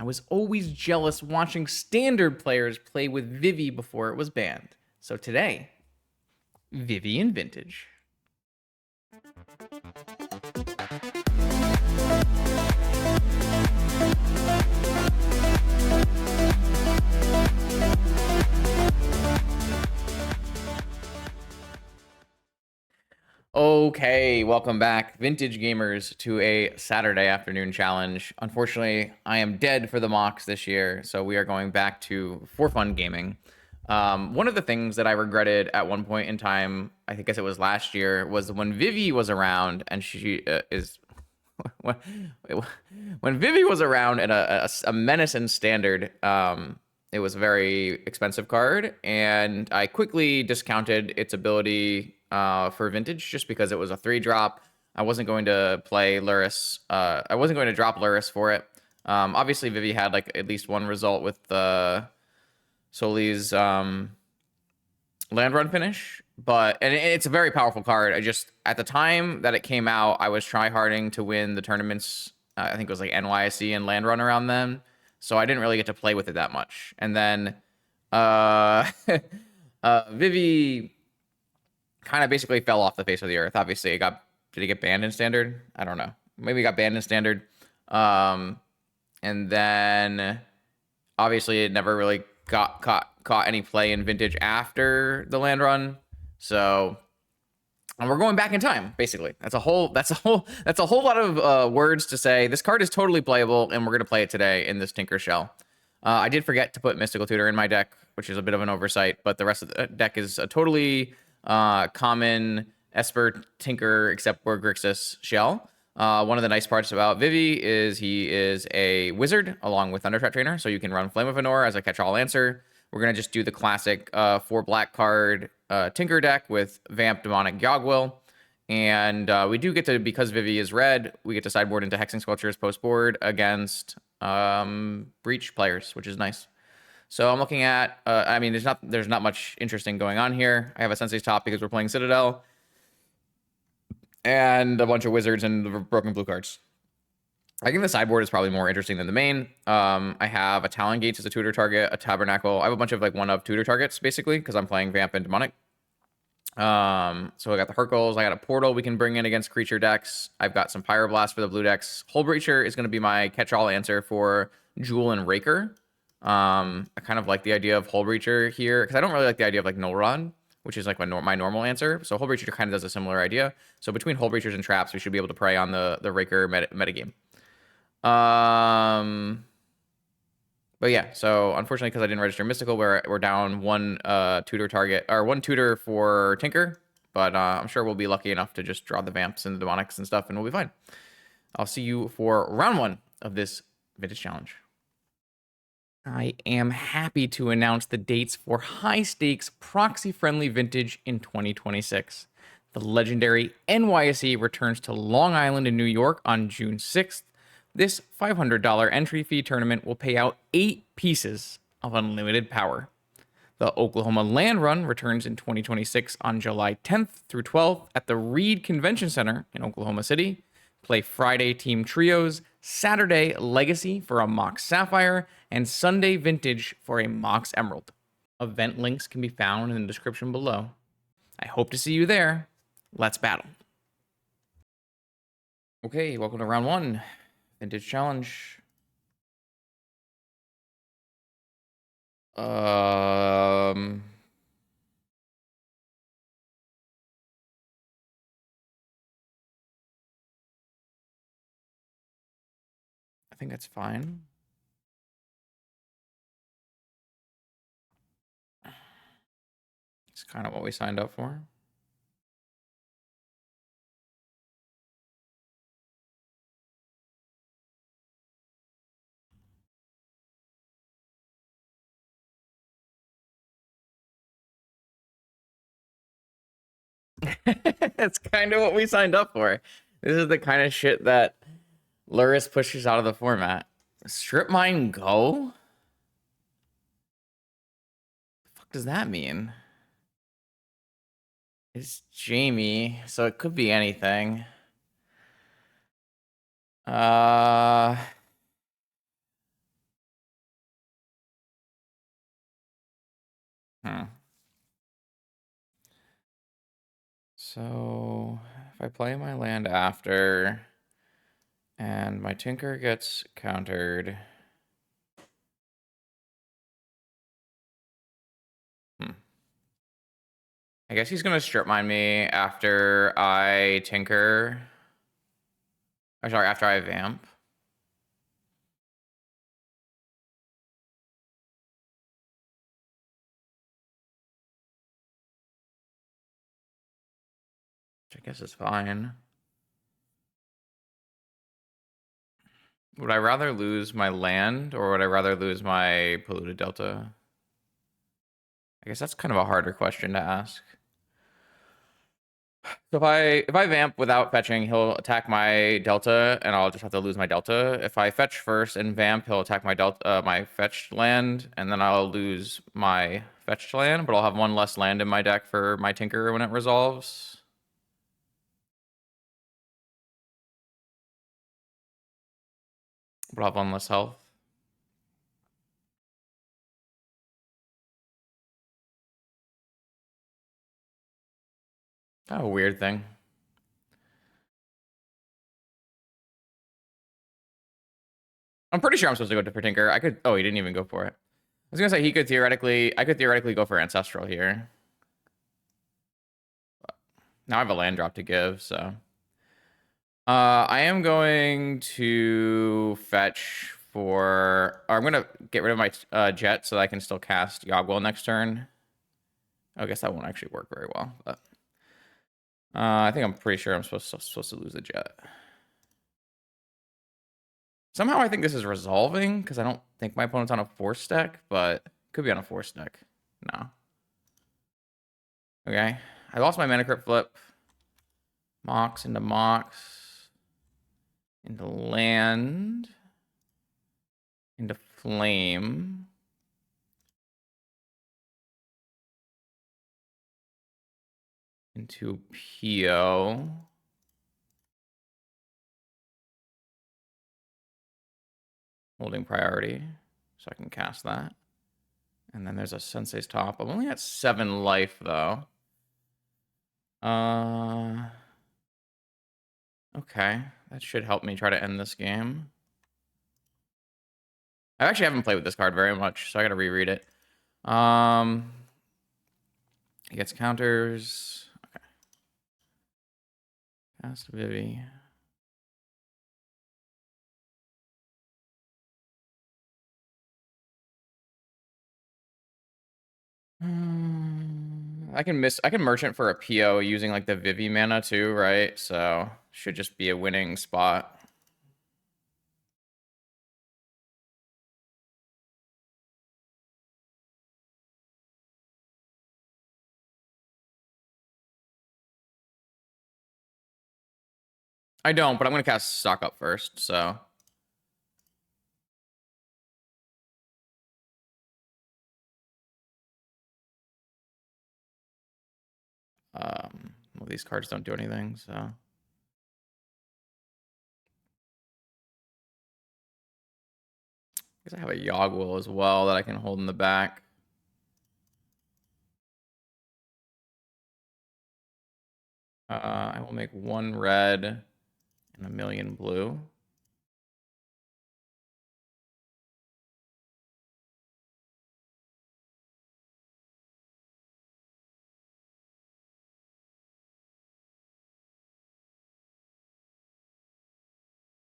I was always jealous watching standard players play with Vivi before it was banned. So today, Vivi in Vintage. Okay, welcome back, Vintage gamers, to a Saturday afternoon challenge. Unfortunately, I am dead for the mocks this year, so we are going back to For Fun Gaming. One of the things that I regretted at one point in time, I guess it was last year, was when Vivi was around, and she when Vivi was around and a menace in standard. It was a very expensive card, and I quickly discounted its ability for Vintage just because it was a 3-drop. I wasn't going to play Lurrus. I wasn't going to drop Lurrus for it. Obviously, Vivi had like at least one result with the Soli's land run finish, and it's a very powerful card. I just, at the time that it came out, I was tryharding to win the tournaments. I think it was like NYSE and land run around then, so I didn't really get to play with it that much. And then Vivi kind of basically fell off the face of the earth. Obviously, did it get banned in standard? I don't know. Maybe it got banned in standard. And then obviously it never really got caught any play in Vintage after the land run. So, and we're going back in time, basically. That's a whole lot of words to say. This card is totally playable, and we're gonna play it today in this Tinker Shell. I did forget to put Mystical Tutor in my deck, which is a bit of an oversight, but the rest of the deck is a totally common Esper Tinker except for Grixis shell. One of the nice parts about Vivi is he is a wizard along with Thundertrap Trainer, so you can run Flame of Anor as a catch-all answer. We're going to just do the classic 4-black card Tinker deck with Vamp, Demonic, Yogwill. And we do get to, because Vivi is red, we get to sideboard into Hexing Sculptures post-board against Breach players, which is nice. So I'm looking at, I mean, there's not much interesting going on here. I have a Sensei's Top because we're playing Citadel, and a bunch of wizards and the broken blue cards. I think the sideboard is probably more interesting than the main. I have a Talon Gates as a tutor target, a Tabernacle. I have a bunch of like one-of tutor targets, basically, because I'm playing Vamp and Demonic. So I got the Hercules. I got a Portal we can bring in against creature decks. I've got some Pyroblast for the blue decks. Hull Breacher is going to be my catch-all answer for Jewel and Raker. I kind of like the idea of Hull Breacher here, because I don't really like the idea of like Null Run, which is like my normal answer. So Hull Breacher kind of does a similar idea. So between Hull Breachers and Traps, we should be able to prey on the Raker metagame. But yeah, so unfortunately, because I didn't register Mystical, we're down one tutor target, or one tutor for Tinker. But I'm sure we'll be lucky enough to just draw the Vamps and the Demonics and stuff, and we'll be fine. I'll see you for round 1 of this Vintage Challenge. I am happy to announce the dates for high-stakes, proxy-friendly Vintage in 2026. The legendary NYSE returns to Long Island in New York on June 6th. This $500 entry fee tournament will pay out 8 pieces of unlimited power. The Oklahoma Land Run returns in 2026 on July 10th through 12th at the Reed Convention Center in Oklahoma City. Play Friday Team Trios, Saturday Legacy for a Mox Sapphire, and Sunday Vintage for a Mox Emerald. Event links can be found in the description below. I hope to see you there. Let's battle. Okay, welcome to round 1. Vintage Challenge. I think that's fine. It's kind of what we signed up for. That's kind of what we signed up for. This is the kind of shit that Lurrus pushes out of the format. Strip Mine Go? The fuck does that mean? It's Jamie, so it could be anything. Hmm. So if I play my land after and my Tinker gets countered. I guess he's gonna strip mine me after I Tinker. Or sorry, after I Vamp. Which I guess is fine. Would I rather lose my land or would I rather lose my polluted delta? I guess that's kind of a harder question to ask. So if I vamp without fetching, he'll attack my delta and I'll just have to lose my delta. If I fetch first and vamp, he'll attack my delta, my fetched land, and then I'll lose my fetched land, but I'll have one less land in my deck for my Tinker when it resolves. But I'll have one less health. Oh, weird thing. I'm pretty sure I'm supposed to go for Tinker. I could. Oh, he didn't even go for it. I was gonna say he could theoretically. I could theoretically go for Ancestral here. Now I have a land drop to give, so. I am going to fetch for. Or I'm gonna get rid of my Jet so that I can still cast Yogwell next turn. I guess that won't actually work very well, but. I think I'm pretty sure I'm supposed to lose the Jet. Somehow I think this is resolving because I don't think my opponent's on a force deck, but could be on a force deck. No. Okay. I lost my mana crypt flip. Mox into Mox. Into land. Into Flame. Into PO. Holding priority. So I can cast that. And then there's a Sensei's Top. I'm only at 7 life, though. Okay. That should help me try to end this game. I actually haven't played with this card very much, so I gotta reread it. He gets counters. Okay. Cast Vivi. I can merchant for a PO using like the Vivi mana too, right? So should just be a winning spot. I don't, but I'm gonna cast Stock Up first, so. Well, these cards don't do anything, so. Guess I have a Yogwell as well that I can hold in the back. I will make 1 red and 1,000,000 blue.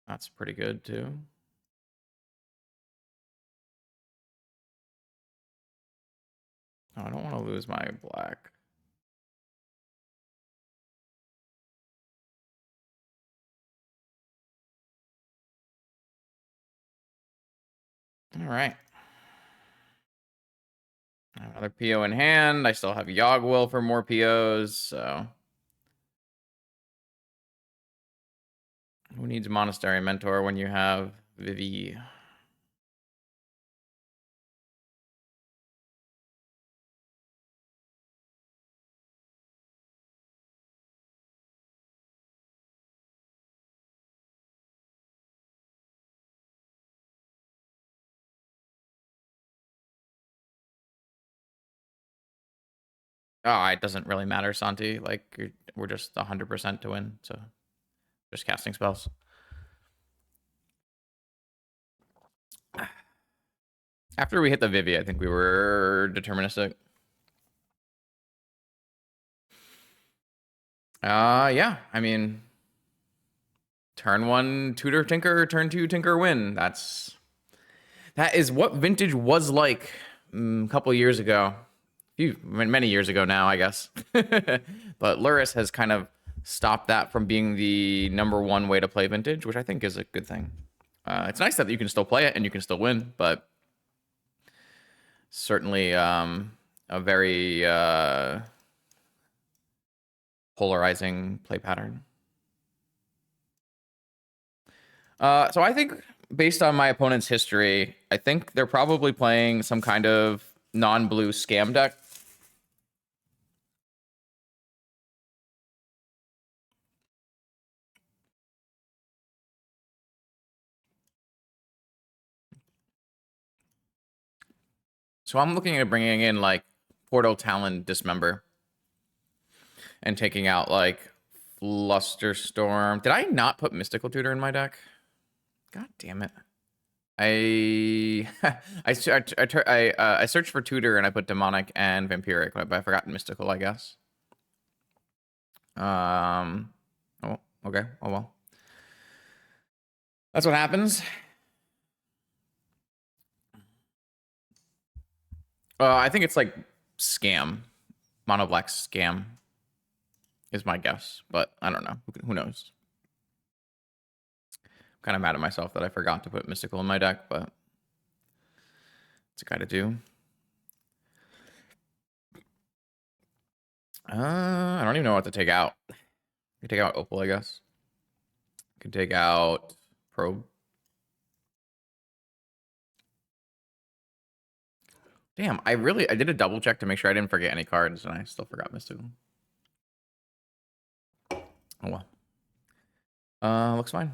That's pretty good too. Oh, I don't want to lose my black. All right. Another PO in hand. I still have Yogwell for more POs, so. Who needs Monastery Mentor when you have Vivi? Oh, it doesn't really matter, Santi. Like, we're just 100% to win, so just casting spells. After we hit the Vivi, I think we were deterministic. Yeah. I mean, turn 1 tutor tinker, turn 2 tinker win. That is what vintage was like a couple years ago. Many years ago now, I guess. But Lurrus has kind of stopped that from being the #1 way to play vintage, which I think is a good thing. It's nice that you can still play it and you can still win, but certainly a very polarizing play pattern. So I think based on my opponent's history, I think they're probably playing some kind of non-blue scam deck. So I'm looking at bringing in like Portal Talon Dismember and taking out like Flusterstorm. Did I not put Mystical Tutor in my deck? God damn it. I searched for Tutor and I put Demonic and Vampiric, but I forgot Mystical, I guess. Oh, okay. Oh well. That's what happens. I think it's like scam. Mono black scam is my guess, but I don't know. Who knows? I'm kind of mad at myself that I forgot to put Mystical in my deck, but it's gotta do. I don't even know what to take out. I can take out Opal, I guess. I can take out Probe. Damn, I did a double check to make sure I didn't forget any cards, and I still forgot Mystical. Oh well. Looks fine.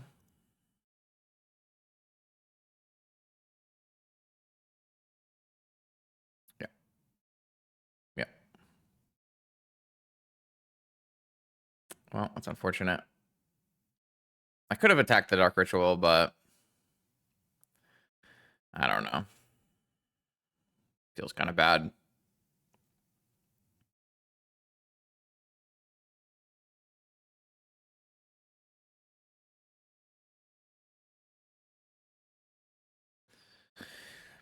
Yeah. Yeah. Well, that's unfortunate. I could have attacked the Dark Ritual, but I don't know. Feels kind of bad.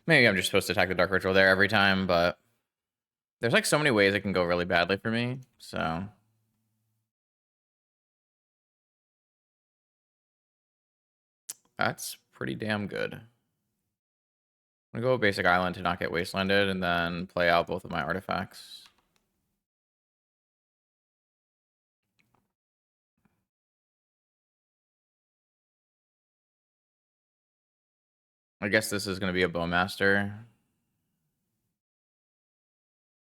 Maybe I'm just supposed to attack the Dark Ritual there every time, but there's like so many ways it can go really badly for me, so that's pretty damn good. I'm gonna go Basic Island to not get Wastelanded and then play out both of my artifacts. I guess this is gonna be a Bowmaster.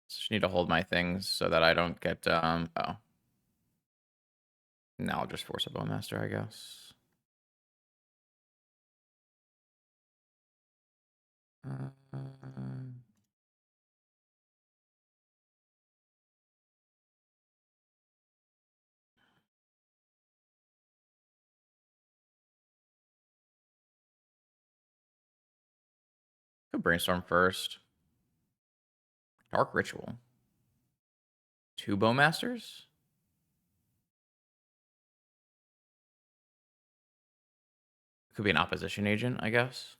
Just need to hold my things so that I don't get oh. Now I'll just force a Bowmaster, I guess. Could Brainstorm first. Dark Ritual. 2 Bowmasters? Could be an opposition agent, I guess.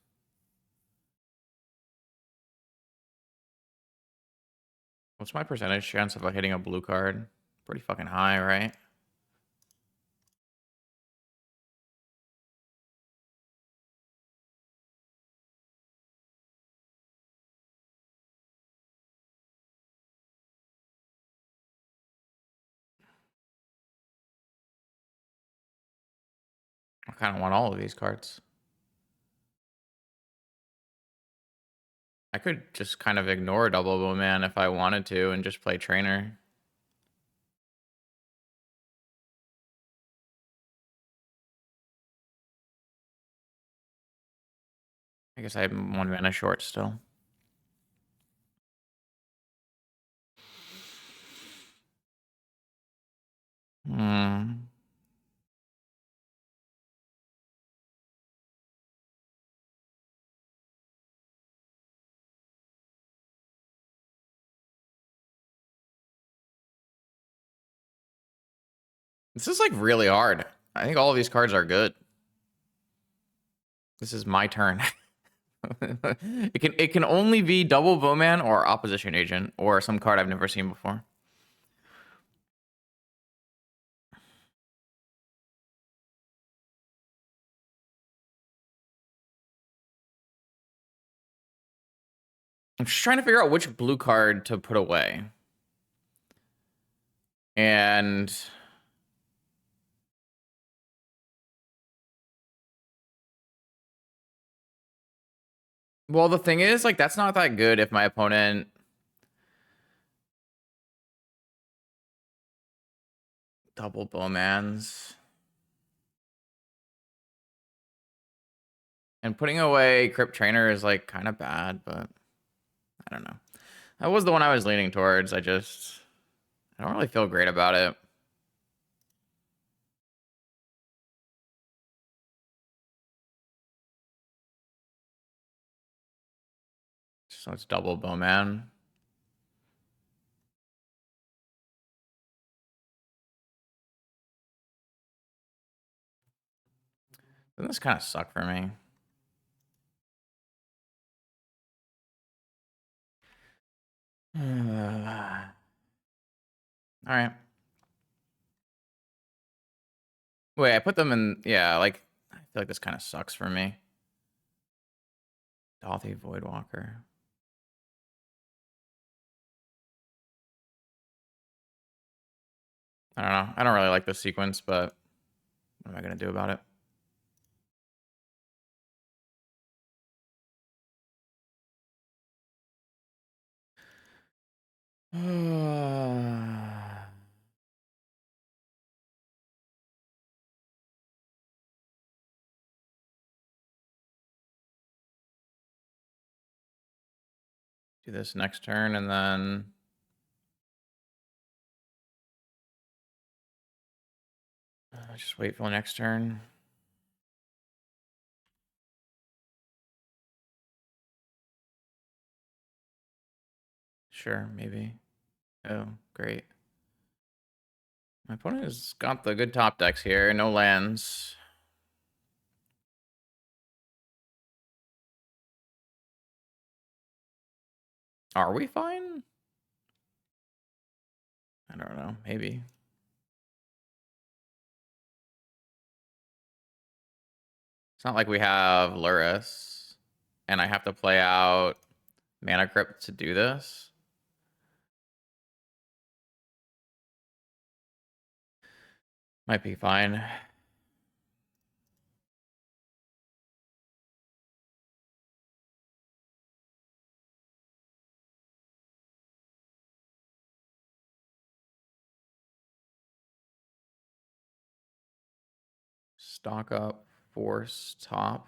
What's my percentage chance of hitting a blue card? Pretty fucking high, right? I kind of want all of these cards. I could just kind of ignore Double Bowman if I wanted to and just play Trainer. I guess I'm 1 mana short still. Hmm. This is like really hard. I think all of these cards are good. This is my turn. It can only be double bowman or opposition agent or some card I've never seen before. I'm just trying to figure out which blue card to put away. And well, the thing is, like, that's not that good if my opponent double bowmans. And putting away Crypt Trainer is like kind of bad, but I don't know. That was the one I was leaning towards. I don't really feel great about it. So it's double bowman. Doesn't this kind of suck for me? All right. Wait, I put them in. Yeah, like, I feel like this kind of sucks for me. Dolthy Voidwalker. I don't know. I don't really like this sequence, but what am I going to do about it? Do this next turn and then just wait for the next turn. Sure, maybe. Oh, great. My opponent has got the good top decks here. No lands. Are we fine? I don't know. Maybe. It's not like we have Lurrus, and I have to play out Mana Crypt to do this. Might be fine. Stock up, force top.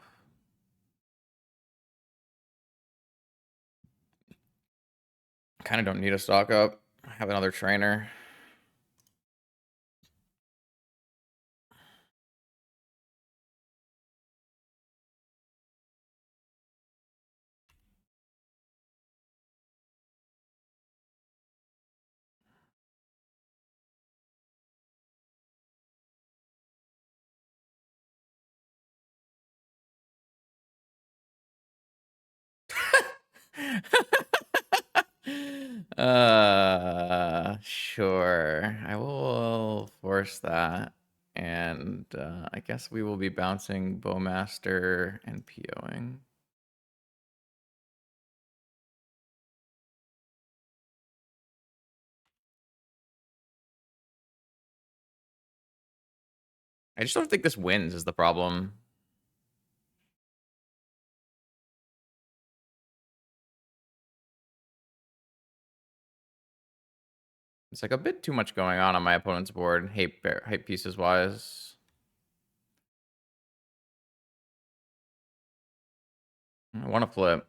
Kind of don't need a stock up. I have another trainer. Sure. I will force that. And I guess we will be bouncing Bowmaster and POing. I just don't think this wins is the problem. It's like a bit too much going on my opponent's board, hype pieces wise. I want to flip.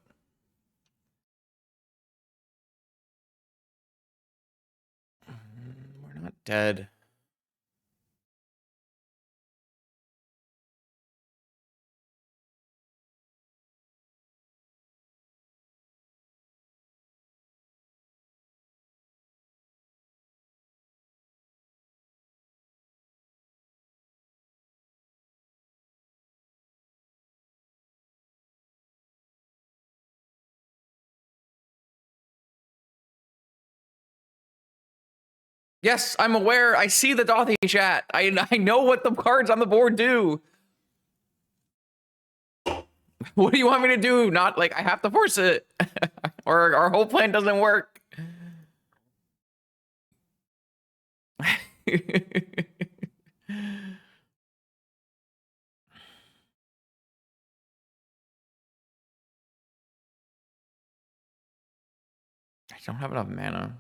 We're not dead. Yes, I'm aware. I see the Dothy chat. I know what the cards on the board do. What do you want me to do? Not like I have to force it, or our whole plan doesn't work. I don't have enough mana.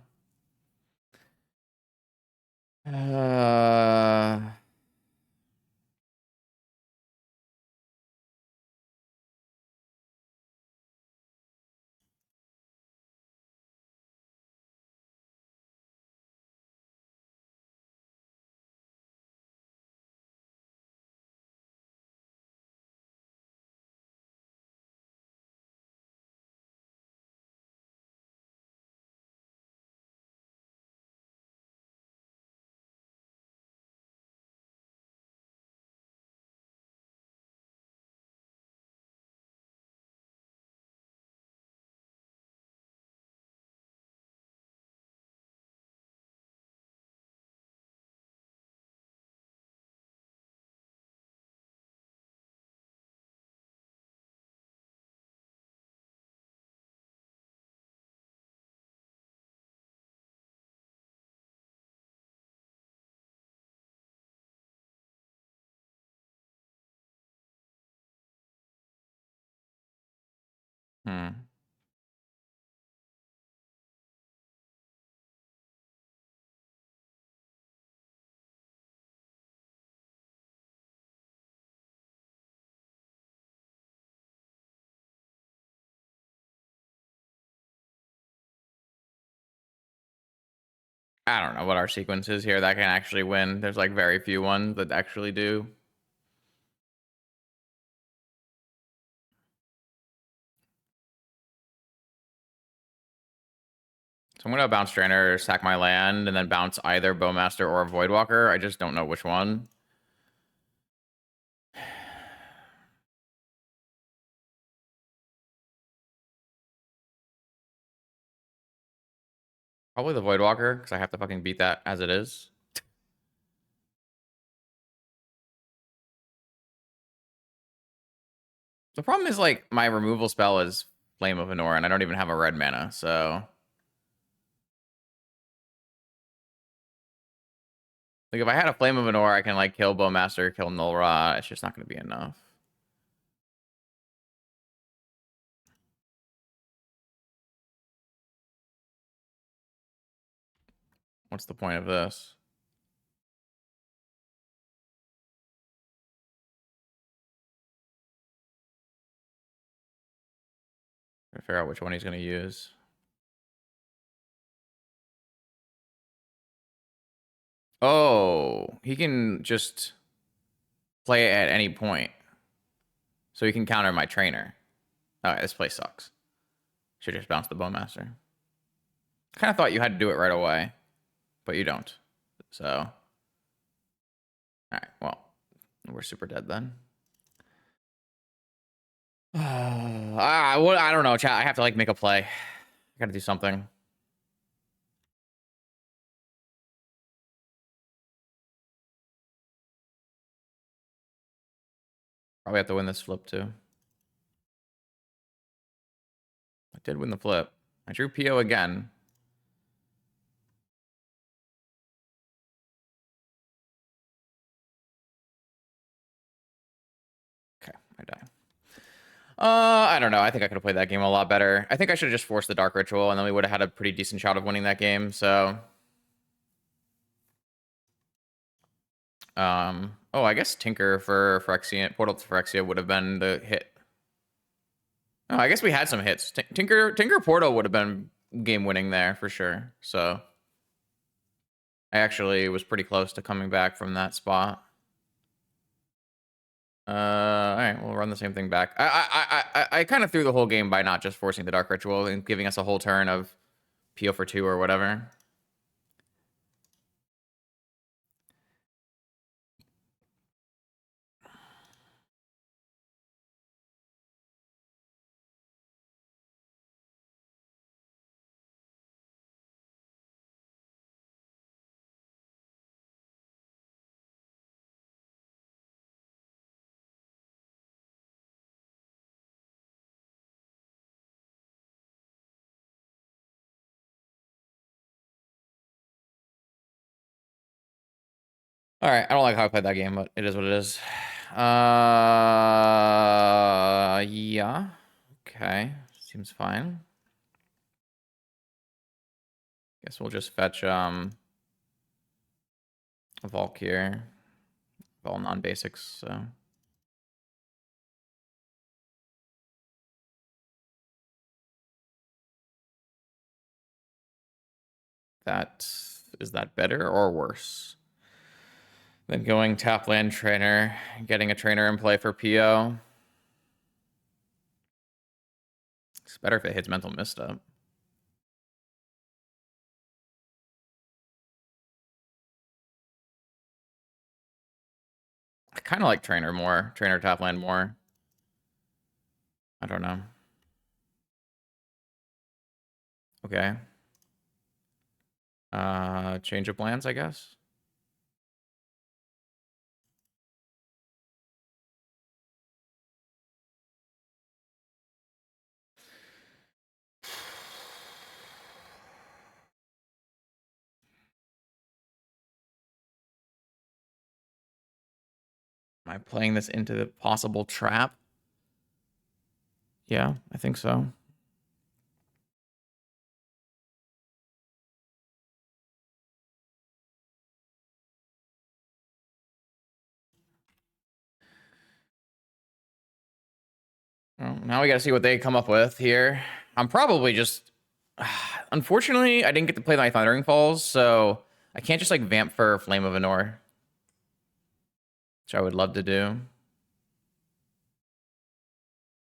Hmm. I don't know what our sequence is here that can actually win. There's like very few ones that actually do. So I'm gonna bounce Strainer, sack my land, and then bounce either Bowmaster or Voidwalker. I just don't know which one. Probably the Voidwalker, because I have to fucking beat that as it is. The problem is, like, my removal spell is Flame of Anor, and I don't even have a red mana, so... Like, if I had a Flame of Anor, I can, like, kill Bowmaster, kill Null Ra. It's just not going to be enough. What's the point of this? Figure out which one he's going to use. Oh, he can just play it at any point. So he can counter my trainer. Alright, this play sucks. Should just bounce the Bowmaster. I kind of thought you had to do it right away, but you don't. So, alright, well, we're super dead then. I don't know, chat. I have to like make a play. I gotta do something. Probably have to win this flip too. I did win the flip. I drew PO again. Okay, I die. I don't know. I think I could have played that game a lot better. I think I should have just forced the Dark Ritual, and then we would have had a pretty decent shot of winning that game. So, oh, I guess Tinker for Phyrexian, Portal to Phyrexia would have been the hit. Oh, I guess we had some hits. Tinker Portal would have been game winning there for sure. So, I actually was pretty close to coming back from that spot. All right, we'll run the same thing back. I kind of threw the whole game by not just forcing the Dark Ritual and giving us a whole turn of PO for 2 or whatever. All right, I don't like how I played that game, but it is what it is. Yeah. Okay, seems fine. Guess we'll just fetch a Volk here. All non-basics, so. Is that better or worse than going tap land trainer, getting a trainer in play for PO? It's better if it hits mental misstep. I kind of like trainer more, trainer tap land more. I don't know. Okay. Change of plans, I guess. Am I playing this into the possible trap? Yeah, I think so. Well, now we got to see what they come up with here. I'm probably just... Unfortunately, I didn't get to play my Thundering Falls, so I can't just like vamp for Flame of Anor, which I would love to do.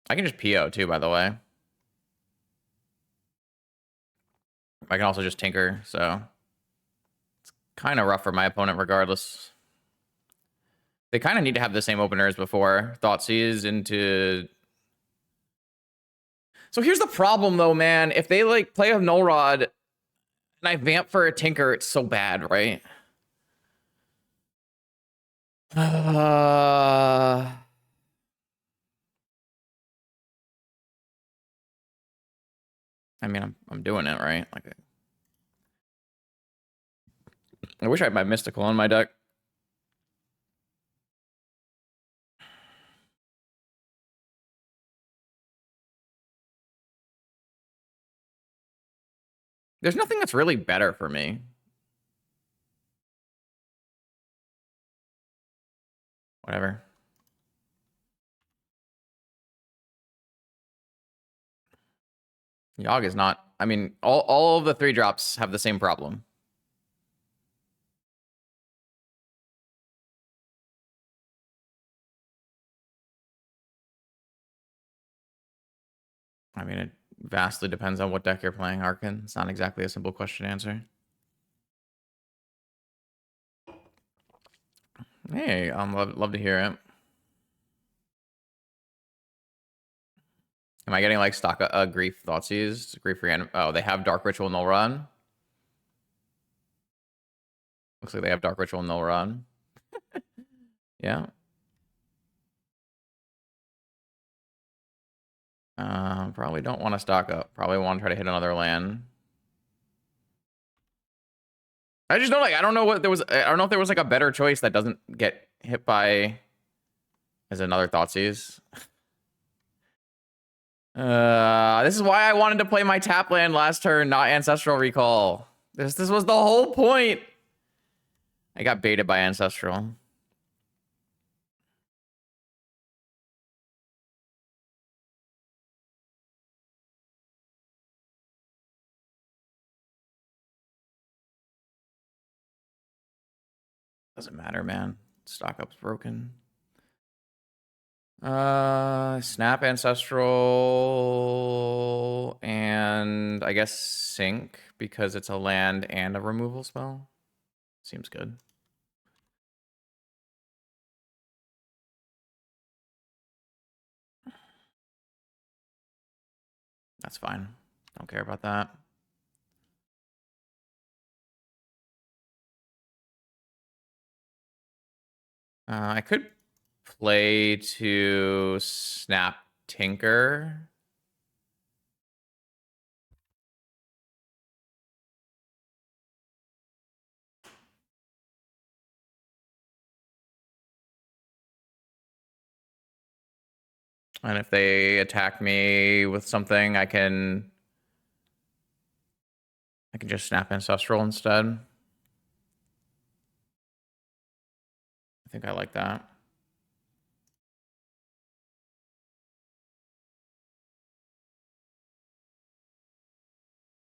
I can just PO too, by the way. I can also just Tinker, so it's kind of rough for my opponent regardless. They kind of need to have the same opener as before. Thoughtseize into... So here's the problem, though, man. If they, like, play a Null Rod and I vamp for a Tinker, it's so bad, right? I mean, I'm doing it, right? Like, I wish I had my Mystical on my deck. There's nothing that's really better for me. Whatever. Yogg is not... I mean, all of the 3-drops have the same problem. I mean, it vastly depends on what deck you're playing, Arkin. It's not exactly a simple question to answer. Hey, love to hear it. Am I getting like stock Grief Thoughtseize? Grief Reanim... Oh, they have Dark Ritual Null Run. Looks like they have Dark Ritual Null Run. Yeah. Probably don't want to stock up. Probably want to try to hit another land. I just don't like... I don't know what there was... I don't know if there was like a better choice that doesn't get hit by... as another Thoughtseize. This is why I wanted to play my tap land last turn, not Ancestral Recall. This was the whole point. I got baited by Ancestral. Doesn't matter, man. Stock up's broken. Snap Ancestral and I guess Sync because it's a land and a removal spell. Seems good. That's fine. Don't care about that. I could play to Snap Tinker. And if they attack me with something, I can just snap Ancestral instead. I think I like that.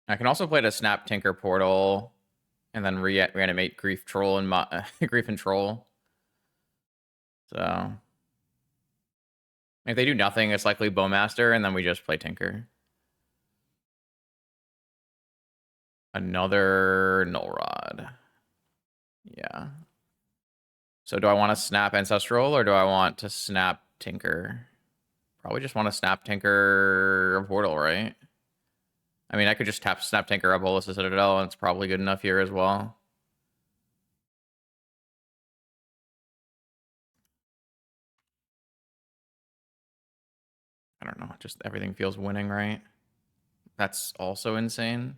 I can also play to snap Tinker Portal and then reanimate Grief Troll and Grief and Troll. So if they do nothing, it's likely Bowmaster, and then we just play Tinker. Another Null Rod. Yeah. So do I want to snap Ancestral or do I want to snap Tinker? Probably just want to snap Tinker a Portal, right? I mean, I could just snap Tinker up Bolus to Citadel, and it's probably good enough here as well. I don't know. Just everything feels winning, right? That's also insane.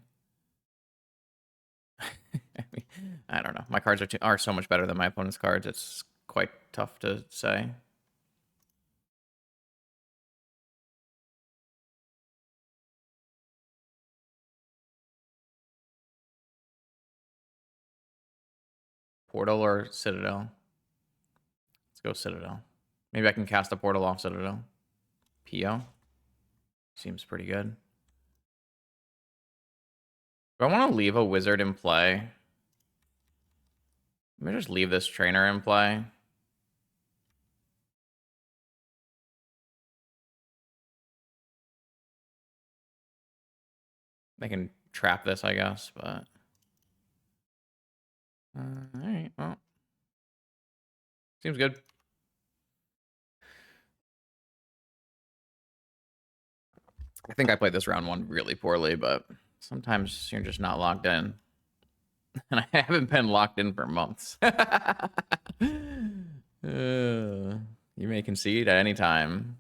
I don't know. My cards are so much better than my opponent's cards. It's quite tough to say. Portal or Citadel? Let's go Citadel. Maybe I can cast a portal off Citadel. PO? Seems pretty good. Do I want to leave a wizard in play? Let me just leave this trainer in play. They can trap this, I guess, but... Alright, well. Seems good. I think I played this round one really poorly, but sometimes you're just not locked in. And I haven't been locked in for months. You may concede at any time.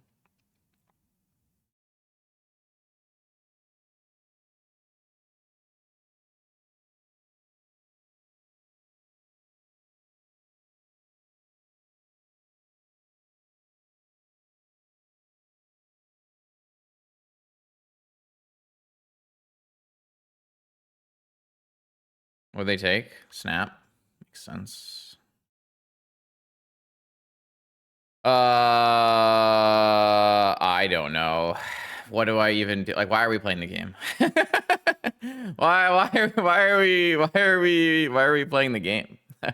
What do they take? Snap. Makes sense. I don't know. What do I even do? Like, why are we playing the game? why are we playing the game? I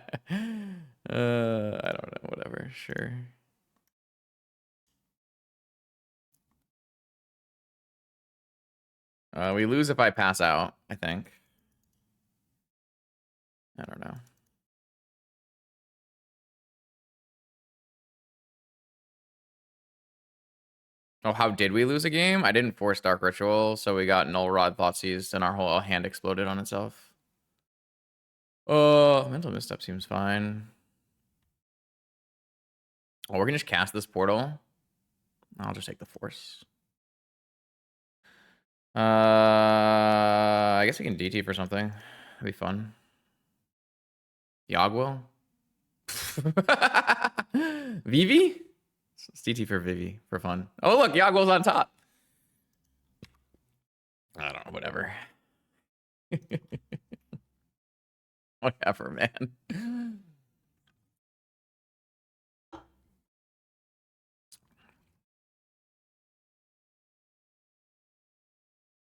don't know. Whatever. Sure. We lose if I pass out, I think. I don't know. Oh, how did we lose a game? I didn't force Dark Ritual, so we got Null Rod Thoughtseize, and our whole hand exploded on itself. Mental Misstep seems fine. Oh, we're gonna just cast this portal. I'll just take the force. I guess we can DT for something. That'd be fun. Yogwill? Vivi? It's DT for Vivi for fun. Oh, look, Yogwill's on top. I don't know, whatever. Whatever, man.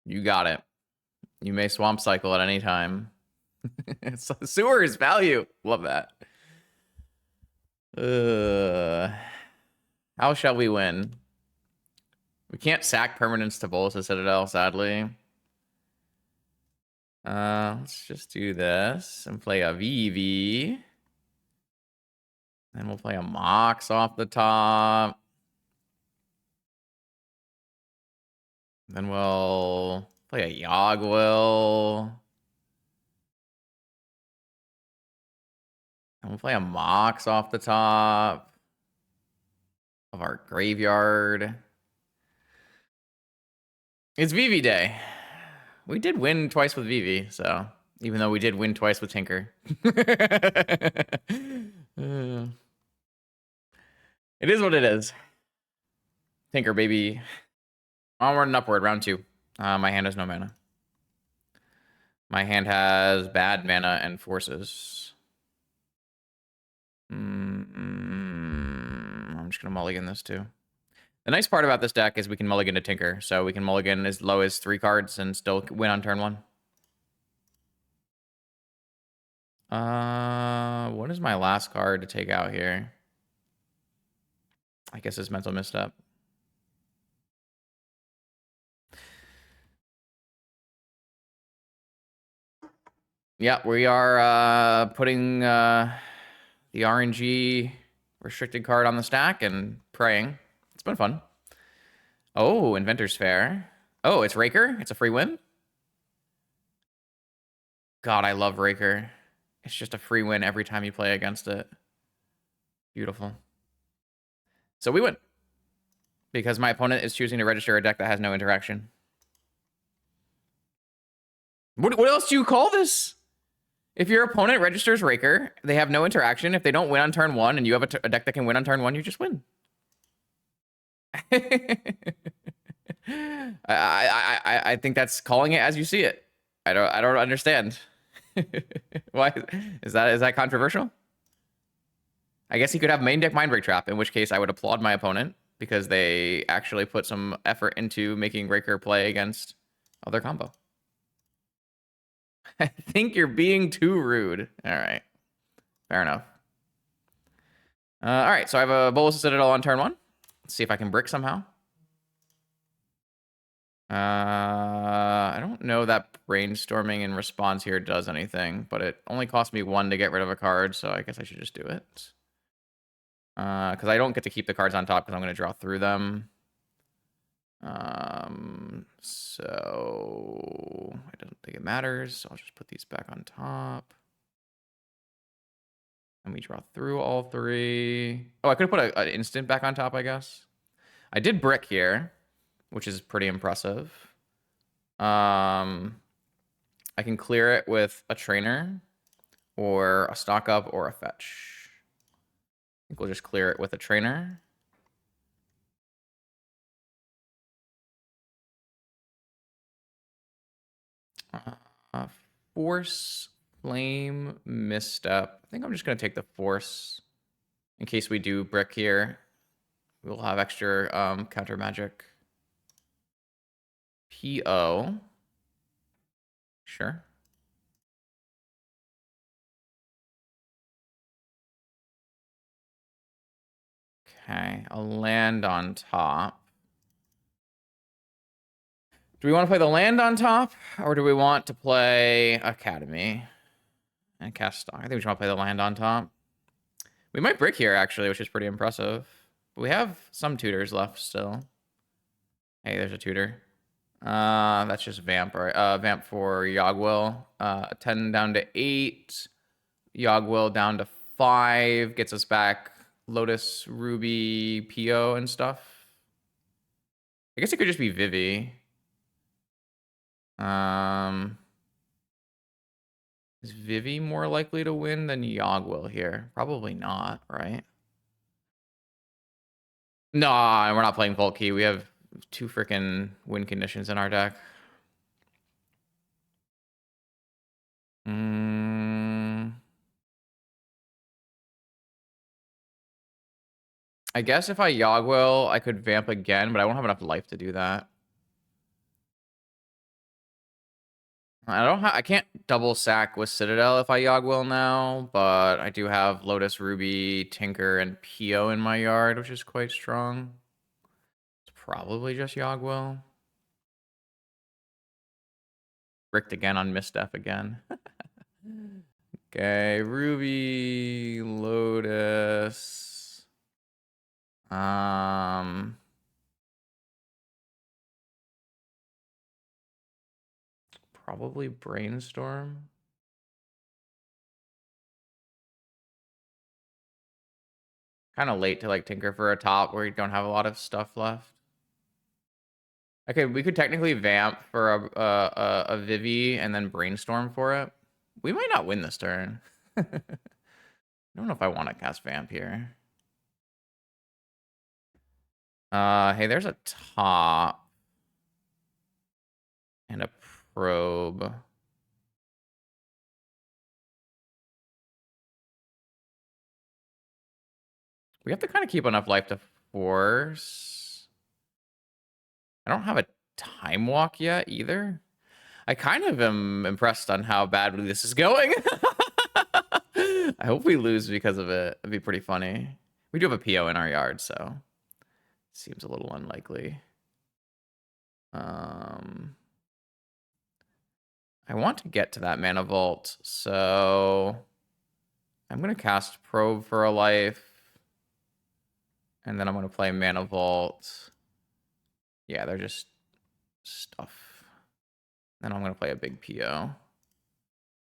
You got it. You may swamp cycle at any time. Sewers value. Love that. How shall we win? We can't sack permanents to Bolus' Citadel, sadly. Let's just do this and play a Vivi. Then we'll play a Mox off the top. Then we'll play a Yogwill. And we'll play a Mox off the top of our graveyard. It's Vivi day. We did win twice with Vivi, so even though we did win twice with Tinker. It is what it is. Tinker, baby. Onward and upward, round 2. My hand has no mana. My hand has bad mana and forces. I'm just going to mulligan this too. The nice part about this deck is we can mulligan to Tinker, so we can mulligan as low as 3 cards and still win on turn 1. What is my last card to take out here? I guess it's Mental Misstep. Yeah, we are putting the RNG restricted card on the stack and praying. It's been fun. Oh, Inventor's Fair. Oh, it's Raker? It's a free win? God, I love Raker. It's just a free win every time you play against it. Beautiful. So we win. Because my opponent is choosing to register a deck that has no interaction. What else do you call this? If your opponent registers Raker, they have no interaction. If they don't win on turn 1 and you have a deck that can win on turn 1, you just win. I think that's calling it as you see it. I don't understand. Why is that controversial? I guess he could have main deck Mindbreak Trap, in which case I would applaud my opponent because they actually put some effort into making Raker play against other combo. I think you're being too rude. All right. Fair enough. All right, so I have a Bolus of Citadel on turn 1. Let's see if I can brick somehow. I don't know that brainstorming in response here does anything, but it only cost me 1 to get rid of a card, so I guess I should just do it. Because I don't get to keep the cards on top because I'm going to draw through them. So I don't think it matters. So I'll just put these back on top. And we draw through all 3. Oh, I could have put an instant back on top, I guess. I did brick here, which is pretty impressive. I can clear it with a trainer or a stock up or a fetch. I think we'll just clear it with a trainer. Force, flame, misstep. I think I'm just going to take the force in case we do brick here. We'll have extra counter magic. PO. Sure. Okay, I'll land on top. Do we want to play the land on top, or do we want to play Academy and cast stock? I think we should want to play the land on top. We might brick here, actually, which is pretty impressive. But we have some tutors left still. Hey, there's a tutor. That's just Vamp, right? Vamp for Yogwill. 10 down to 8. Yogwill down to 5. Gets us back Lotus, Ruby, PO, and stuff. I guess it could just be Vivi. Is Vivi more likely to win than Yogwill here? Probably not, right? No, we're not playing Vault Key. We have 2 freaking win conditions in our deck. I guess if I Yogwill, I could Vamp again, but I won't have enough life to do that. I can't double sack with Citadel if I Yogwill now, but I do have Lotus, Ruby, Tinker, and PO in my yard, which is quite strong. It's probably just Yogwill. Bricked again on Misstep again. Okay, Ruby, Lotus. Probably Brainstorm. Kind of late to like Tinker for a top where you don't have a lot of stuff left. Okay, we could technically Vamp for a Vivi and then Brainstorm for it. We might not win this turn. I don't know if I want to cast Vamp here. Hey, there's a top and a probe. We have to kind of keep enough life to force. I don't have a time walk yet either. I kind of am impressed on how badly this is going. I hope we lose because of it. It'd be pretty funny. We do have a PO in our yard, so seems a little unlikely. I want to get to that mana vault, so I'm gonna cast Probe for a life, and then I'm gonna play Mana Vault. Yeah, they're just stuff. Then I'm gonna play a big PO.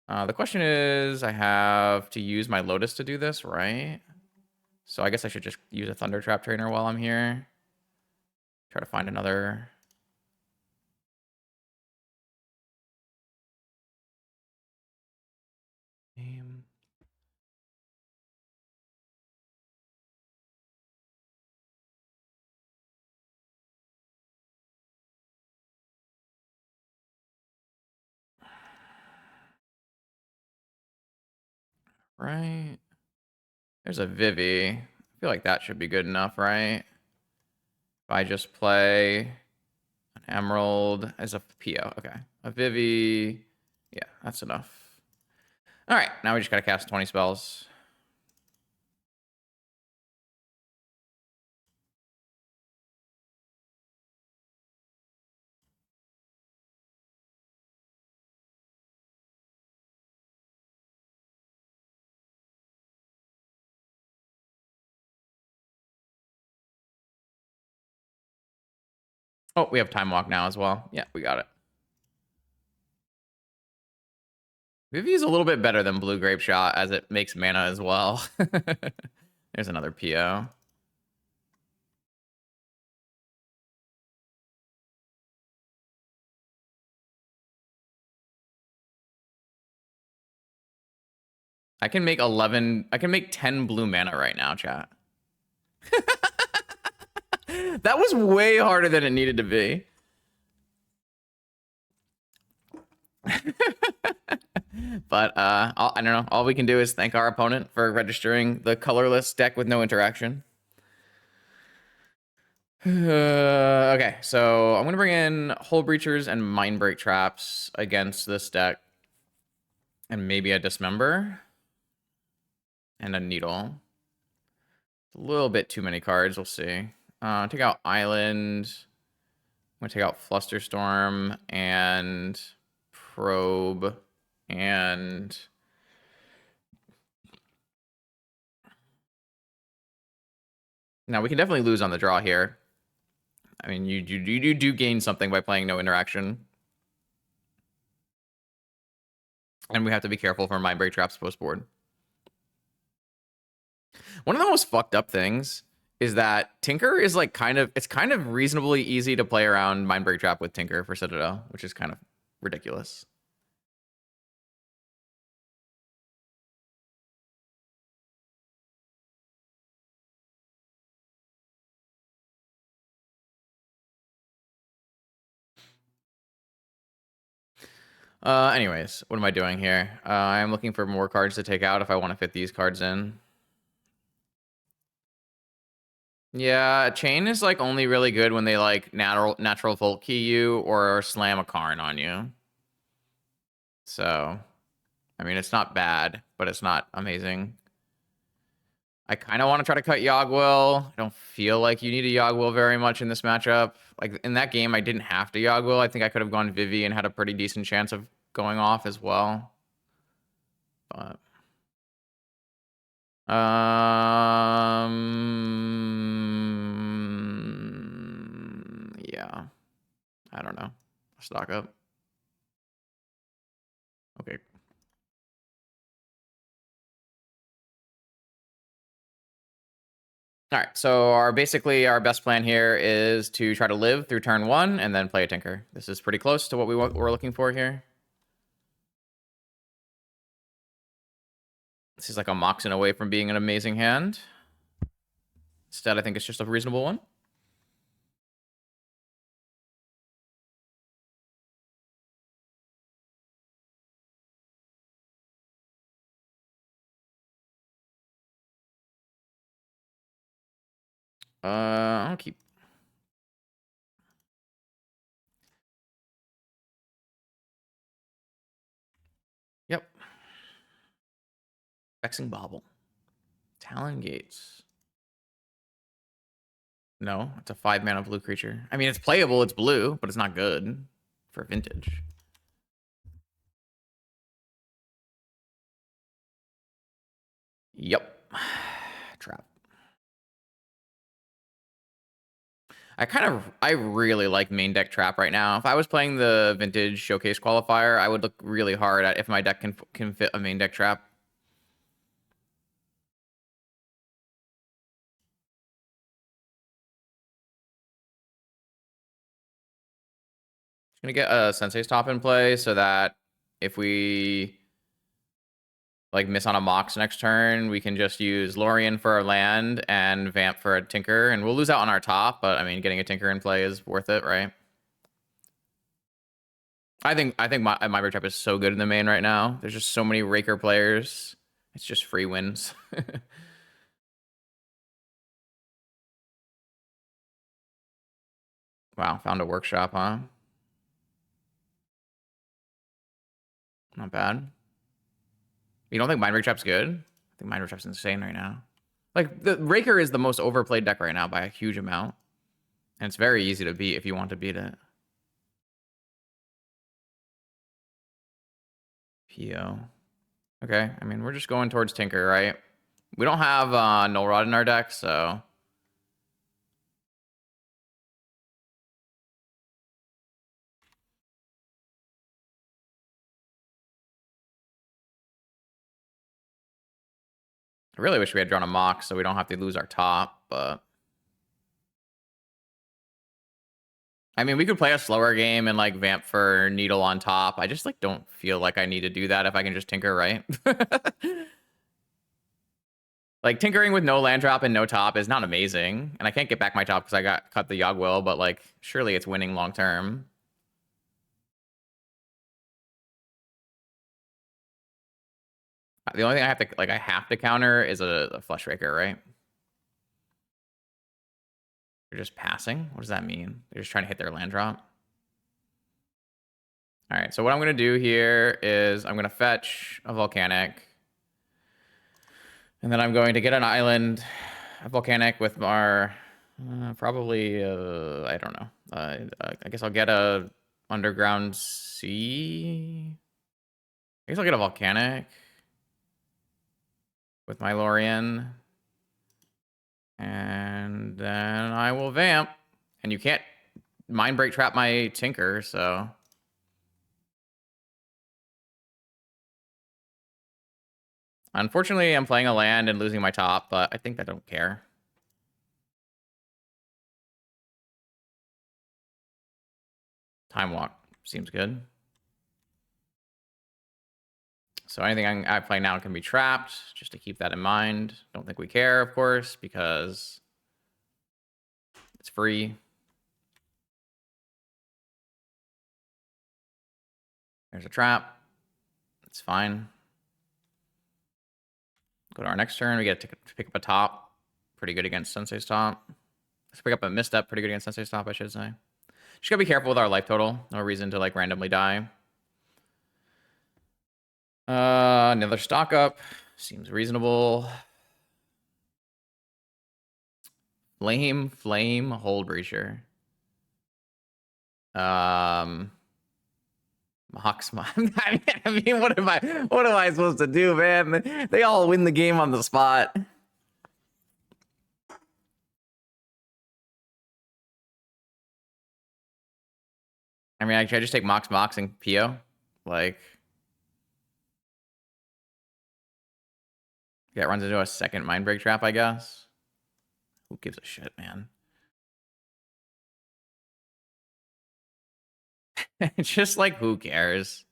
The question is, I have to use my Lotus to do this, right? So I guess I should just use a Thunder Trap Trainer while I'm here. Try to find another. Game. Right. There's a Vivi. I feel like that should be good enough, right? If I just play an Emerald as a PO. Okay. A Vivi. Yeah, that's enough. All right. Now we just got to cast 20 spells. Oh, we have Time Walk now as well. Yeah, we got it. Vivi is a little bit better than Blue Grape Shot as it makes mana as well. There's another PO. I can make 10 blue mana right now, chat. That was way harder than it needed to be. But I don't know. All we can do is thank our opponent for registering the colorless deck with no interaction. Okay, so I'm going to bring in Hull Breachers and Mindbreak Traps against this deck. And maybe a Dismember. And a Needle. A little bit too many cards. We'll see. Take out Island. I'm going to take out Flusterstorm and Probe. And now we can definitely lose on the draw here. I mean, you do gain something by playing no interaction. And we have to be careful for Mindbreak Traps post board. One of the most fucked up things is that Tinker is like it's kind of reasonably easy to play around Mindbreak Trap with Tinker for Citadel, which is kind of ridiculous. Anyways, what am I doing here? I'm looking for more cards to take out if I want to fit these cards in. Yeah, Chain is like only really good when they like natural Volt key you or slam a Karn on you. So, I mean, it's not bad, but it's not amazing. I kind of want to try to cut Yogwill. I don't feel like you need a Yogwill very much in this matchup. Like in that game, I didn't have to Yogwill. I think I could have gone Vivi and had a pretty decent chance of going off as well. But yeah. I don't know. Stock up. Okay. All right, so basically our best plan here is to try to live through turn 1 and then play a Tinker. This is pretty close to what we're looking for here. This is like a Moxen away from being an amazing hand. Instead, I think it's just a reasonable one. I'll keep. Yep. Vexing Bauble. Talon Gates. No, it's a 5-mana blue creature. I mean, it's playable, it's blue, but it's not good for vintage. Yep. Trap. I really like main deck trap right now. If I was playing the vintage showcase qualifier, I would look really hard at if my deck can fit a main deck trap. Gonna get a Sensei's Top in play so that if we like miss on a Mox next turn, we can just use Lorien for our land and Vamp for a Tinker, and we'll lose out on our top, but I mean getting a Tinker in play is worth it, right? I think my Bird Trap is so good in the main right now. There's just so many Raker players. It's just free wins. Wow, found a workshop, huh? Not bad. You don't think Mind Break Trap's good? I think Mind Break Trap's insane right now. Like, the Raker is the most overplayed deck right now by a huge amount. And it's very easy to beat if you want to beat it. PO. Okay, I mean, we're just going towards Tinker, right? We don't have Null Rod in our deck, so... I really wish we had drawn a Mox so we don't have to lose our top, but... I mean, we could play a slower game and, like, Vamp for Needle on top. I just, like, don't feel like I need to do that if I can just Tinker, right? Like, tinkering with no land drop and no top is not amazing. And I can't get back my top because I got cut the Yogg-Will, but, like, surely it's winning long term. The only thing I have to counter is a Flush Raker, right? You're just passing? What does that mean? They're just trying to hit their land drop? All right, so what I'm going to do here is I'm going to fetch a Volcanic. And then I'm going to get an island, a Volcanic with our... probably, I don't know. I guess I'll get a Underground Sea. I guess I'll get a Volcanic with my Lorien. And then I will Vamp. And you can't Mind Break Trap my Tinker, so... Unfortunately, I'm playing a land and losing my top, but I think I don't care. Time Walk seems good. So anything I play now can be trapped, just to keep that in mind. Don't think we care, of course, because it's free. There's a trap. It's fine. Go to our next turn. We get to pick up a top. Pretty good against Sensei's top. Let's pick up a misstep. Pretty good against Sensei's top, I should say. Just gotta be careful with our life total. No reason to, like, randomly die. Another stock up. Seems reasonable. Flame, Hold Breacher. Mox. I mean, what am I supposed to do, man? They all win the game on the spot. I mean, I just take Mox and PO. Like, yeah, it runs into a second Mind Break Trap, I guess. Who gives a shit, man? It's just like, who cares?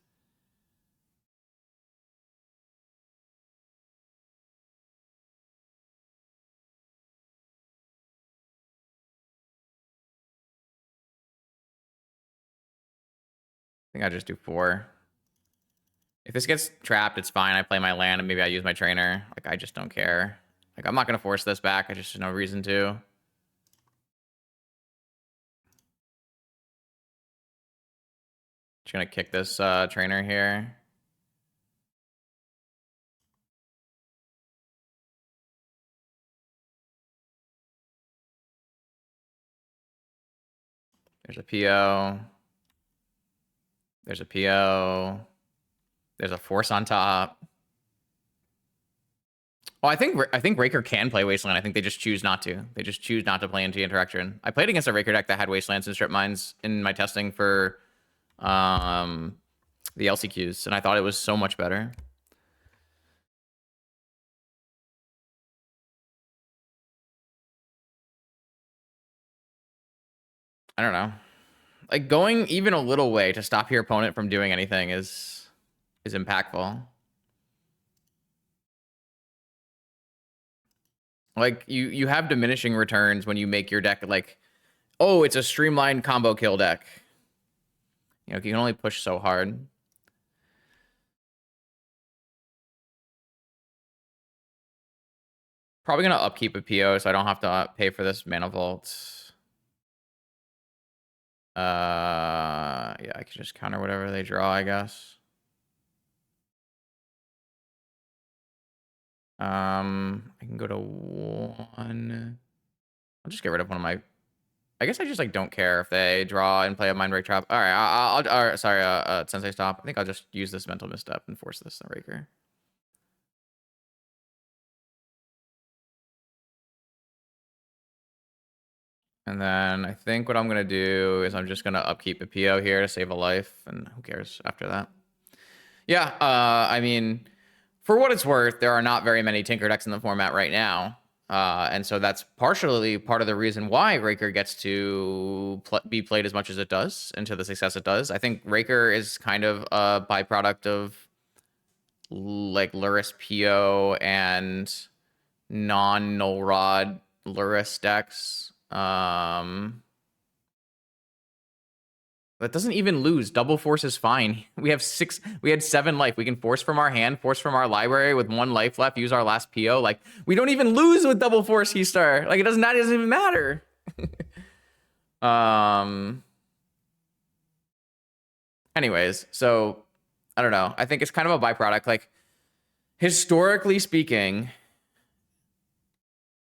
I think I just do 4. If this gets trapped, it's fine. I play my land and maybe I use my trainer. Like, I just don't care. Like, I'm not going to force this back. I just have no reason to. Just gonna kick this trainer here. There's a PO. There's a PO. There's a force on top. Well, I think Raker can play Wasteland. I think they just choose not to. They just choose not to play into interaction. I played against a Raker deck that had Wastelands and Strip Mines in my testing for the LCQs, and I thought it was so much better. I don't know. Like, going even a little way to stop your opponent from doing anything is impactful. Like, you have diminishing returns when you make your deck like, oh, it's a streamlined combo kill deck. You know, you can only push so hard. Probably gonna upkeep a PO so I don't have to pay for this mana vault. Yeah, I can just counter whatever they draw, I guess. I can go to 1. I'll just get rid of one of my. I guess I just like don't care if they draw and play a Mind Break Trap. All right, I'll sorry, Sensei stop. I think I'll just use this mental misstep and force this on Raker. And then I think what I'm gonna do is I'm just gonna upkeep a PO here to save a life, and who cares after that? Yeah, I mean, for what it's worth, there are not very many Tinker decks in the format right now. And so that's partially part of the reason why Raker gets to be played as much as it does and to the success it does. I think Raker is kind of a byproduct of like Lurrus PO and non-null rod Lurrus decks. That doesn't even lose. Double force is fine. We had 7 life. We can force from our hand, force from our library with 1 life left, use our last PO. Like, we don't even lose with double force Keystar. Like, it doesn't even matter. Anyways, so I don't know. I think it's kind of a byproduct. Like, historically speaking,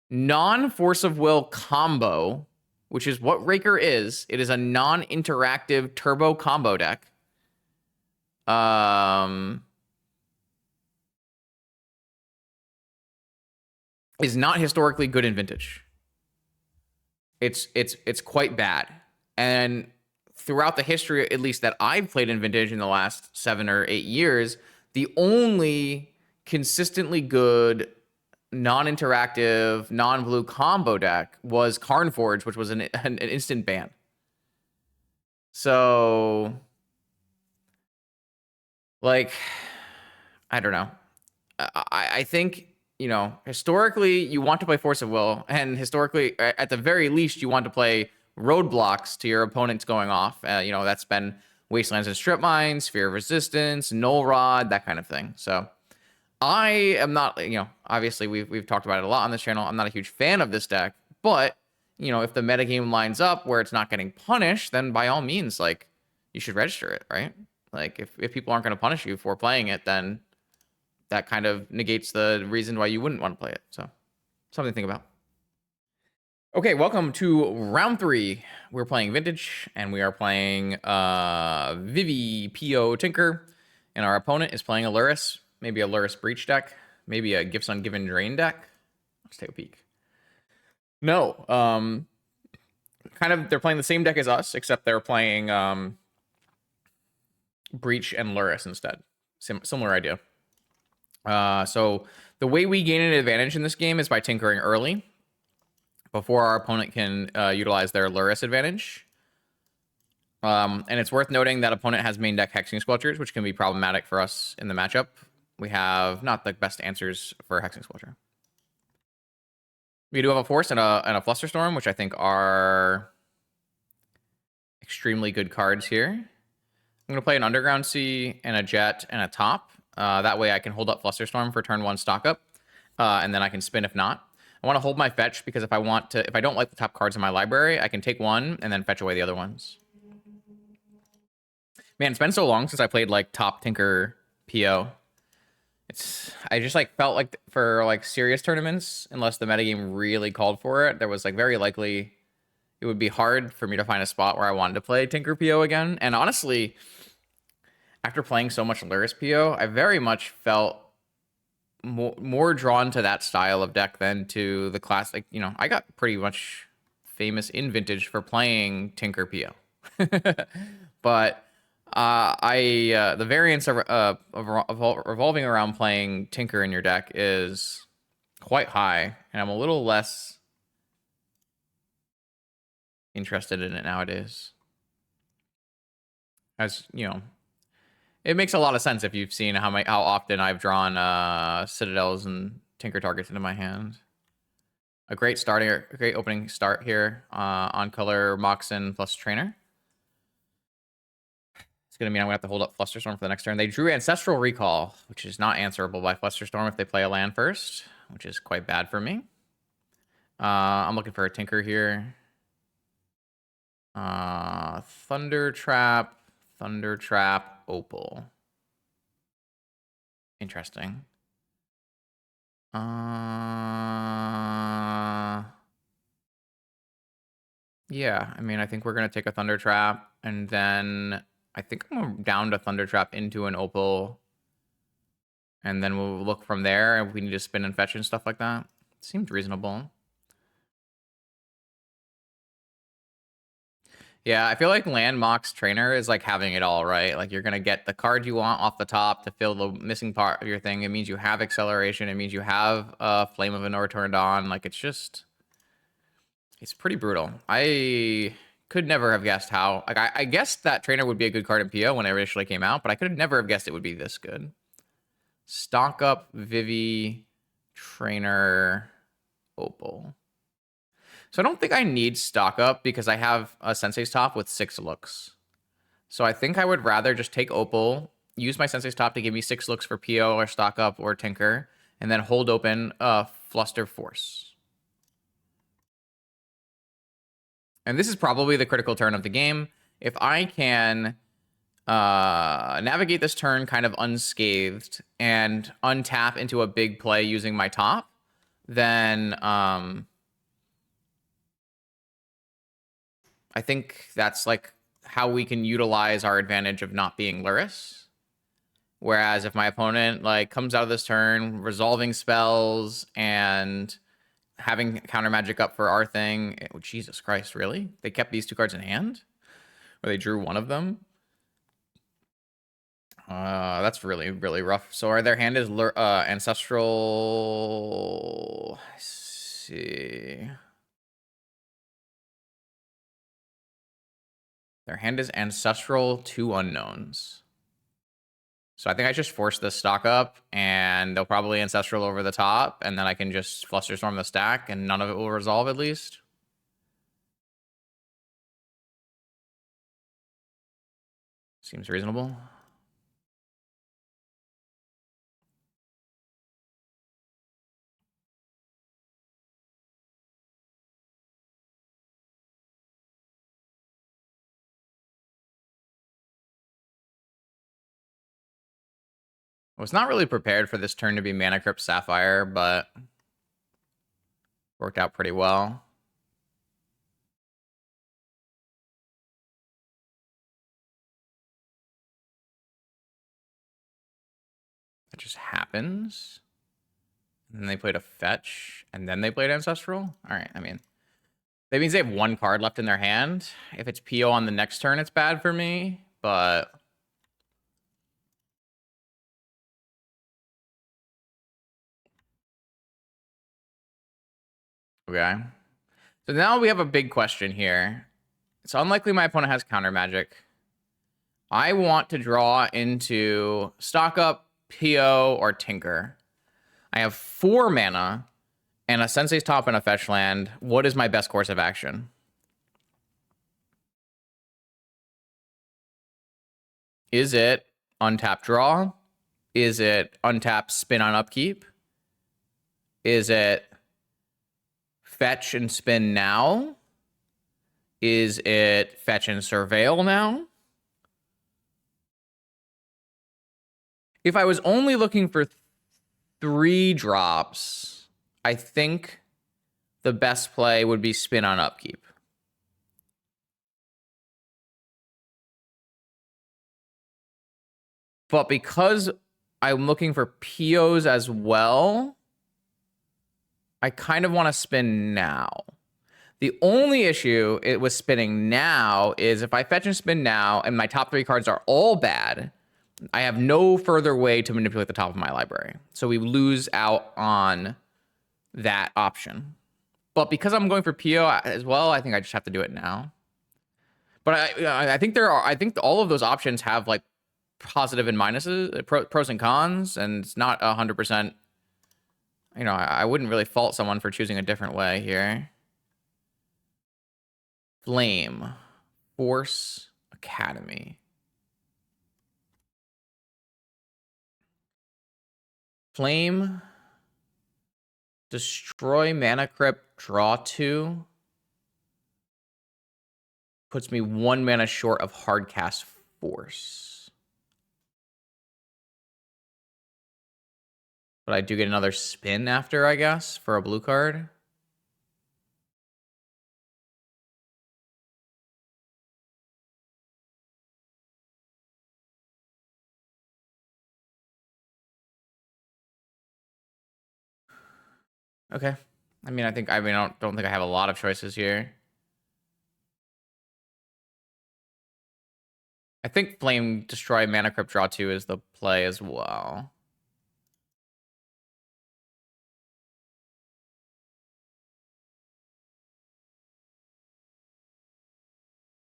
non-force of will combo, which is what Raker is. It is a non-interactive turbo combo deck. Is not historically good in Vintage. It's quite bad. And throughout the history, at least that I've played in Vintage in the last 7 or 8 years, the only consistently good non-interactive, non-blue combo deck was Karnforge, which was an instant ban. So, like, I don't know. I think, you know, historically, you want to play Force of Will, and historically, at the very least, you want to play roadblocks to your opponents going off. You know, that's been Wastelands and Strip Mines, Sphere of Resistance, Null Rod, that kind of thing. So, I am not, you know, obviously we've talked about it a lot on this channel. I'm not a huge fan of this deck, but, you know, if the metagame lines up where it's not getting punished, then by all means, like, you should register it, right? Like, if people aren't going to punish you for playing it, then that kind of negates the reason why you wouldn't want to play it. So, something to think about. Okay, welcome to round 3. We're playing Vintage, and we are playing Vivi PO Tinker, and our opponent is playing a Lurrus. Maybe a Lurrus Breach deck. Maybe a Gifts on Given Drain deck. Let's take a peek. No. Kind of, they're playing the same deck as us, except they're playing Breach and Lurrus instead. Similar idea. So the way we gain an advantage in this game is by tinkering early, before our opponent can utilize their Lurrus advantage. And it's worth noting that opponent has main deck Hexing Squelchers, which can be problematic for us in the matchup. We have not the best answers for Hexing Squelcher. We do have a Force and a Flusterstorm, which I think are extremely good cards here. I'm going to play an Underground Sea and a Jet and a Top. That way I can hold up Flusterstorm for turn 1 stock up, and then I can spin if not. I want to hold my fetch because if I don't like the top cards in my library, I can take one and then fetch away the other ones. Man, it's been so long since I played like top Tinker PO. I just like felt like for like serious tournaments, unless the metagame really called for it, there was like very likely it would be hard for me to find a spot where I wanted to play Tinker PO again. And honestly, after playing so much Lurrus PO, I very much felt more drawn to that style of deck than to the classic. You know, I got pretty much famous in Vintage for playing Tinker PO. But the variance of revolving around playing Tinker in your deck is quite high, and I'm a little less interested in it nowadays. As you know, it makes a lot of sense if you've seen how often I've drawn Citadels and Tinker targets into my hand. A great opening start here on color Moxen plus Trainer. It's going to mean I'm going to have to hold up Flusterstorm for the next turn. They drew Ancestral Recall, which is not answerable by Flusterstorm if they play a land first, which is quite bad for me. I'm looking for a Tinker here. Thunder Trap, Opal. Interesting. Yeah, I mean, I think we're going to take a Thunder Trap, and then I think I'm down to Thunder Trap into an Opal, and then we'll look from there, and we need to spin and fetch and stuff like that. Seemed reasonable. Yeah, I feel like Land Mox Trainer is like having it all, right? Like you're going to get the card you want off the top to fill the missing part of your thing. It means you have acceleration. It means you have Flame of Anor turned on. Like it's pretty brutal. I could never have guessed how. Like I guessed that Trainer would be a good card in PO when it initially came out, but I could never have guessed it would be this good. Stock up Vivi, Trainer, Opal. So I don't think I need stock up because I have a Sensei's Top with 6 looks. So I think I would rather just take Opal, use my Sensei's Top to give me 6 looks for PO or stock up or Tinker, and then hold open Fluster Force. And this is probably the critical turn of the game. If I can navigate this turn kind of unscathed and untap into a big play using my top, then I think that's like how we can utilize our advantage of not being Lurrus. Whereas if my opponent like comes out of this turn resolving spells and having counter magic up for our thing, oh, Jesus Christ, really? They kept these 2 cards in hand? Or they drew one of them? That's really, really rough. So their hand is Ancestral. Let's see. Their hand is Ancestral 2 Unknowns. So I think I just force this stock up, and they'll probably Ancestral over the top, and then I can just Flusterstorm the stack, and none of it will resolve at least. Seems reasonable. I was not really prepared for this turn to be Mana Crypt Sapphire, but worked out pretty well. It just happens. And then they played a fetch, and then they played Ancestral. All right, I mean, that means they have 1 card left in their hand. If it's PO on the next turn, it's bad for me, but okay. So now we have a big question here. It's unlikely my opponent has counter magic. I want to draw into stock up, PO, or Tinker. I have 4 mana and a Sensei's Top and a fetch land. What is my best course of action? Is it untap draw? Is it untap spin on upkeep? Is it fetch and spin now? Is it fetch and surveil now? If I was only looking for 3 drops, I think the best play would be spin on upkeep. But because I'm looking for POs as well, I kind of want to spin now. The only issue with spinning now is if I fetch and spin now and my top 3 cards are all bad, I have no further way to manipulate the top of my library. So we lose out on that option. But because I'm going for PO as well, I think I just have to do it now. But I think I think all of those options have like positive and minuses, pros and cons, and it's not 100%. You know, I wouldn't really fault someone for choosing a different way here. Flame, Force, Academy. Flame, destroy mana crypt, draw 2. Puts me 1 mana short of hardcast Force. But I do get another spin after, I guess, for a blue card. Okay. I don't think I have a lot of choices here. I think Flame, destroy mana crypt, draw 2 is the play as well.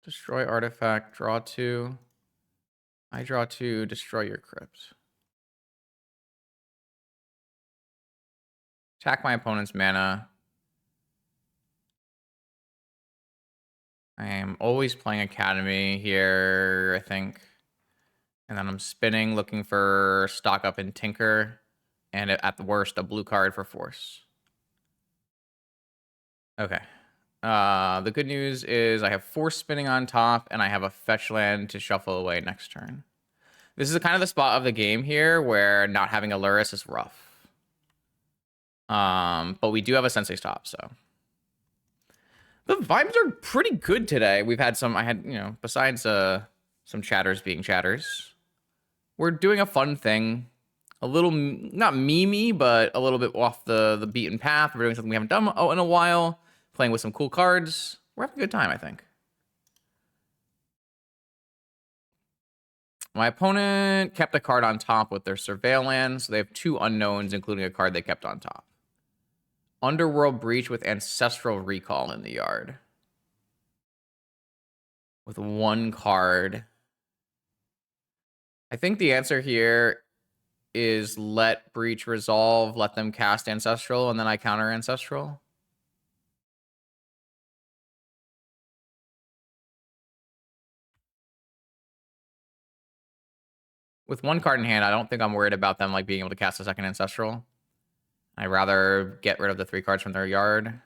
Destroy artifact, draw 2. I draw 2, destroy your crypt. Attack my opponent's mana. I am always playing Academy here, I think. And then I'm spinning, looking for stock up in Tinker. And at the worst, a blue card for Force. Okay. The good news is I have Force spinning on top, and I have a fetch land to shuffle away next turn. This is kind of the spot of the game here where not having a Lurrus is rough. But we do have a Sensei stop, so. The vibes are pretty good today. We've had some, besides some chatters being chatters, we're doing a fun thing. A little, not memey, but a little bit off the beaten path. We're doing something we haven't done in a while. Playing with some cool cards. We're having a good time, I think. My opponent kept a card on top with their Surveillance. So they have 2 unknowns, including a card they kept on top. Underworld Breach with Ancestral Recall in the yard. With 1 card. I think the answer here is let Breach resolve, let them cast Ancestral, and then I counter Ancestral. With 1 card in hand, I don't think I'm worried about them like being able to cast a second Ancestral. I'd rather get rid of the 3 cards from their yard.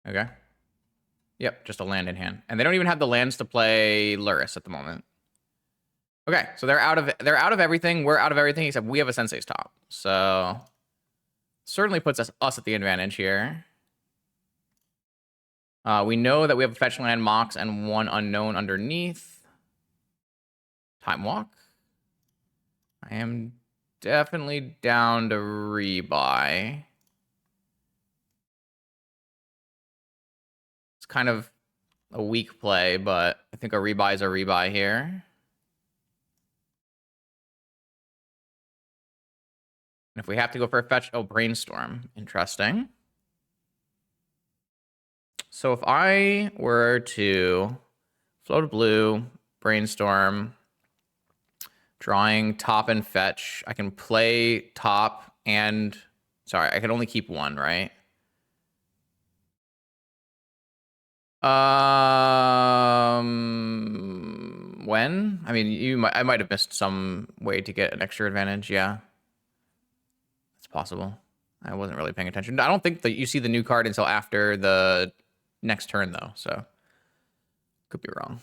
Okay. Yep, just a land in hand. And they don't even have the lands to play Lurrus at the moment. Okay, so they're out of everything. We're out of everything except we have a Sensei's top. So certainly puts us at the advantage here. We know that we have a fetch land, Mox, and 1 unknown underneath. Time Walk. I am definitely down to rebuy. It's kind of a weak play, but I think a rebuy is a rebuy here. And if we have to go for a fetch, Brainstorm. Interesting. So if I were to float a blue, Brainstorm, drawing top and fetch, I can play top and... Sorry, I can only keep 1, right? When? I might have missed some way to get an extra advantage, yeah. It's possible. I wasn't really paying attention. I don't think that you see the new card until after the next turn, though, so could be wrong.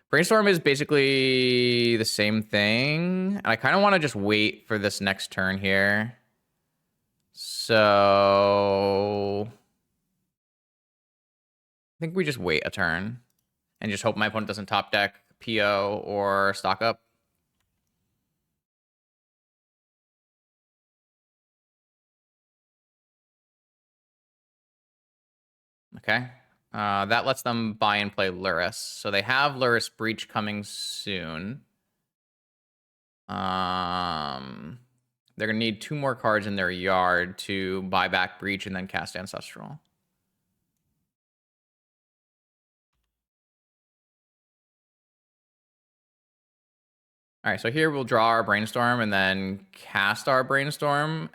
Brainstorm is basically the same thing. And I kind of want to just wait for this next turn here. So I think we just wait a turn and just hope my opponent doesn't top deck PO or stock up. Okay. That lets them buy and play Lurrus. So they have Lurrus Breach coming soon. They're going to need 2 more cards in their yard to buy back Breach and then cast Ancestral. All right, so here we'll draw our Brainstorm and then cast our Brainstorm,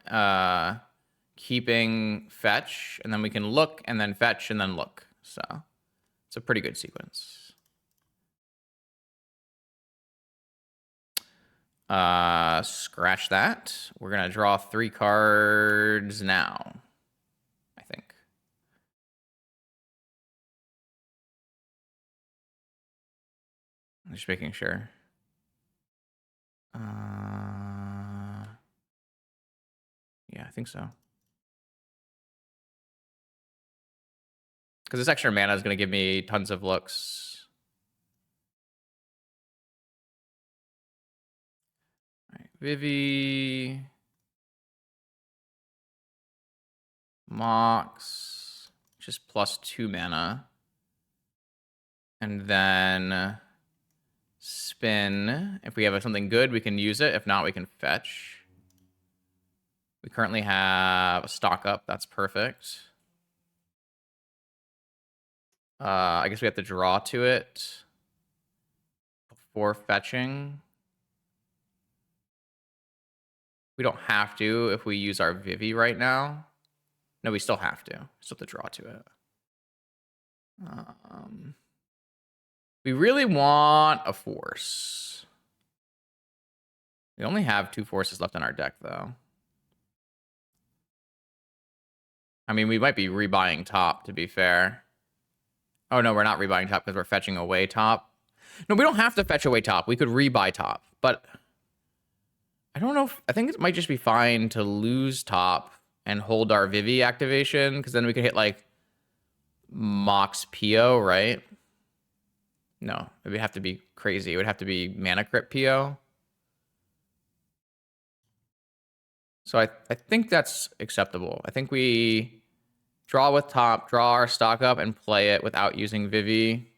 keeping fetch, and then we can look and then fetch and then look. So it's a pretty good sequence. Scratch that. We're going to draw 3 cards now, I think. I'm just making sure. Yeah, I think so. Because this extra mana is going to give me tons of looks. All right, Vivi. Mox. Just +2 mana. And then spin. If we have something good, we can use it. If not, we can fetch. We currently have a stock up. That's perfect. I guess we have to draw to it before fetching. We don't have to if we use our Vivi right now. No, we still have to. Still have to draw to it. We really want a force. We only have 2 forces left in our deck, though. I mean, we might be rebuying top, to be fair. Oh, no, we're not rebuying top because we're fetching away top. No, we don't have to fetch away top. We could rebuy top, but I don't know. I think it might just be fine to lose top and hold our Vivi activation, because then we could hit, like, Mox PO, right? No, it would have to be crazy. It would have to be Mana Crypt PO. So I think that's acceptable. I think we draw with top, draw our stock up, and play it without using Vivi.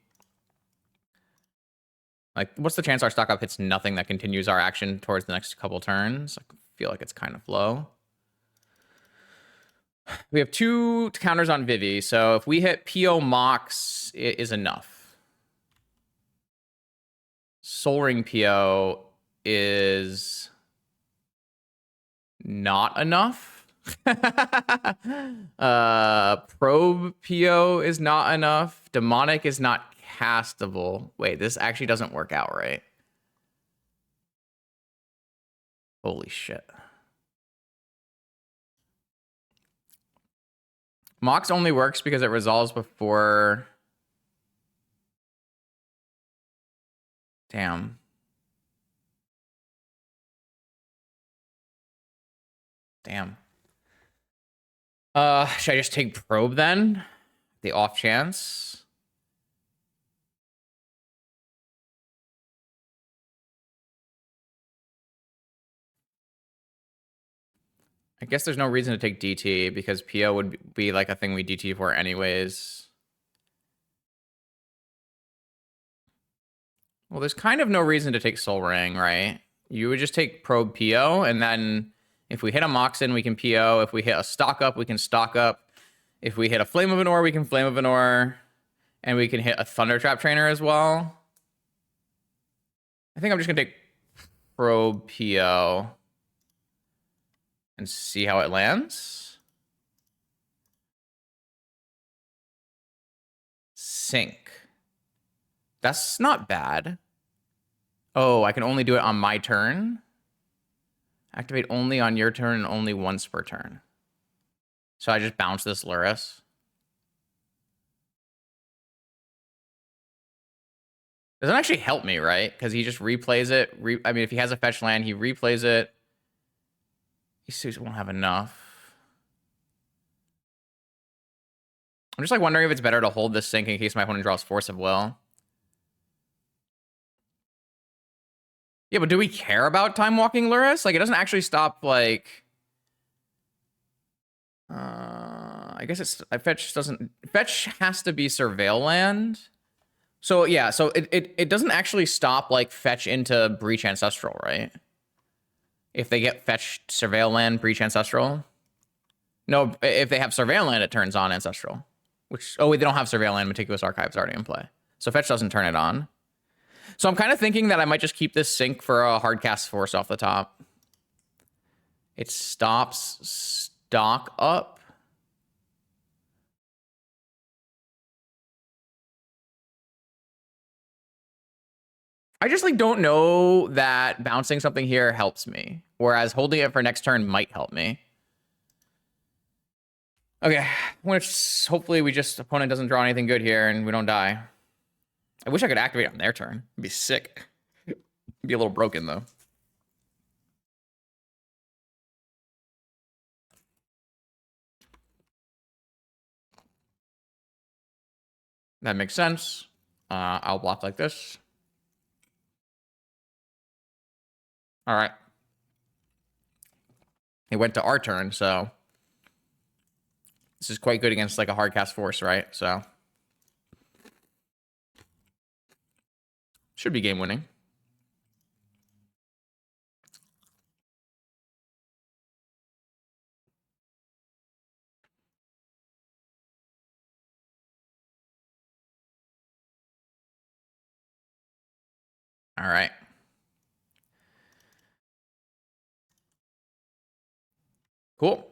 Like, what's the chance our stock up hits nothing that continues our action towards the next couple turns? I feel like it's kind of low. We have 2 counters on Vivi, so if we hit PO Mox, it is enough. Soul Ring PO is not enough. Probe PO is not enough. Demonic is not castable. Wait, this actually doesn't work out right. Holy shit. Mox only works because it resolves before... Damn. Damn. Should I just take Probe then? The off chance? I guess there's no reason to take DT because PO would be like a thing we DT for anyways. Well, there's kind of no reason to take Soul Ring, right? You would just take Probe PO, and then if we hit a Moxin, we can PO. If we hit a stock up, we can stock up. If we hit a Flame of Anor, we can Flame of Anor. And we can hit a Thunder Trap Trainer as well. I think I'm just going to take Probe PO and see how it lands. Sync. That's not bad. Oh, I can only do it on my turn. Activate only on your turn and only once per turn. So I just bounce this Lurrus. Doesn't actually help me, right? Because he just replays it. I mean, if he has a fetch land, he replays it. He won't have enough. I'm just like wondering if it's better to hold this sink in case my opponent draws Force of Will. Yeah, but do we care about time walking Lurrus? Like, it doesn't actually stop, like... I guess it's... Fetch doesn't... Fetch has to be Surveil land. So, yeah, so it doesn't actually stop, like, Fetch into Breach Ancestral, right? If they get Fetch Surveil land, Breach Ancestral. No, if they have Surveil land, it turns on Ancestral. Which... Oh, wait, they don't have Surveil land. Meticulous Archive's already in play. So Fetch doesn't turn it on. So I'm kind of thinking that I might just keep this sink for a hard cast Force off the top. It stops stock up. I just like don't know that bouncing something here helps me, whereas holding it for next turn might help me. Okay, which hopefully opponent doesn't draw anything good here and we don't die. I wish I could activate on their turn. It'd be sick. It'd be a little broken though. That makes sense. I'll block like this. All right. It went to our turn, so this is quite good against like a hard cast Force, right? So should be game winning. All right. Cool.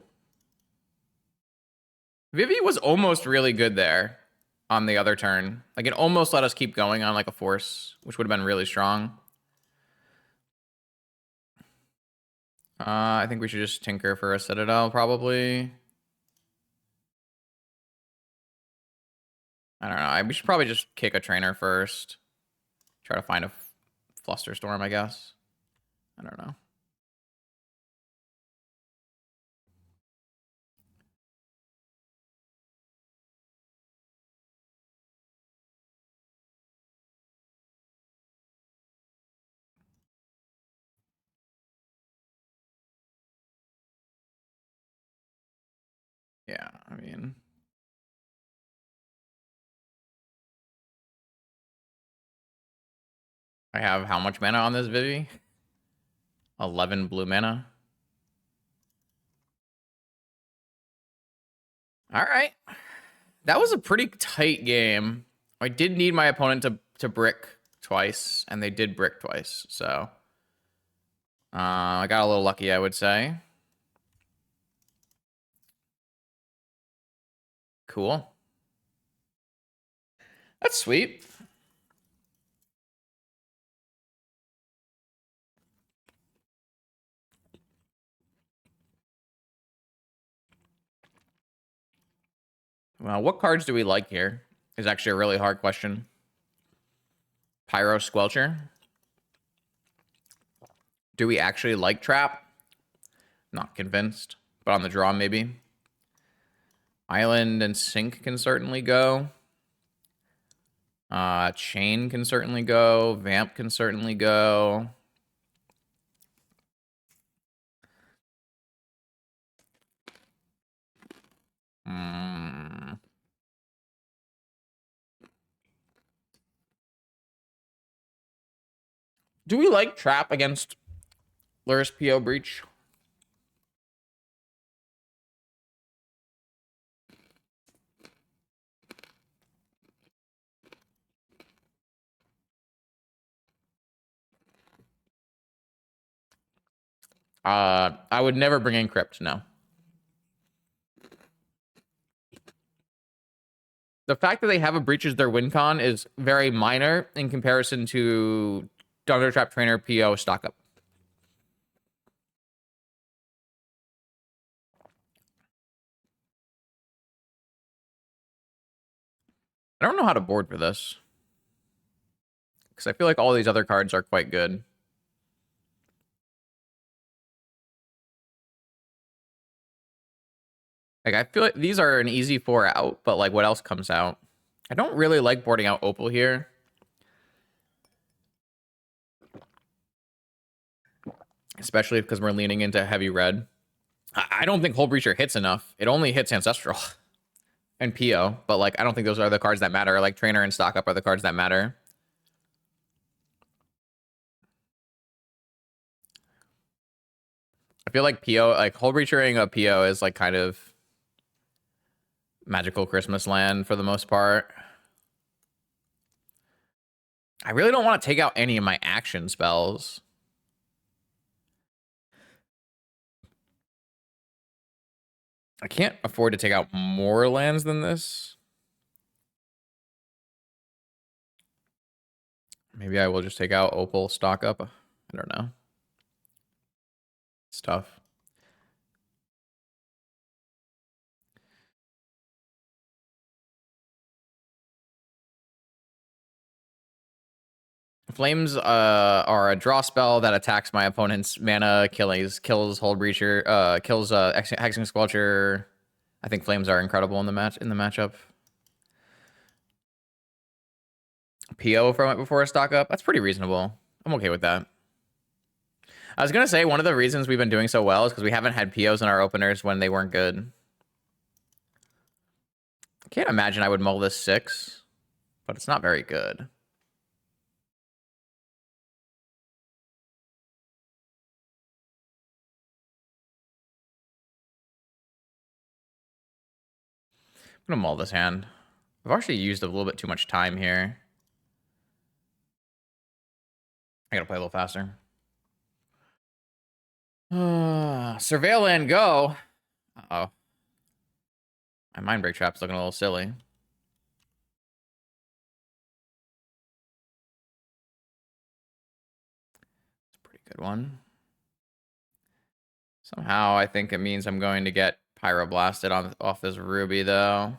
Vivi was almost really good there on the other turn. Like, it almost let us keep going on, like, a Force, which would have been really strong. I think we should just tinker for a Citadel, probably. I don't know. We should probably just kick a trainer first. Try to find a Flusterstorm, I guess. I don't know. Yeah, I mean... I have how much mana on this Vivi? 11 blue mana. All right. That was a pretty tight game. I did need my opponent to brick twice, and they did brick twice, so... I got a little lucky, I would say. Cool. That's sweet. Well, what cards do we like here? Is actually a really hard question. Pyro Squelcher. Do we actually like Trap? Not convinced, but on the draw maybe. Island and Sink can certainly go. Chain can certainly go. Vamp can certainly go. Do we like Trap against Lurrus PO Breach? I would never bring in Crypt, no. The fact that they have a Breach as their win con is very minor in comparison to Thunder Trap Trainer PO stock up. I don't know how to board for this. Because I feel like all these other cards are quite good. Like, I feel like these are an easy 4 out, but like, what else comes out? I don't really like boarding out Opal here. Especially because we're leaning into heavy red. I don't think Hull Breacher hits enough. It only hits Ancestral and PO, but like, I don't think those are the cards that matter. Like, Trainer and Stock Up are the cards that matter. I feel like PO, like Hull Breachering a PO is like kind of magical Christmas land for the most part. I really don't want to take out any of my action spells. I can't afford to take out more lands than this. Maybe I will just take out Opal, Stock Up. I don't know. It's tough. Flames are a draw spell that attacks my opponent's mana, kills Hull Breacher, kills Hexing Squelcher. I think flames are incredible in the matchup. PO from it before a Stock Up. That's pretty reasonable. I'm okay with that. I was gonna say one of the reasons we've been doing so well is because we haven't had POs in our openers when they weren't good. I can't imagine I would mull this 6, but it's not very good. I'm gonna mull this hand. I've actually used a little bit too much time here. I gotta play a little faster. Surveil and go. Uh-oh. My Mind Break Trap's looking a little silly. It's a pretty good one. Somehow I think it means I'm going to get Pyroblasted off this Ruby, though.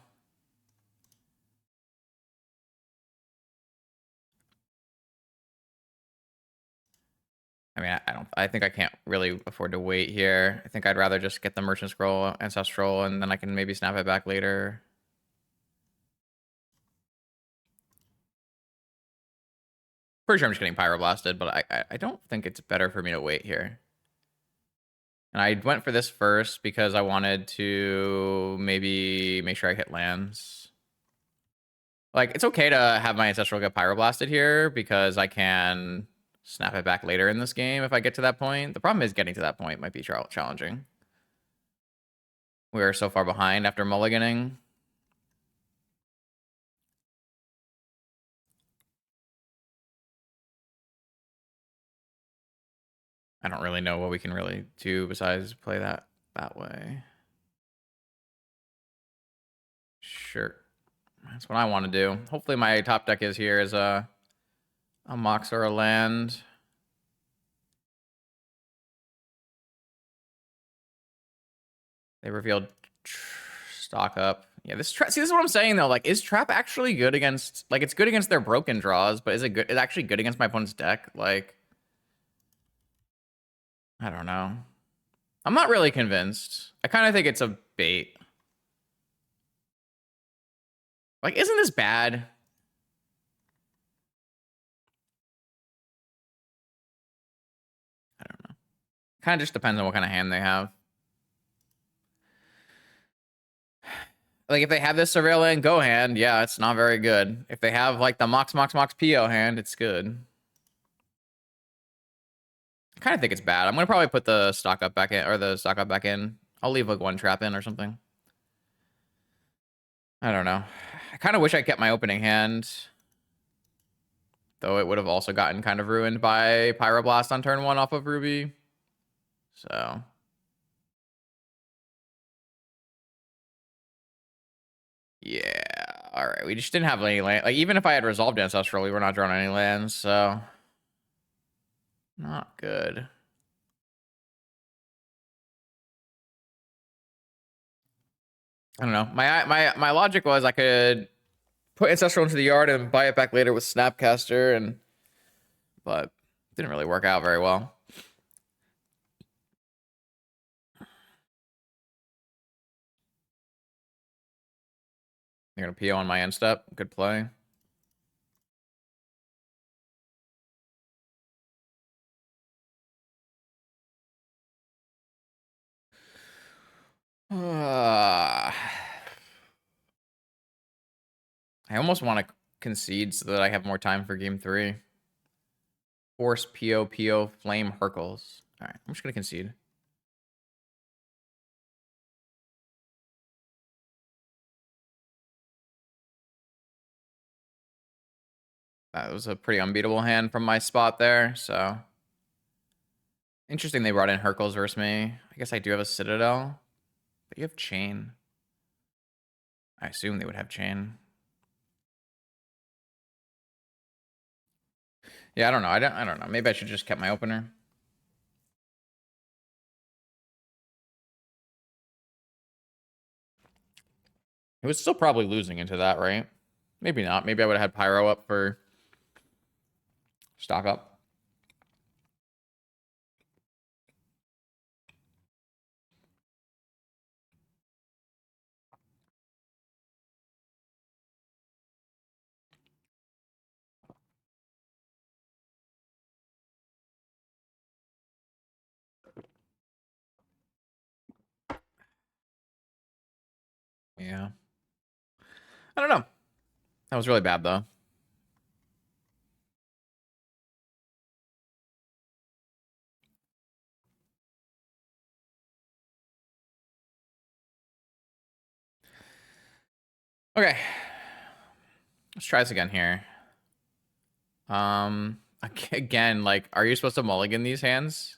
I mean, I think I can't really afford to wait here. I think I'd rather just get the Merchant Scroll Ancestral, and then I can maybe snap it back later. Pretty sure I'm just getting Pyroblasted, but I don't think it's better for me to wait here. And I went for this first because I wanted to maybe make sure I hit lands. Like, it's okay to have my Ancestral get Pyroblasted here because I can snap it back later in this game if I get to that point. The problem is getting to that point might be challenging. We are so far behind after mulliganing. I don't really know what we can really do besides play that way. Sure. That's what I want to do. Hopefully my top deck is here as a Mox or a land. They revealed Stock Up. Yeah, this see, this is what I'm saying though. Like, is Trap actually good against? Like, it's good against their broken draws, but is it good? It's actually good against my opponent's deck. Like, I don't know. I'm not really convinced. I kind of think it's a bait. Like, isn't this bad? I don't know. Kind of just depends on what kind of hand they have. Like, if they have this Surveil and Go hand, yeah, it's not very good. If they have, like, the Mox PO hand, it's good. I kind of think it's bad. I'm going to probably put the Stock Up back in, or the Stock Up back in. I'll leave, like, one trap in or something. I don't know. I kind of wish I kept my opening hand. Though it would have also gotten kind of ruined by Pyroblast on turn 1 off of Ruby. So... yeah. All right. We just didn't have any land. Like, even if I had resolved Ancestral, we were not drawing any lands, so... not good. I don't know. My logic was I could put Ancestral into the yard and buy it back later with Snapcaster, but didn't really work out very well. They're gonna PO on my end step. Good play. I almost want to concede so that I have more time for game 3. Force PO Flame Hercules. All right, I'm just gonna concede. That was a pretty unbeatable hand from my spot there, so. Interesting they brought in Hercules versus me. I guess I do have a Citadel. But you have Chain. I assume they would have Chain. Yeah, I don't know. I don't know. Maybe I should just kept my opener. It was still probably losing into that, right? Maybe not. Maybe I would have had Pyro up for stock up. Yeah. I don't know. That was really bad, though. Okay. Let's try this again here. Again, like, are you supposed to mulligan these hands?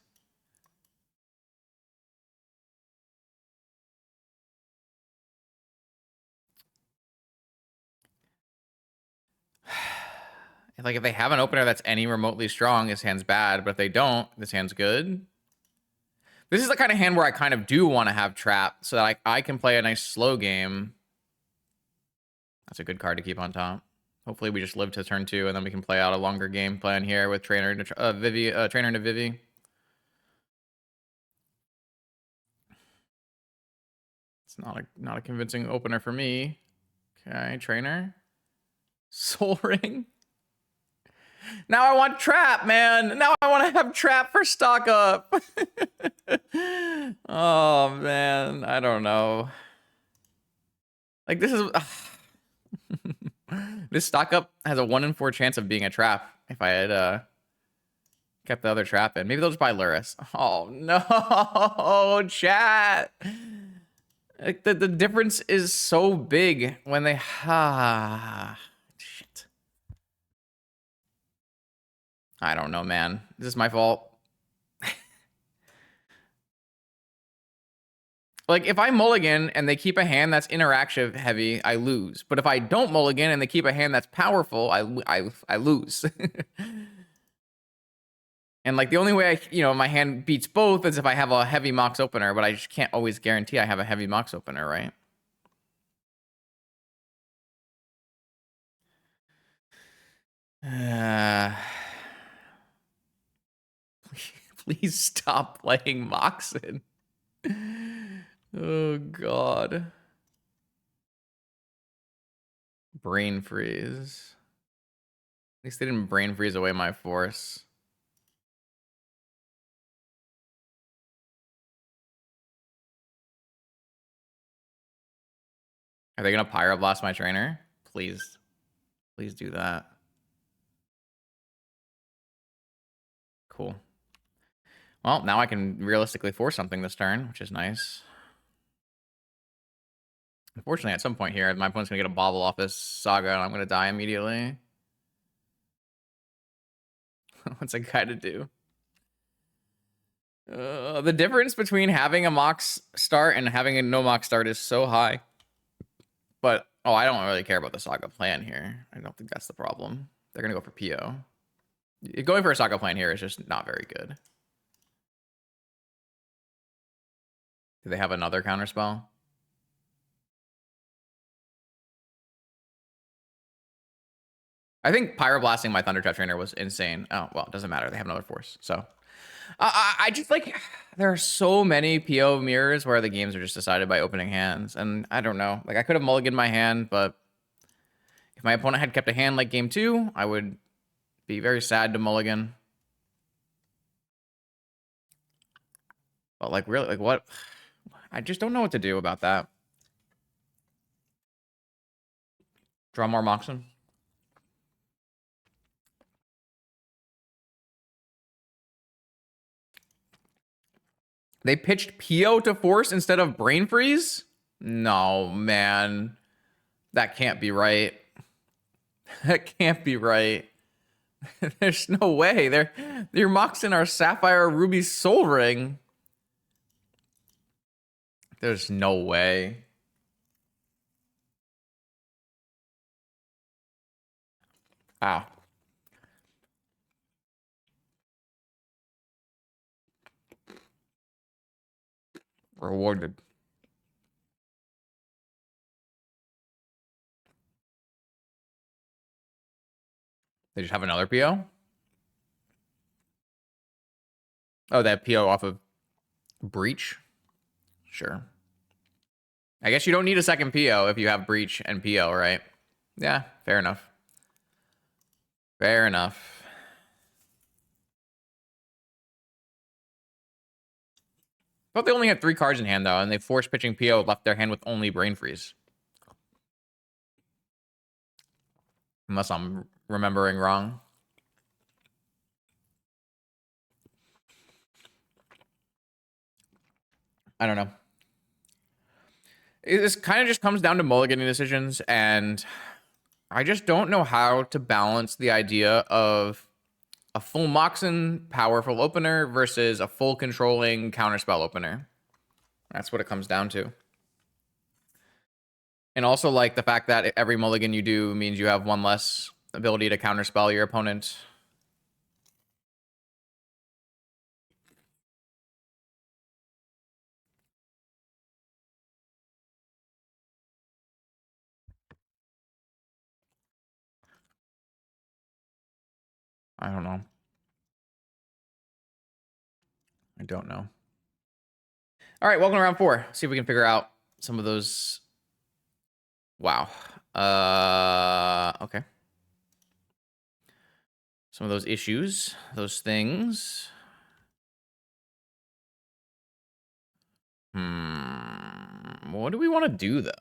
Like, if they have an opener that's any remotely strong, this hand's bad. But if they don't, this hand's good. This is the kind of hand where I kind of do want to have trap so that I can play a nice slow game. That's a good card to keep on top. Hopefully we just live to turn 2 and then we can play out a longer game plan here with trainer into Vivi, trainer into Vivi. It's not a convincing opener for me. Okay, trainer. Soul Ring. Now I want trap, man. Now I want to have trap for stock up. Oh man, I don't know. Like this is this stock up has a 1 in 4 chance of being a trap if I had kept the other trap in. Maybe they'll just buy Lurrus. Oh no, chat. Like the difference is so big when they shit. I don't know, man. This is my fault. Like, if I mulligan and they keep a hand that's interaction heavy, I lose. But if I don't mulligan and they keep a hand that's powerful, I lose. And, like, the only way my hand beats both is if I have a heavy Mox opener, but I just can't always guarantee I have a heavy Mox opener, right? Please stop playing Moxen. Oh, God. Brain freeze. At least they didn't brain freeze away my force. Are they gonna Pyroblast my trainer? Please. Please do that. Cool. Well, now I can realistically force something this turn, which is nice. Unfortunately, at some point here, my opponent's gonna get a bobble off this Saga, and I'm gonna die immediately. What's a guy to do? The difference between having a Mox start and having a no Mox start is so high. But, I don't really care about the Saga plan here. I don't think that's the problem. They're gonna go for PO. Going for a Saga plan here is just not very good. Do they have another counterspell? I think pyroblasting my Thunder Trap trainer was insane. Oh, well, it doesn't matter. They have another force. So I just like, there are so many PO mirrors where the games are just decided by opening hands. And I don't know. Like, I could have mulliganed my hand, but if my opponent had kept a hand like game 2, I would be very sad to mulligan. But like, really, like what? I just don't know what to do about that. Draw more Moxen. They pitched PO to force instead of Brain Freeze? No, man. That can't be right. That can't be right. There's no way. They're Moxen our Sapphire Ruby Soul Ring. There's no way. Ah. Rewarded. They just have another PO? Oh, that PO off of Breach? Sure. I guess you don't need a second PO if you have Breach and PO, right? Yeah, fair enough. Fair enough. But they only had 3 cards in hand, though, and they forced pitching PO left their hand with only Brain Freeze. Unless I'm remembering wrong. I don't know. This kind of just comes down to mulliganing decisions, and I just don't know how to balance the idea of a full Moxen powerful opener versus a full controlling counterspell opener. That's what it comes down to. And also, like, the fact that every mulligan you do means you have 1 less ability to counterspell your opponent. I don't know. I don't know. All right, welcome to round 4. See if we can figure out some of those. Wow. Okay. Some of those issues, those things. What do we want to do, though?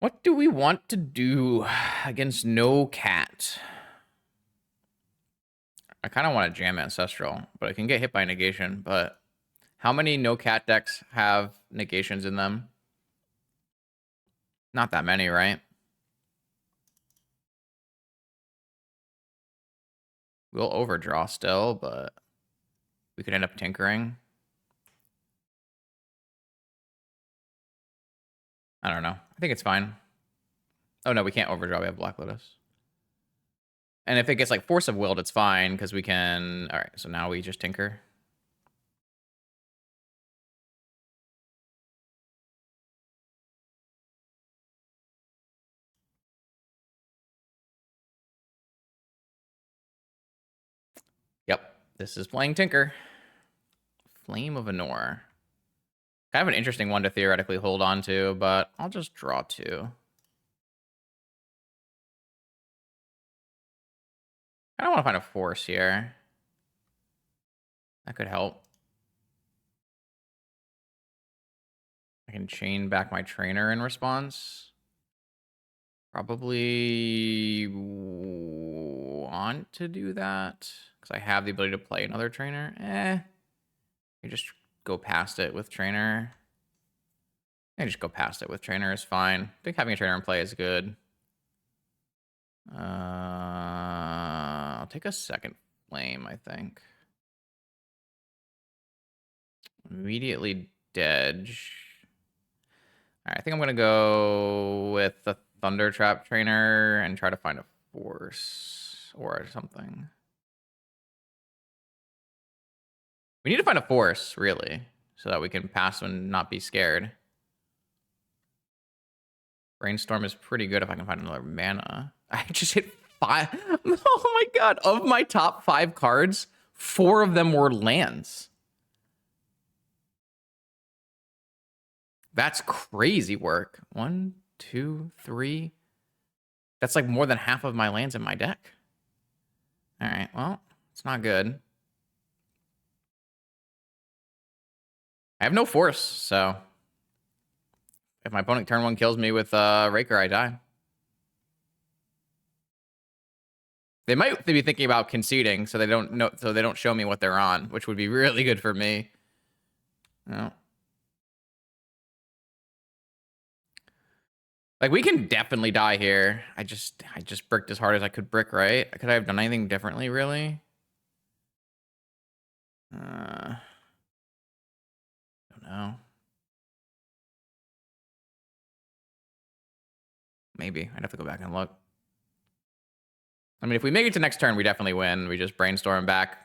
What do we want to do against no cat? I kind of want to jam Ancestral, but I can get hit by negation. But how many no cat decks have negations in them? Not that many, right? We'll overdraw still, but we could end up tinkering. I don't know. I think it's fine. Oh, no, we can't overdraw. We have Black Lotus. And if it gets like Force of Willed, it's fine because we can... All right, so now we just tinker. Yep, this is playing Tinker. Flame of Anor. Kind of an interesting one to theoretically hold on to, but I'll just draw 2. I don't want to find a force here. That could help. I can chain back my trainer in response. Probably want to do that because I have the ability to play another trainer. You just go past it with trainer. I just go past it with trainer is fine. I think having a trainer in play is good. I'll take a second flame, I think. Immediately dead. All right, I think I'm going to go with the Thunder Trap trainer and try to find a force or something. We need to find a force, really, so that we can pass and not be scared. Brainstorm is pretty good if I can find another mana. I just hit 5. Oh my god. Of my top 5 cards, 4 of them were lands. That's crazy work. 1, 2, 3. That's like more than half of my lands in my deck. All right, well, it's not good. I have no force, so if my opponent turn 1 kills me with Raker, I die. They might be thinking about conceding, so they don't show me what they're on, which would be really good for me. No. Like, we can definitely die here. I just bricked as hard as I could brick, right? Could I have done anything differently, really? Don't know. Maybe. I'd have to go back and look. I mean, if we make it to next turn, we definitely win. We just brainstorm back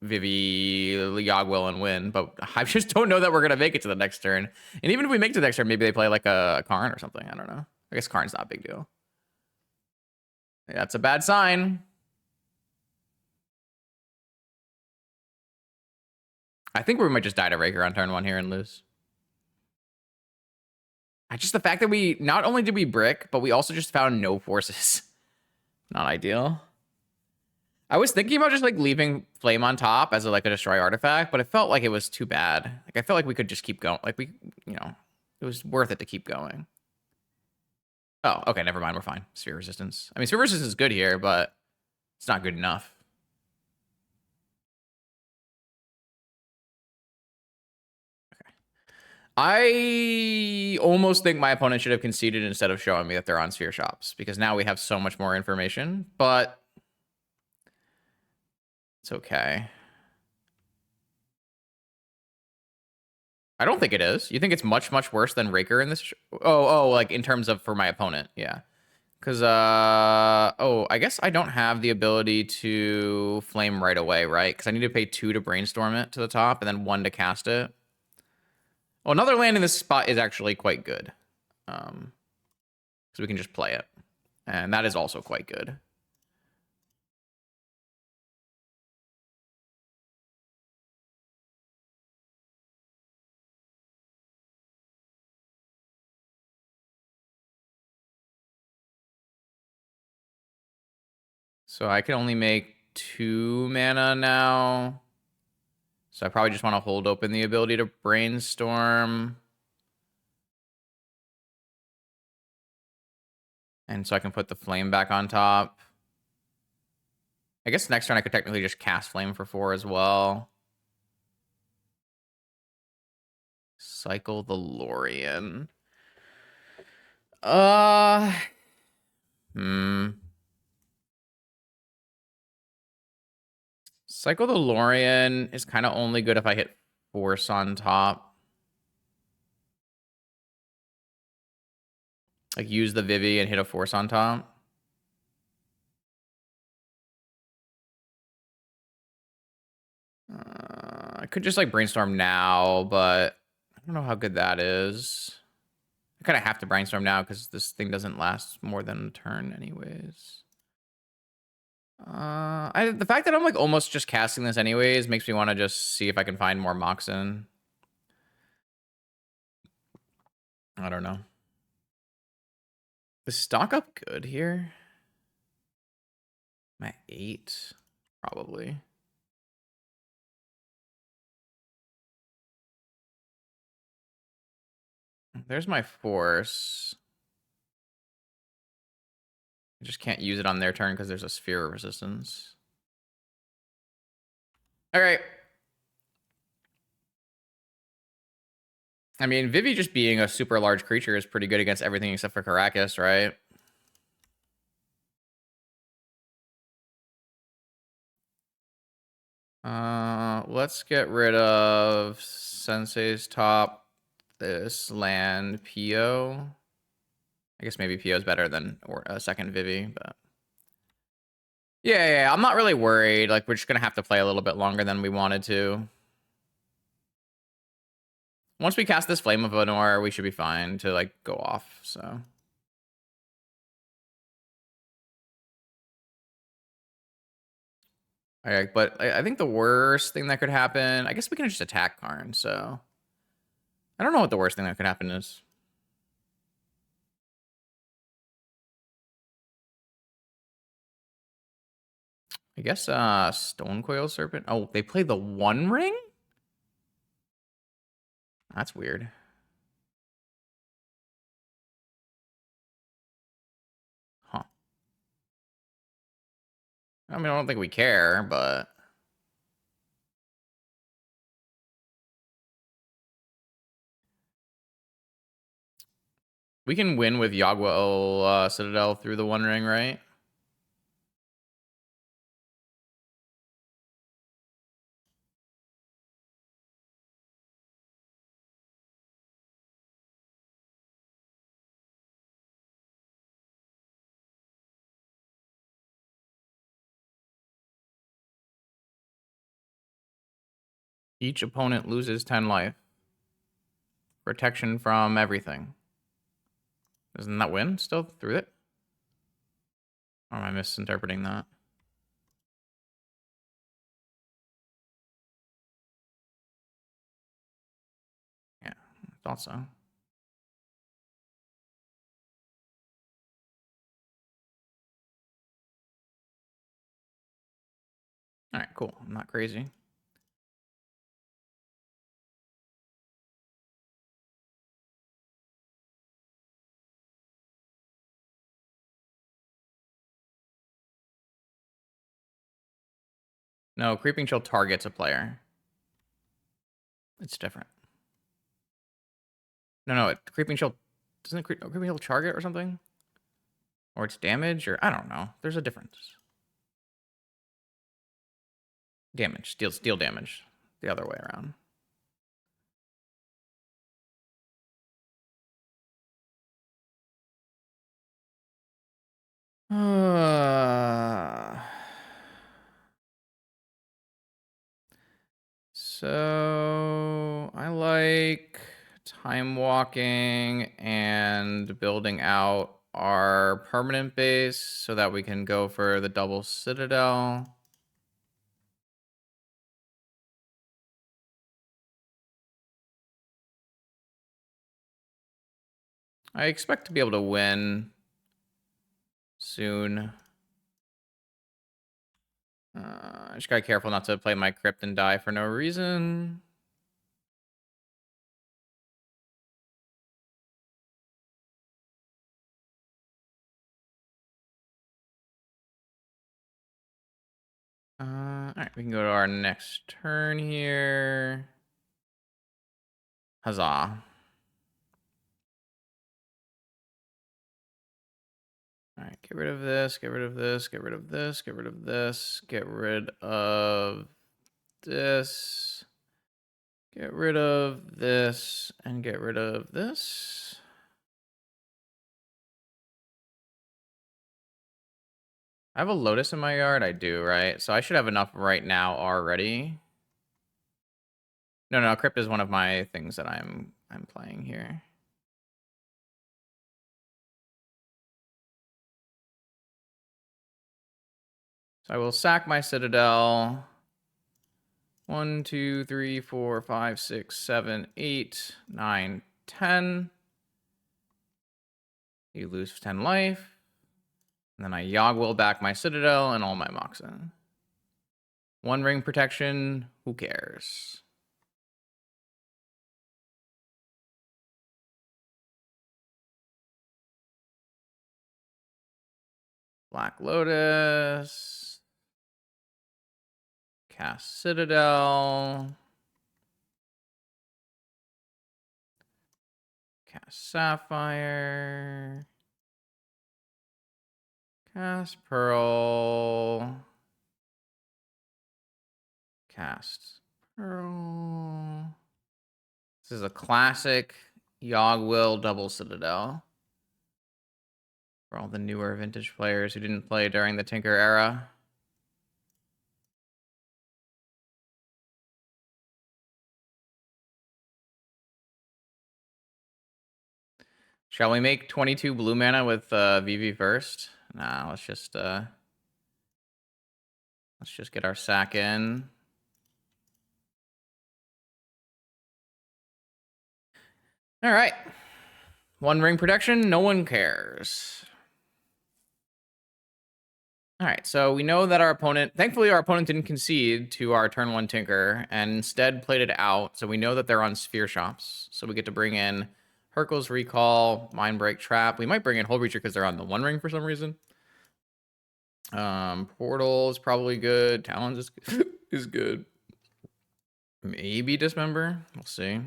Vivi, Yogwill, and win. But I just don't know that we're going to make it to the next turn. And even if we make it to the next turn, maybe they play like a Karn or something. I don't know. I guess Karn's not a big deal. Yeah, that's a bad sign. I think we might just die to Raker on turn 1 here and lose. Just the fact that we, not only did we brick, but we also just found no forces. Not ideal. I was thinking about just like leaving Flame on top as like a destroy artifact, but it felt like it was too bad. Like I felt like we could just keep going. Like it was worth it to keep going. Oh, okay, never mind. We're fine. Sphere resistance. I mean, sphere resistance is good here, but it's not good enough. I almost think my opponent should have conceded instead of showing me that they're on Sphere Shops, because now we have so much more information, but it's okay. I don't think it is. You think it's much, much worse than Raker in this? Oh, like in terms of for my opponent. Yeah. Because, I guess I don't have the ability to flame right away, right? Because I need to pay 2 to brainstorm it to the top and then 1 to cast it. Well, another land in this spot is actually quite good. So we can just play it. And that is also quite good. So I can only make 2 mana now. So I probably just want to hold open the ability to brainstorm. And so I can put the flame back on top. I guess next turn I could technically just cast flame for 4 as well. Cycle the Lorien. Cycle the Lorien is kind of only good if I hit force on top. Like use the Vivi and hit a force on top. I could just like brainstorm now, but I don't know how good that is. I kind of have to brainstorm now because this thing doesn't last more than a turn anyways. The fact that I'm like almost just casting this anyways makes me want to just see if I can find more Moxen. I don't know. Is stock up good here? I'm at 8, probably. There's my force. I just can't use it on their turn because there's a sphere of resistance. All right. I mean, Vivi just being a super large creature is pretty good against everything except for Caracas, right? Let's get rid of Sensei's top, this land, PO. I guess maybe PO is better than a second Vivi, but yeah, I'm not really worried. Like, we're just gonna have to play a little bit longer than we wanted to. Once we cast this Flame of Honor, we should be fine to like go off. So Okay, but I think the worst thing that could happen, I guess we can just attack Karn, so. I don't know what the worst thing that could happen is. I guess Stonecoil Serpent. Oh, they play the One Ring? That's weird. Huh. I mean, I don't think we care, but we can win with Yagwell Citadel through the One Ring, right? Each opponent loses 10 life. Protection from everything. Doesn't that win still through it? Or am I misinterpreting that? Yeah, I thought so. All right, cool. I'm not crazy. No, Creeping Chill targets a player. It's different. No, Creeping Chill doesn't Creeping Chill target or something? Or it's damage, or I don't know. There's a difference. Damage, steal damage. The other way around. So I like time walking and building out our permanent base so that we can go for the double citadel. I expect to be able to win soon. I just gotta be careful not to play my crypt and die for no reason. Alright, we can go to our next turn here. Huzzah. Alright, get rid of this, get rid of this, get rid of this, get rid of this, get rid of this, get rid of this, and get rid of this. I have a Lotus in my yard, I do, right? So I should have enough right now already. No, Crypt is one of my things that I'm playing here. So I will sack my Citadel. 1, 2, 3, 4, 5, 6, 7, 8, 9, 10. You lose 10 life. And then I Yogwill back my Citadel and all my Moxen. One ring protection, who cares? Black Lotus. Cast Citadel. Cast Sapphire. Cast Pearl. Cast Pearl. This is a classic Yogwill double Citadel. For all the newer vintage players who didn't play during the Tinker era. Shall we make 22 blue mana with Vivi first? Nah, let's Let's just get our sack in. All right. One ring protection, no one cares. All right, so we know that our opponent, thankfully our opponent didn't concede to our turn 1 Tinker and instead played it out. So we know that they're on Sphere Shops. So we get to bring in Hercules Recall, Mind Break Trap. We might bring in Hull Breacher because they're on the 1 ring for some reason. Portal is probably good. Talons is good. Maybe Dismember. We'll see.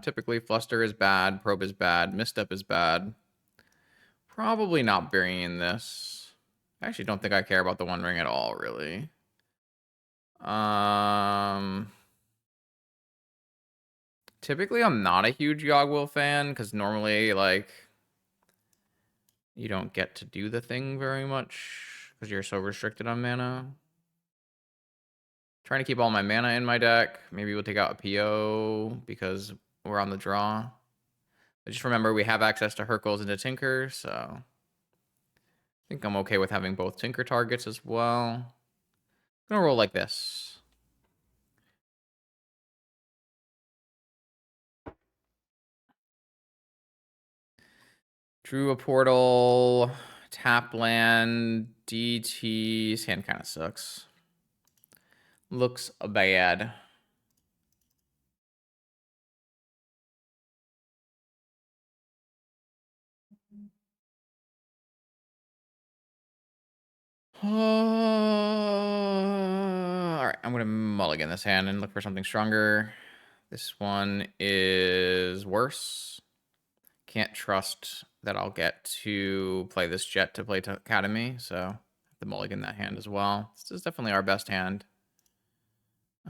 Typically, Fluster is bad. Probe is bad. Misstep is bad. Probably not burying this. I actually don't think I care about the 1 ring at all, really. Typically, I'm not a huge Yogwill fan because normally, like, you don't get to do the thing very much because you're so restricted on mana. Trying to keep all my mana in my deck. Maybe we'll take out a PO because we're on the draw. But just remember, we have access to Hercules and to Tinker, so I think I'm okay with having both Tinker targets as well. I'm gonna roll like this. Drew a portal, tap land, DT. His hand kind of sucks. Looks bad. All right, I'm gonna mulligan this hand and look for something stronger. This one is worse. Can't trust that I'll get to play this jet to play to Academy, so I have to mulligan that hand as well. This is definitely our best hand.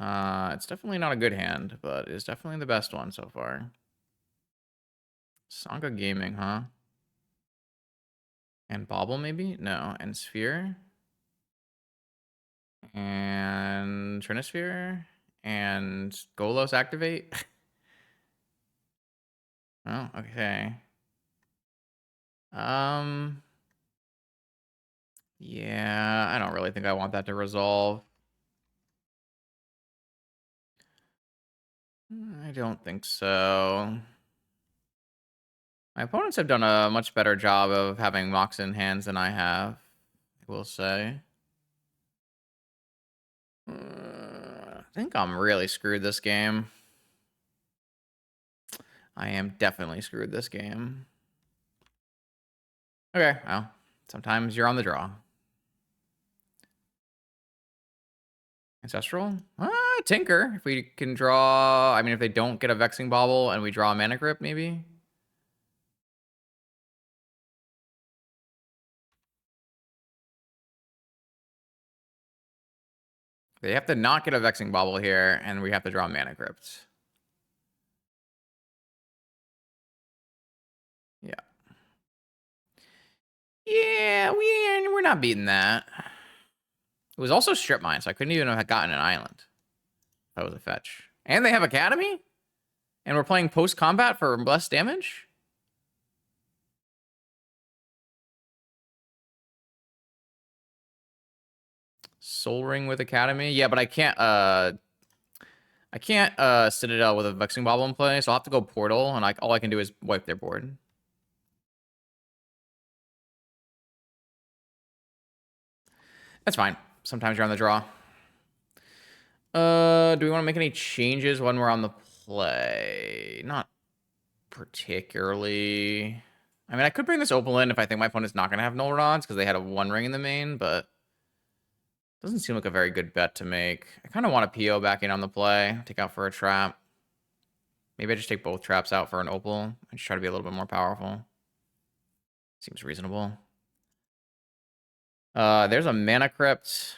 It's definitely not a good hand, but it's definitely the best one so far. Sangha Gaming, huh? And Bauble, maybe? No. And Sphere. And Trinisphere. And Golos activate. Oh, okay. Yeah, I don't really think I want that to resolve. I don't think so. My opponents have done a much better job of having Mox in hands than I have, I will say. I think I'm really screwed this game. I am definitely screwed this game. Okay, well, sometimes you're on the draw. Ancestral? Tinker. If we can draw... I mean, if they don't get a Vexing Bauble and we draw a Mana Crypt, maybe? They have to not get a Vexing Bauble here, and we have to draw a Mana Crypt. Yeah. Yeah, we're not beating that. It was also Strip Mine, so I couldn't even have gotten an island. That was a fetch. And they have Academy? And we're playing post-combat for less damage? Soul Ring with Academy? Yeah, but I can't Citadel with a Vexing Bauble in play, so I'll have to go Portal, and all I can do is wipe their board. That's fine. Sometimes you're on the draw. Do we want to make any changes when we're on the play? Not particularly. I mean, I could bring this Opaline if I think my opponent's not going to have Null Rods, because they had a 1 ring in the main, but doesn't seem like a very good bet to make. I kind of want a PO back in on the play. Take out for a trap. Maybe I just take both traps out for an Opal and just try to be a little bit more powerful. Seems reasonable. There's a Mana Crypt,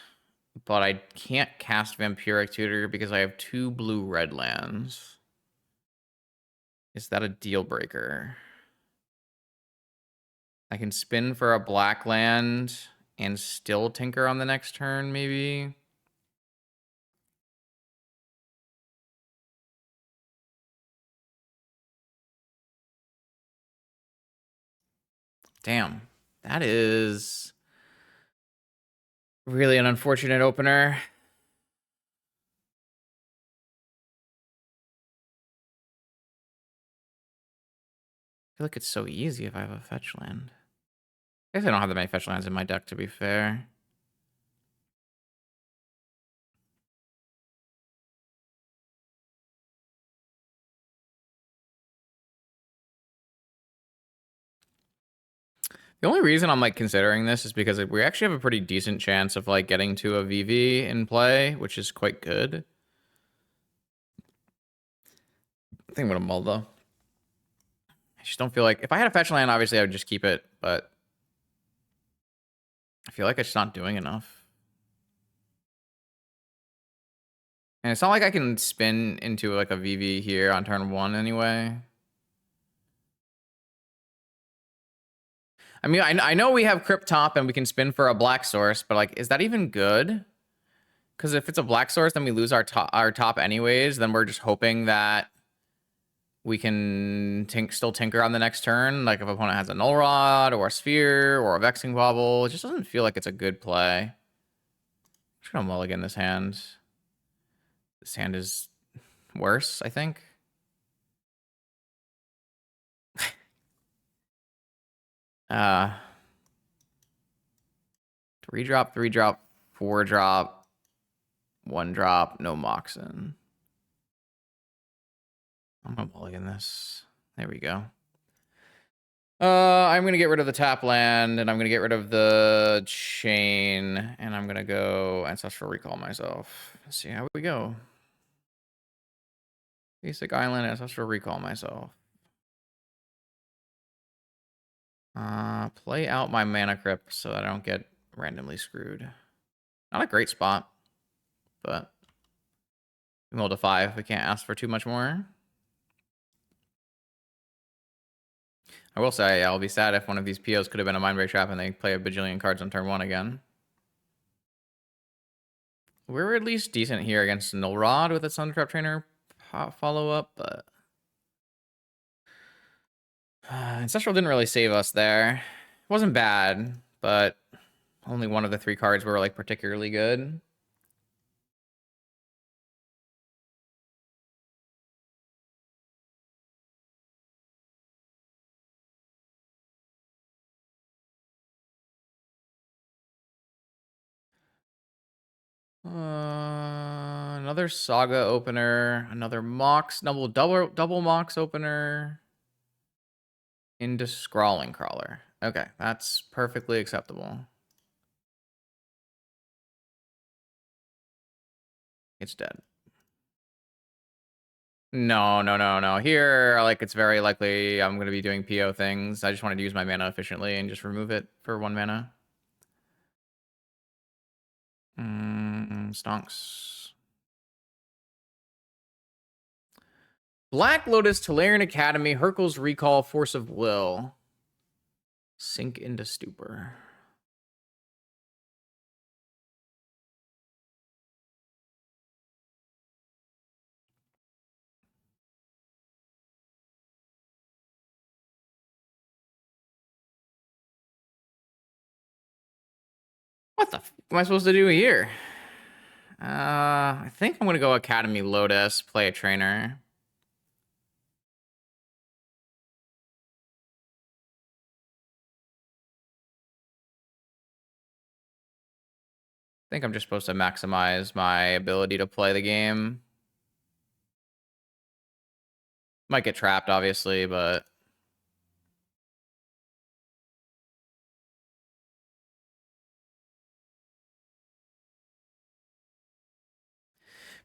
but I can't cast Vampiric Tutor because I have 2 blue-red lands. Is that a deal breaker? I can spin for a black land and still tinker on the next turn, maybe? Damn. That is... Really an unfortunate opener. I feel like it's so easy if I have a fetch land. I guess I don't have that many fetch lands in my deck, to be fair. The only reason I'm like considering this is because we actually have a pretty decent chance of like getting to a Vivi in play, which is quite good. I think I'm gonna mull though. I just don't feel like if I had a fetch land, obviously I would just keep it, but I feel like it's not doing enough. And it's not like I can spin into like a Vivi here on turn 1 anyway. I mean, I know we have Crypt Top and we can spin for a black source, but like, is that even good? Because if it's a black source, then we lose our top anyways. Then we're just hoping that we can still tinker on the next turn. Like if opponent has a Null Rod or a Sphere or a Vexing Bauble, it just doesn't feel like it's a good play. I'm just gonna mulligan this hand. This hand is worse, I think. 3-drop, 3-drop, 4-drop, 1-drop, no Moxen. I'm gonna mulligan this. There we go. I'm gonna get rid of the tap land, and I'm gonna get rid of the chain, and I'm gonna go Ancestral Recall myself. Let's see how we go. Basic Island, Ancestral Recall myself. Play out my Mana Crypt so that I don't get randomly screwed. Not a great spot, but we roll to 5. We can't ask for too much more. I will say I'll be sad if one of these POs could have been a Mind Break Trap and they play a bajillion cards on turn 1 again. We were at least decent here against Null Rod with its Thundertrap Trainer follow-up, but Ancestral didn't really save us there. It wasn't bad, but only one of the 3 cards were like particularly good. Another Saga opener, another Mox, double Mox opener into Scrawling Crawler. Okay, that's perfectly acceptable. It's dead. No. Here, like, it's very likely I'm going to be doing PO things. I just wanted to use my mana efficiently and just remove it for 1 mana. Stonks. Black Lotus, Tolarian Academy, Hercule's Recall, Force of Will. Sink into Stupor. What the f am I supposed to do here? I think I'm going to go Academy Lotus, play a trainer. I think I'm just supposed to maximize my ability to play the game. Might get trapped, obviously, but...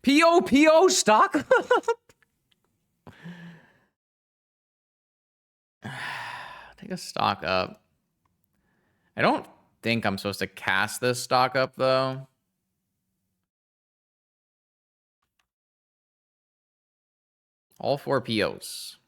PO stock? Take a stock up. I don't think I'm supposed to cast this stock up, though. All 4 POs.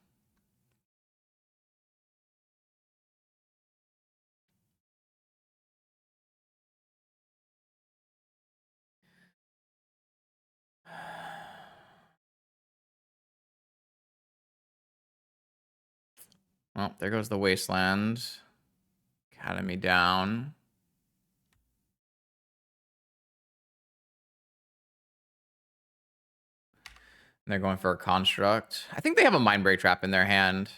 Well, there goes the Wasteland. Academy down. They're going for a construct. I think they have a mind break trap in their hand.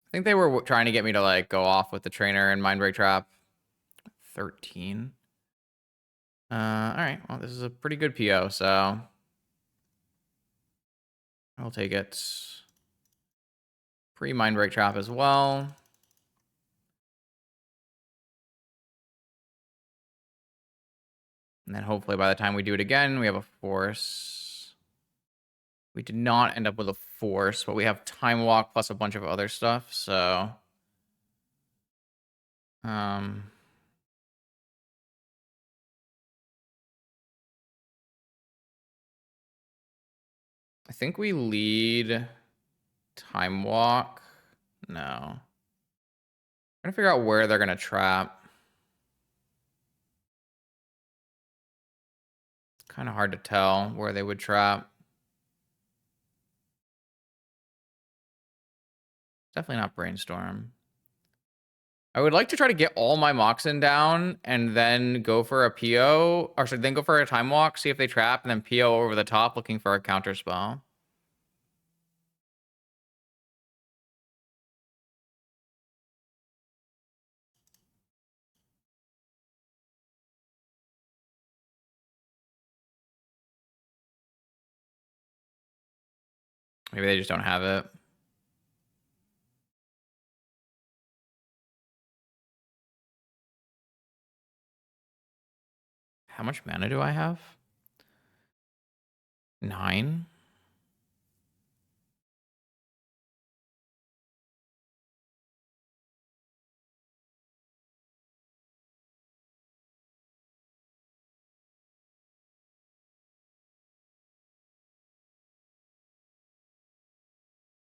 I think they were trying to get me to like go off with the trainer and mind break trap. 13. All right. Well, this is a pretty good PO, so I'll take it. Pre-mind break trap as well. And then hopefully by the time we do it again, we have a force. We did not end up with a force, but we have time walk plus a bunch of other stuff, so I think we lead time walk. No. I'm trying to figure out where they're gonna trap. It's kind of hard to tell where they would trap. Definitely not brainstorm. I would like to try to get all my Moxen down and then go for a PO, or then go for a time walk, see if they trap, and then PO over the top looking for a counter spell. Maybe they just don't have it. How much mana do I have? 9?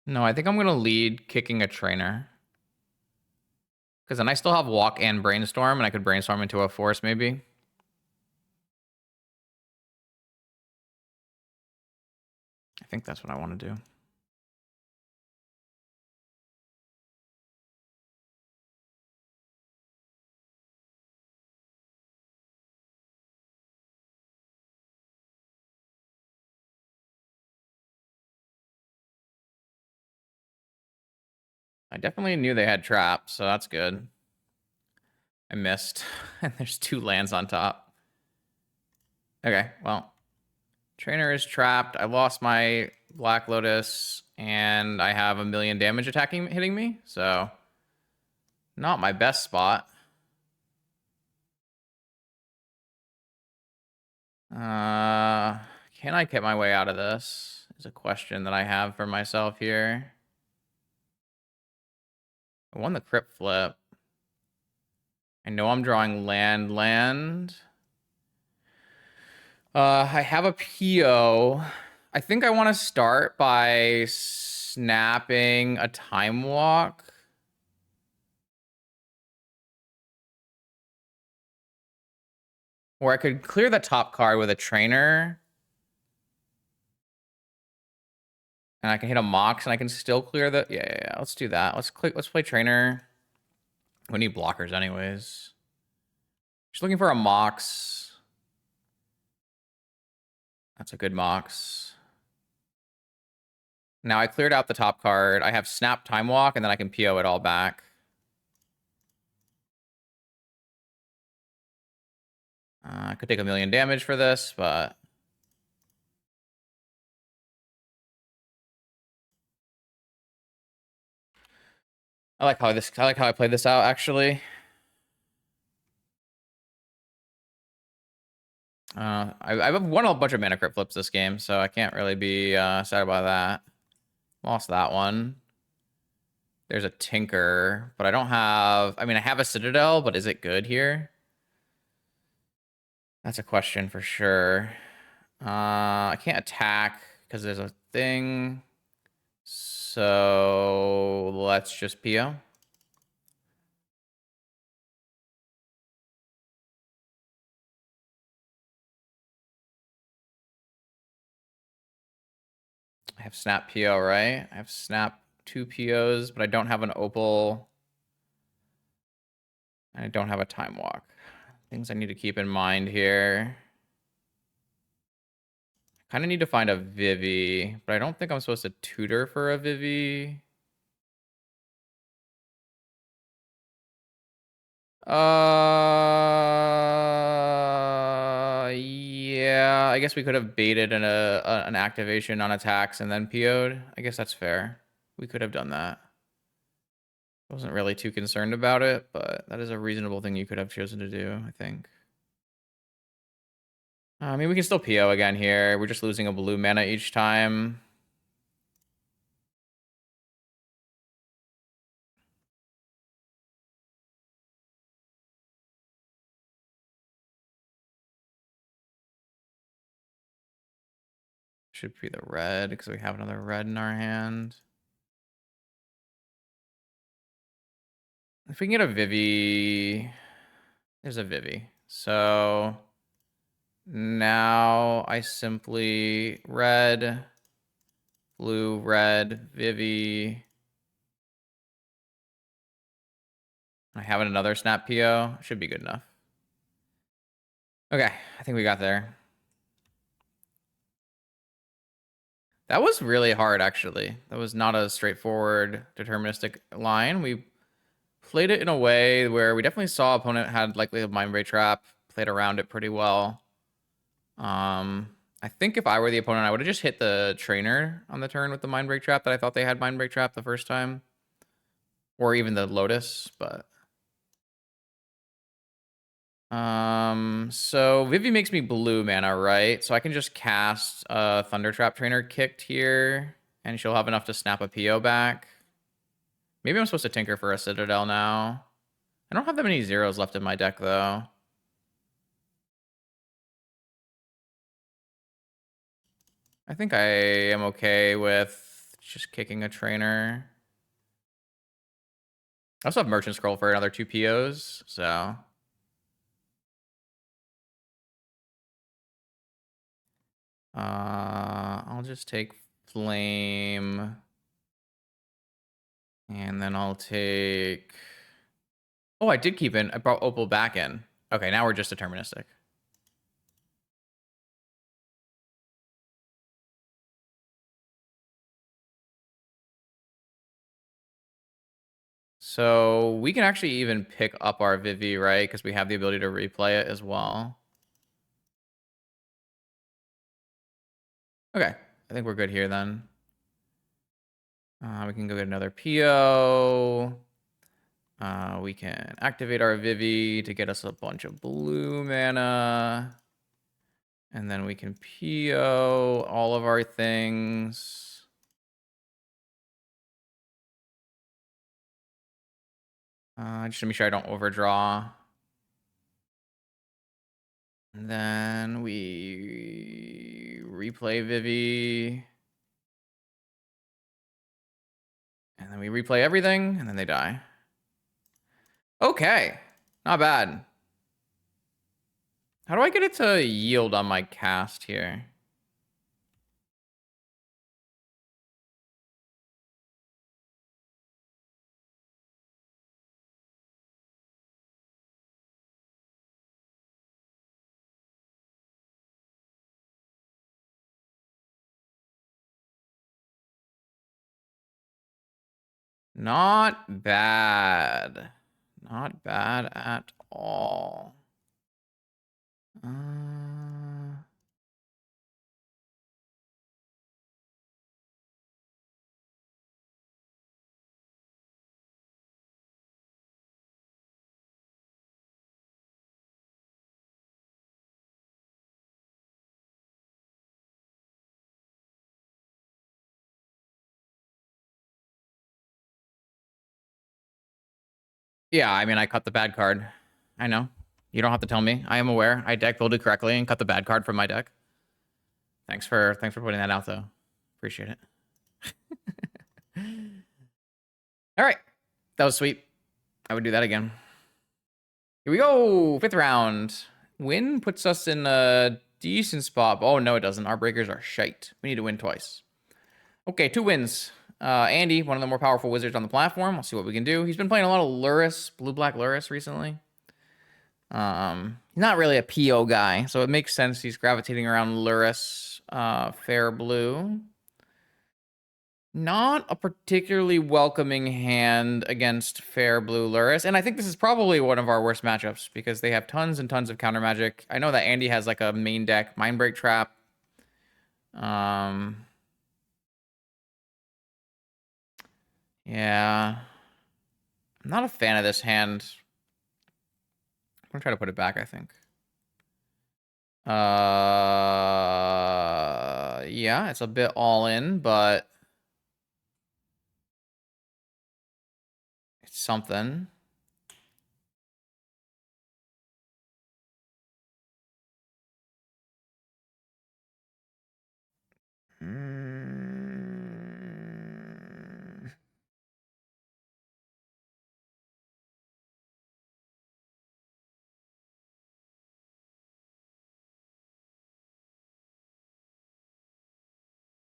No, I think I'm going to lead kicking a trainer. Because then I still have walk and brainstorm, and I could brainstorm into a force maybe. I think that's what I want to do. I definitely knew they had traps, so that's good. I missed. And there's 2 lands on top. Okay, well. Trainer is trapped. I lost my Black Lotus, and I have 1,000,000 damage hitting me, so not my best spot. Can I get my way out of this? Is a question that I have for myself here. I won the crypt flip. I know I'm drawing land. I have a PO. I think I want to start by snapping a time walk. Or I could clear the top card with a trainer. And I can hit a Mox and I can still clear the... Yeah. Let's do that. Let's play trainer. We need blockers anyways. Just looking for a Mox. That's a good Mox. Now I cleared out the top card. I have Snap Time Walk, and then I can PO it all back. I could take 1,000,000 damage for this, but... I like how I played this out, actually. I've won a bunch of mana crypt flips this game, so I can't really be sad about that. Lost that one. There's a Tinker, but I don't have... I mean, I have a Citadel, but is it good here? That's a question for sure. I can't attack because there's a thing. So let's just PO. I have Snap PO, right? I have Snap 2 POs, but I don't have an Opal. And I don't have a Time Walk. Things I need to keep in mind here. I kind of need to find a Vivi, but I don't think I'm supposed to tutor for a Vivi. Yeah, I guess we could have baited an activation on attacks and then PO'd. I guess that's fair. We could have done that. Wasn't really too concerned about it, but that is a reasonable thing you could have chosen to do, I think. I mean, we can still PO again here. We're just losing a blue mana each time. Should be the red because we have another red in our hand. If we can get a Vivi, there's a Vivi. So now I simply red, blue, red, Vivi. I have another snap PO. Should be good enough. Okay, I think we got there. That was really hard, actually. That was not a straightforward, deterministic line. We played it in a way where we definitely saw opponent had likely a Mind Ray Trap, played around it pretty well. I think if I were the opponent, I would have just hit the trainer on the turn with the Mind Break Trap that I thought they had Mind Break Trap the first time. Or even the Lotus, but... So Vivi makes me blue mana, right? So I can just cast a Thunder Trap Trainer Kicked here, and she'll have enough to snap a PO back. Maybe I'm supposed to tinker for a Citadel now. I don't have that many zeros left in my deck, though. I think I am okay with just kicking a trainer. I also have Merchant Scroll for another 2 POs, so... I'll just take Flame. And then I'll take... Oh, I did keep in. I brought Opal back in. Okay, now we're just deterministic. So we can actually even pick up our Vivi, right? Because we have the ability to replay it as well. Okay, I think we're good here then. We can go get another PO. We can activate our Vivi to get us a bunch of blue mana. And then we can PO all of our things. Just to make sure I don't overdraw. And then we replay Vivi. And then we replay everything, and then they die. Okay, not bad. How do I get it to yield on my cast here? Not bad. Not bad at all. Yeah, I mean, I cut the bad card. I know. You don't have to tell me. I am aware. I deck builded correctly and cut the bad card from my deck. Thanks for pointing that out, though. Appreciate it. All right. That was sweet. I would do that again. Here we go. 5th round. Win puts us in a decent spot. Oh, no, it doesn't. Our breakers are shite. We need to win twice. Okay, 2 wins. Andy, one of the more powerful wizards on the platform. I'll see what we can do. He's been playing a lot of Lurrus, blue-black Lurrus recently. Not really a PO guy, so it makes sense he's gravitating around Lurrus, Fair Blue. Not a particularly welcoming hand against Fair Blue Lurrus, and I think this is probably one of our worst matchups because they have tons and tons of counter magic. I know that Andy has like a main deck Mindbreak Trap. Yeah. I'm not a fan of this hand. I'm gonna try to put it back, I think. Yeah, it's a bit all in, but it's something.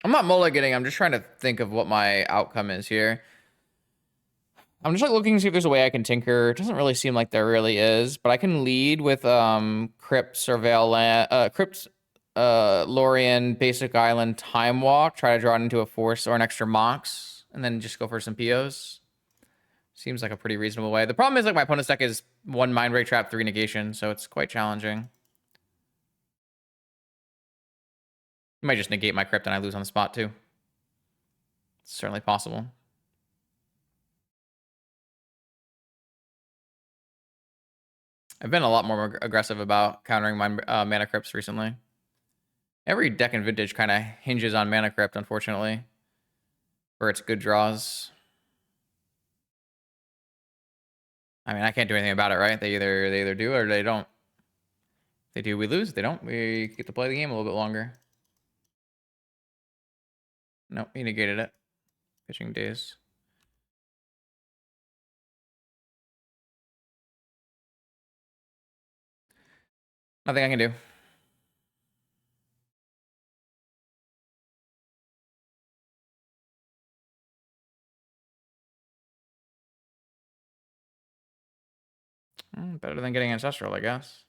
I'm not mulliganing. I'm just trying to think of what my outcome is here. I'm just like looking to see if there's a way I can tinker. It doesn't really seem like there really is, but I can lead with Crypt Surveil Crypt Lorien Basic Island Time Walk, try to draw it into a force or an extra Mox, and then just go for some POs. Seems like a pretty reasonable way. The problem is like my opponent's deck is 1 Mind Break Trap, 3 Negation, so it's quite challenging. You might just negate my Crypt and I lose on the spot too. It's certainly possible. I've been a lot more aggressive about countering my mana crypts recently. Every deck in Vintage kind of hinges on mana crypt, unfortunately, for its good draws. I mean, I can't do anything about it, right? They either do or they don't. If they do, we lose. If they don't, we get to play the game a little bit longer. Nope, he negated it. Pitching days. Nothing I can do. Better than getting Ancestral, I guess.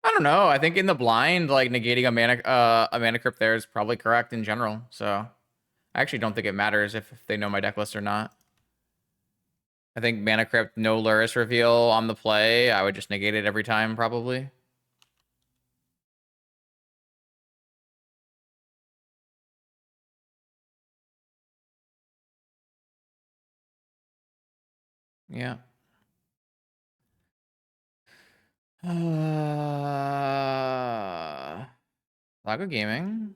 I don't know. I think in the blind, like negating a mana crypt there is probably correct in general. So I actually don't think it matters if they know my deck list or not. I think mana crypt, no Lurrus reveal on the play. I would just negate it every time, probably. Yeah. Lago Gaming.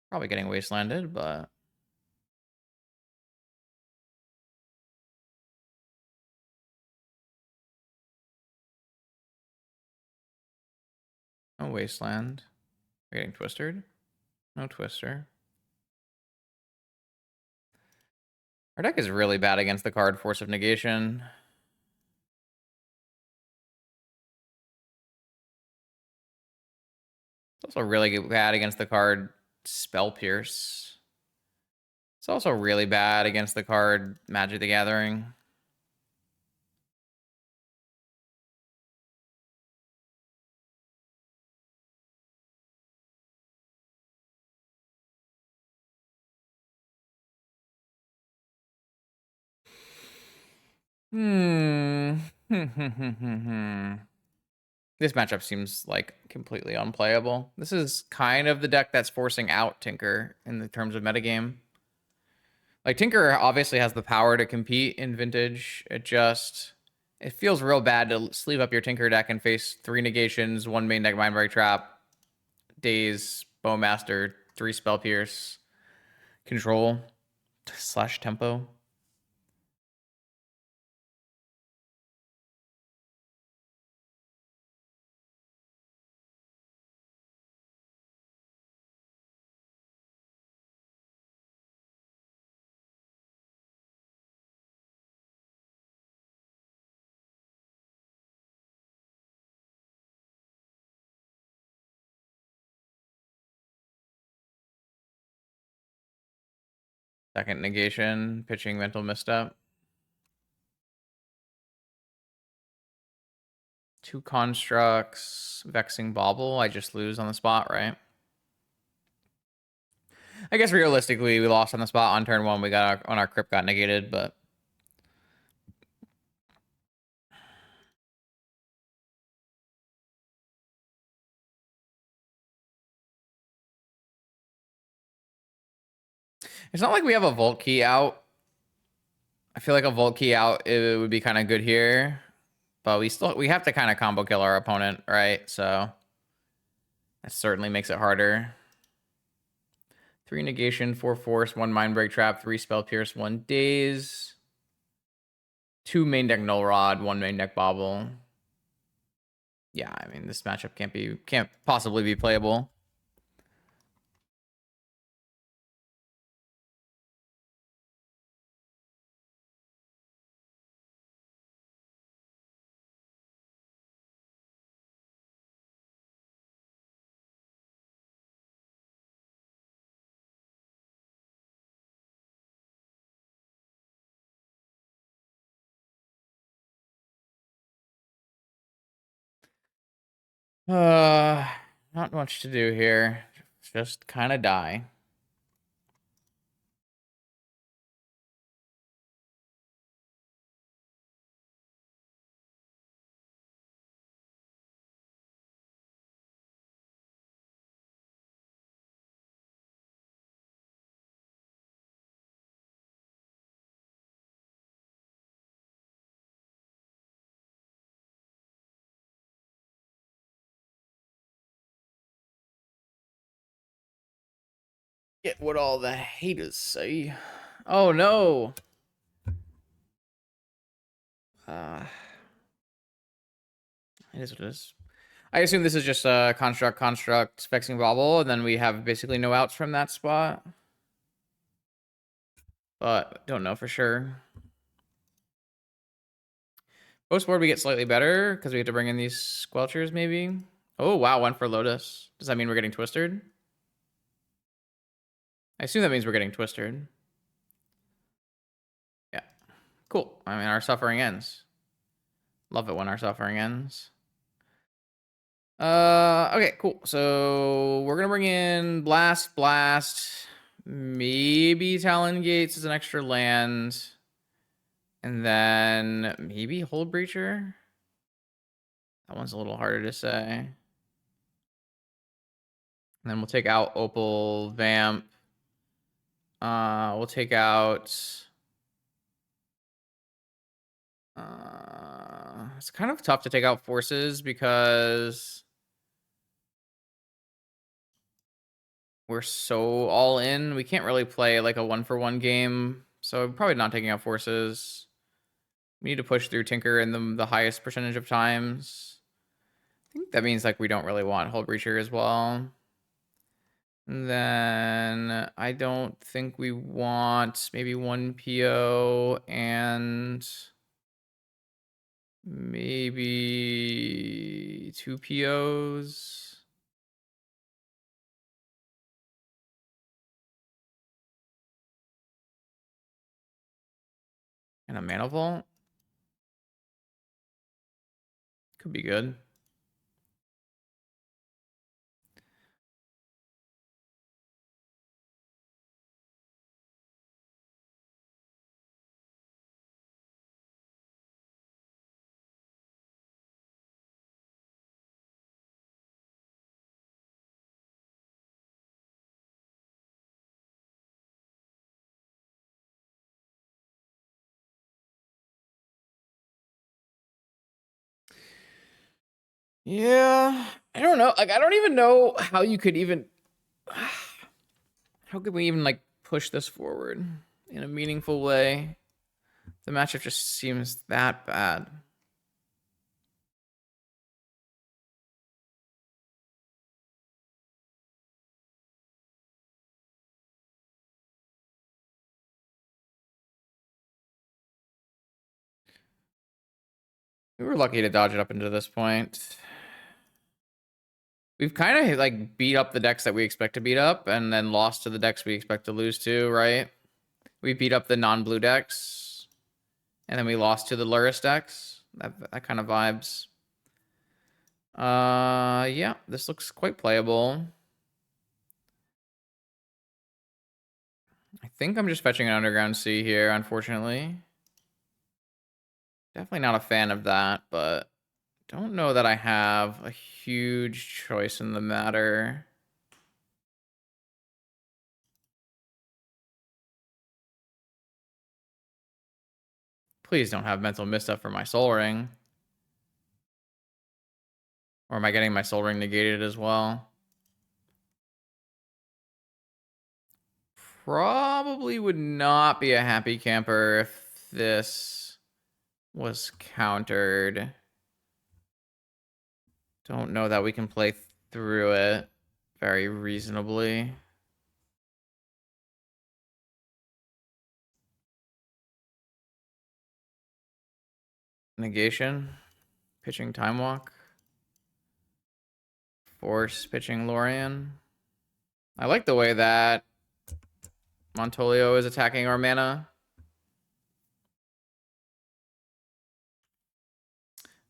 Probably getting wastelanded, but no wasteland. We're getting twistered. No twister. Our deck is really bad against the card Force of Negation. It's also really bad against the card Spell Pierce. It's also really bad against the card Magic the Gathering. This matchup seems like completely unplayable. This is kind of the deck that's forcing out Tinker in the terms of metagame. Like, Tinker obviously has the power to compete in Vintage. It feels real bad to sleeve up your Tinker deck and face 3 negations, 1 main deck Mindbreak Trap, Daze, Bowmaster, 3 Spell Pierce, Control, / Tempo. Second negation, pitching Mental Misstep. 2 constructs, vexing bauble. I just lose on the spot, right? I guess realistically, we lost on the spot on turn 1. We got our crypt got negated, but it's not like we have a vault key out. I feel like a vault key out, it would be kind of good here, but we have to kind of combo kill our opponent, right? So that certainly makes it harder. 3 negation, 4 force, 1 mind break trap, 3 spell pierce, 1 daze, 2 main deck null rod, 1 main deck bobble. Yeah, I mean this matchup can't possibly be playable. Not much to do here. Just kind of die. Get what all the haters say. Oh no. It is what it is. I assume this is just a construct, vexing bobble, and then we have basically no outs from that spot. But don't know for sure. Post board we get slightly better because we have to bring in these squelchers maybe. Oh wow, went for Lotus. Does that mean we're getting twisted? I assume that means we're getting twisted. Yeah. Cool. I mean, our suffering ends. Love it when our suffering ends. Okay, cool. So we're gonna bring in Blast, maybe Talon Gates as an extra land, and then maybe Hold Breacher. That one's a little harder to say. And then we'll take out Opal Vamp. We'll take out. It's kind of tough to take out forces because we're so all in. We can't really play like a 1-for-1 game. So probably not taking out forces. We need to push through Tinker in the highest percentage of times. I think that means like we don't really want Hull Breacher as well. And then I don't think we want maybe 1 PO and maybe 2 POs. And a Mana Vault. Could be good. Yeah, I don't know. Like, I don't even know how you could even. How could we even like push this forward in a meaningful way? The matchup just seems that bad. We were lucky to dodge it up into this point. We've kind of like beat up the decks that we expect to beat up and then lost to the decks we expect to lose to, right? We beat up the non-blue decks and then we lost to the Lurrus decks. That kind of vibes. Yeah, this looks quite playable. I think I'm just fetching an Underground Sea here, unfortunately. Definitely not a fan of that, but don't know that I have a huge choice in the matter. Please don't have Mental Misstep for my Soul Ring. Or am I getting my Soul Ring negated as well? Probably would not be a happy camper if this was countered. Don't know that we can play through it very reasonably. Negation. Pitching Time Walk. Force pitching Lorian. I like the way that Montolio is attacking our mana.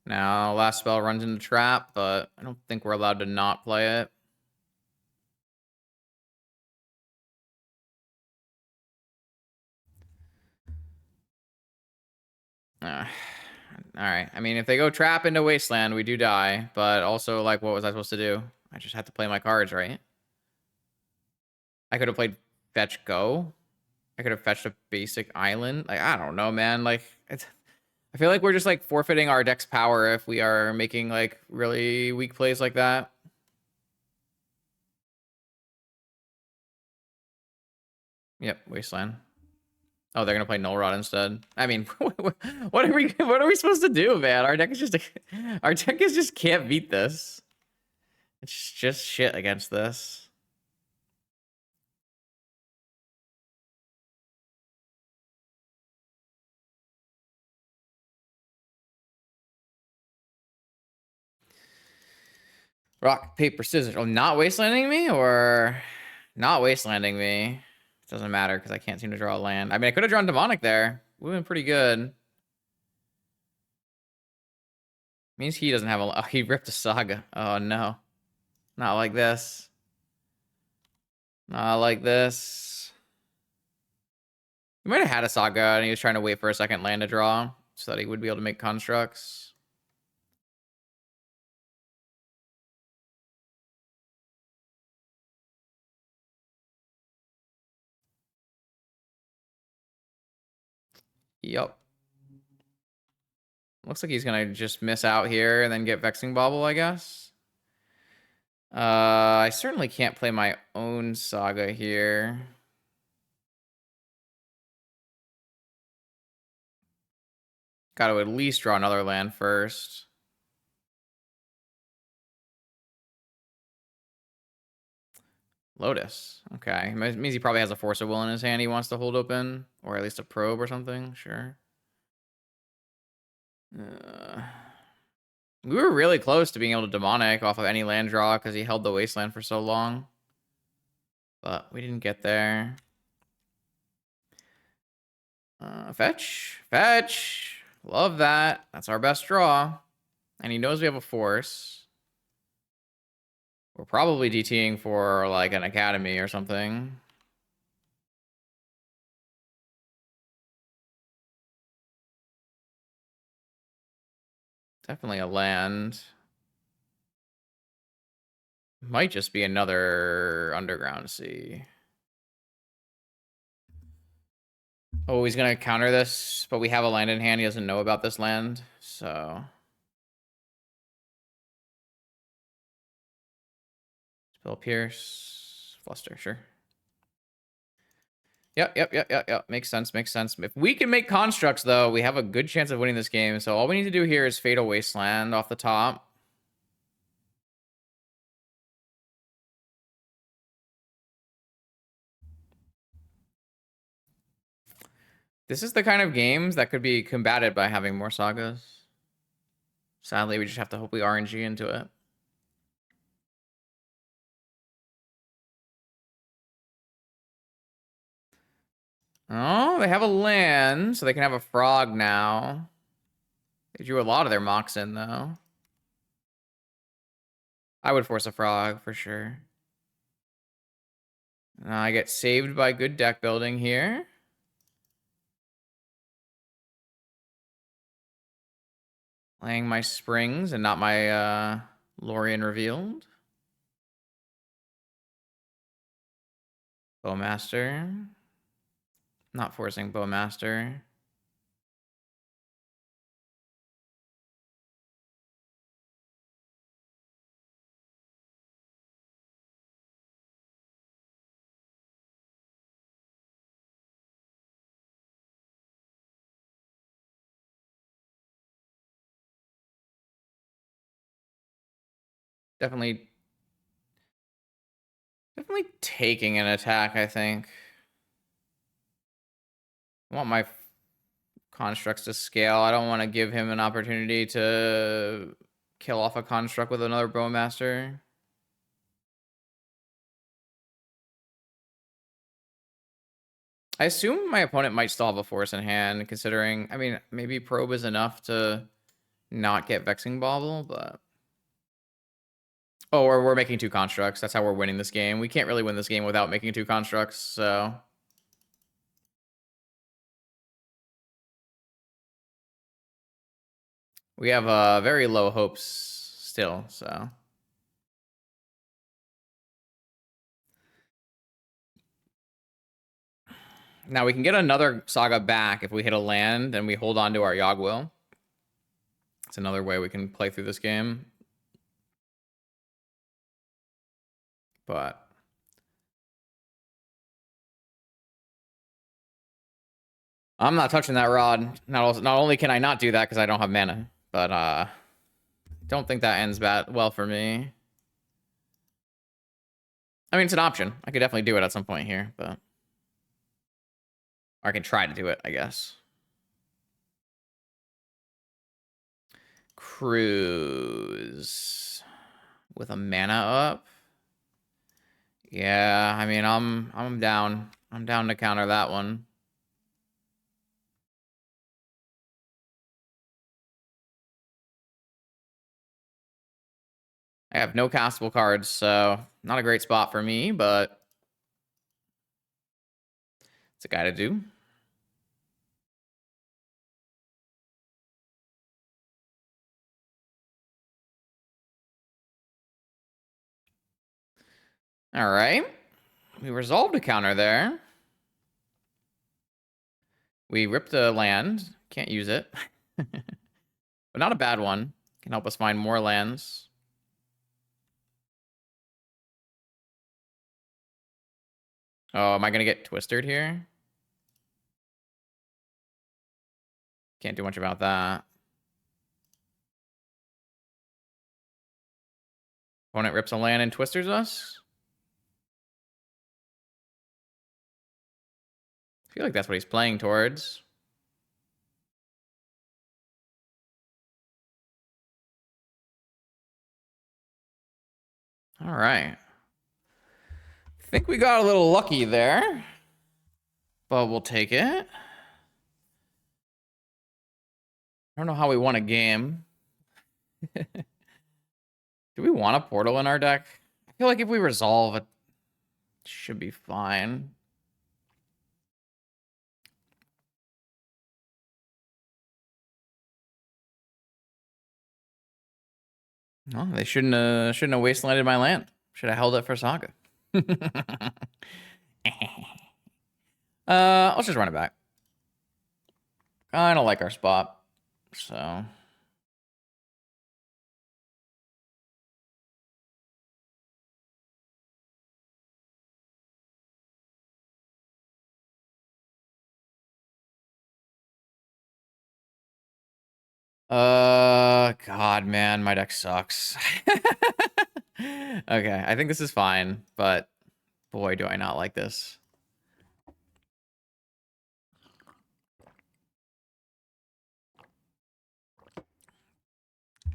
Now, last spell runs into trap, but I don't think we're allowed to not play it. All right. I mean, if they go trap into Wasteland, we do die. But also, like, what was I supposed to do? I just had to play my cards, right? I could have played fetch go. I could have fetched a basic island. Like, I don't know, man. Like, I feel like we're just like forfeiting our deck's power if we are making like really weak plays like that. Yep, Wasteland. Oh, they're gonna play Null Rod instead. I mean, what are we supposed to do, man? Our deck is just can't beat this. It's just shit against this. Rock, paper, scissors. Oh, not wastelanding me or not wastelanding me? It doesn't matter because I can't seem to draw a land. I mean, I could have drawn demonic there. We've been pretty good. Means he doesn't have a. Oh, he ripped a saga. Oh no, not like this. Not like this. He might have had a saga and he was trying to wait for a second land to draw so that he would be able to make constructs. Yup. Looks like he's gonna just miss out here and then get Vexing Bauble, I guess. I certainly can't play my own saga here. Got to at least draw another land first. Lotus. Okay. It means he probably has a Force of Will in his hand he wants to hold open. Or at least a Probe or something. Sure. We were really close to being able to Demonic off of any land draw because he held the Wasteland for so long. But we didn't get there. Fetch. Fetch. Love that. That's our best draw. And he knows we have a Force. We're probably DTing for like an Academy or something. Definitely a land. Might just be another Underground Sea. Oh, he's gonna counter this, but we have a land in hand. He doesn't know about this land, so. Spell Pierce. Fluster, sure. Yep. Makes sense, makes sense. If we can make constructs, though, we have a good chance of winning this game. So all we need to do here is Fatal Wasteland off the top. This is the kind of games that could be combated by having more sagas. Sadly, we just have to hope we RNG into it. Oh, they have a land, so they can have a frog now. They drew a lot of their mocks in, though. I would force a frog for sure. I get saved by good deck building here. Playing my springs and not my Lorien revealed. Bowmaster. Not forcing Bowmaster. Definitely taking an attack, I think. I want my constructs to scale. I don't want to give him an opportunity to kill off a construct with another Bowmaster. I assume my opponent might still have a force in hand, considering, I mean, maybe probe is enough to not get Vexing Bauble, but... Oh, we're making 2 constructs. That's how we're winning this game. We can't really win this game without making 2 constructs, so... We have very low hopes still, so... Now we can get another Saga back if we hit a land and we hold on to our Yogg-Will. It's another way we can play through this game. But... I'm not touching that rod. Not only can I not do that because I don't have mana, but don't think that ends well for me. I mean, it's an option. I could definitely do it at some point here, but... Or I can try to do it, I guess. Cruise. With a mana up? Yeah, I mean, I'm down. I'm down to counter that one. I have no castable cards, so not a great spot for me, but it's a guy to do. All right. We resolved a counter there. We ripped a land. Can't use it. But not a bad one. Can help us find more lands. Oh, am I going to get twisted here? Can't do much about that. Opponent rips a land and twisters us? I feel like that's what he's playing towards. All right. I think we got a little lucky there, but we'll take it. I don't know how we won a game. Do we want a portal in our deck? I feel like if we resolve, it should be fine. Well, they shouldn't have wastelanded my land. Should have held it for Saga. Let's just run it back. I don't like our spot, so... God, man, my deck sucks. Okay, I think this is fine, but boy, do I not like this.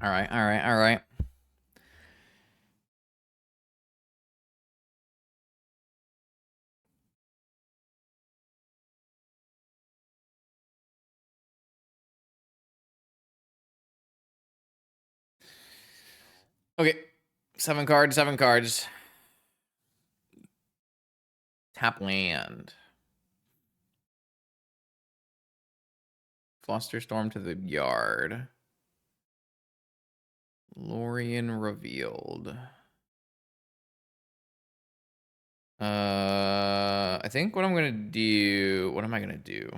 All right, all right, all right. Okay, Seven cards, 7 cards. Tap land. Flusterstorm to the yard. Lorien revealed. I think what I'm gonna do. What am I gonna do?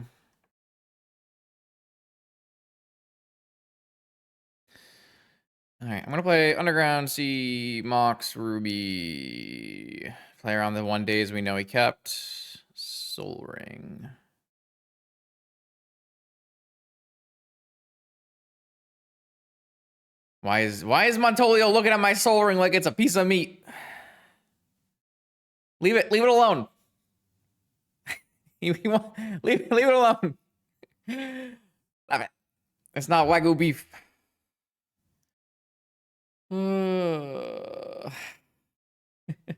All right, I'm gonna play Underground, Sea, Mox, Ruby. Play around the 1 days we know he kept. Soul Ring. Why is Montolio looking at my Soul Ring like it's a piece of meat? Leave it alone. leave it alone. Stop it. It's not Wagyu beef.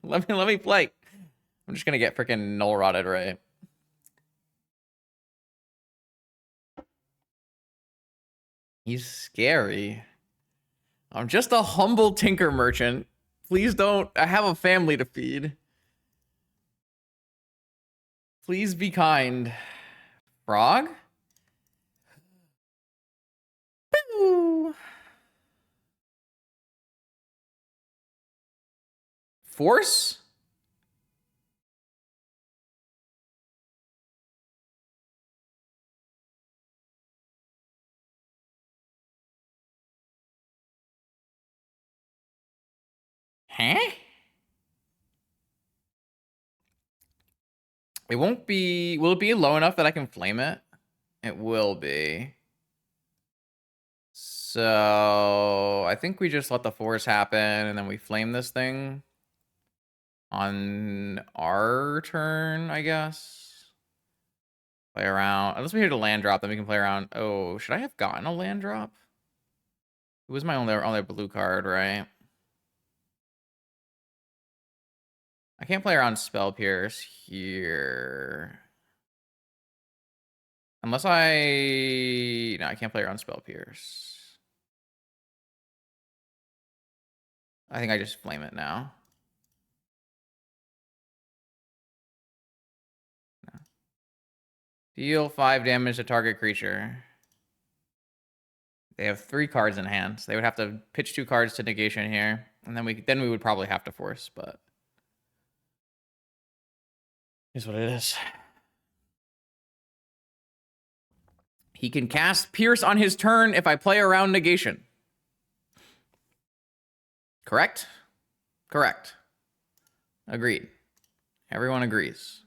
Let me play. I'm just gonna get freaking null rotted, right? He's scary. I'm just a humble tinker merchant. Please don't. I have a family to feed. Please be kind. Frog? Boo. Force? Huh? It won't be... Will it be low enough that I can flame it? It will be. So... I think we just let the force happen and then we flame this thing. On our turn, I guess. Play around. Unless we hit a land drop, then we can play around. Oh, should I have gotten a land drop? It was my only blue card, right? I can't play around Spell Pierce here. Unless I... No, I can't play around Spell Pierce. I think I just flame it now. No. Deal 5 damage to target creature. They have 3 cards in hand. So they would have to pitch 2 cards to negation here. And then we would probably have to force, but... Here's what it is. He can cast Pierce on his turn if I play around negation. Correct? Correct. Agreed. Everyone agrees.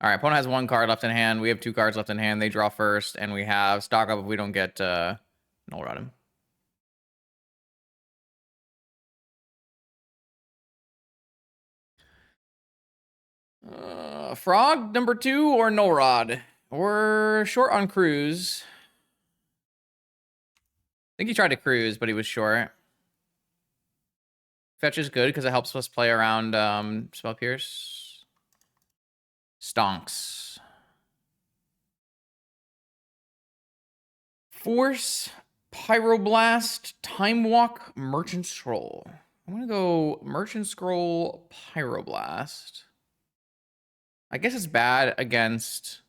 All right, opponent has 1 card left in hand. We have 2 cards left in hand. They draw first, and we have stock up if we don't get null rot him. Frog, number 2, or null rod? We're short on cruise. I think he tried to cruise, but he was short. Fetch is good because it helps us play around Spell Pierce. Stonks. Force, Pyroblast, Time Walk, Merchant Scroll. I'm going to go Merchant Scroll, Pyroblast. I guess it's bad against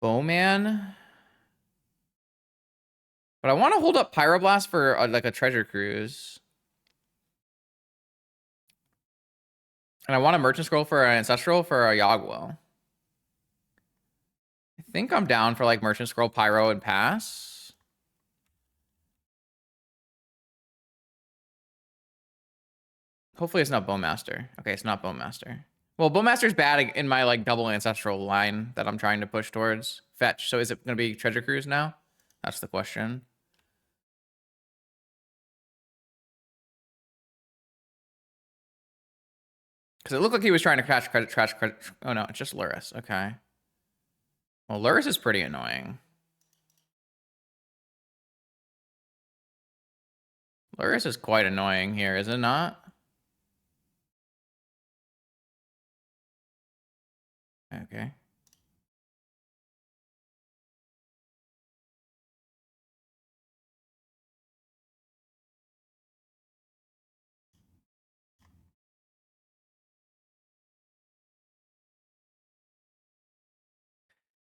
Bowman. But I want to hold up Pyroblast for like a Treasure Cruise. And I want a Merchant Scroll for an Ancestral for a Yogwell. I think I'm down for like Merchant Scroll, Pyro, and pass. Hopefully it's not Bowmaster. Okay, it's not Bowmaster. Well, Bowmaster's bad in my like double Ancestral line that I'm trying to push towards. Fetch. So is it going to be Treasure Cruise now? That's the question. Because it looked like he was trying to trash credit. Oh no, it's just Lurrus. Okay. Well, Lurrus is pretty annoying. Lurrus is quite annoying here, is it not? Okay.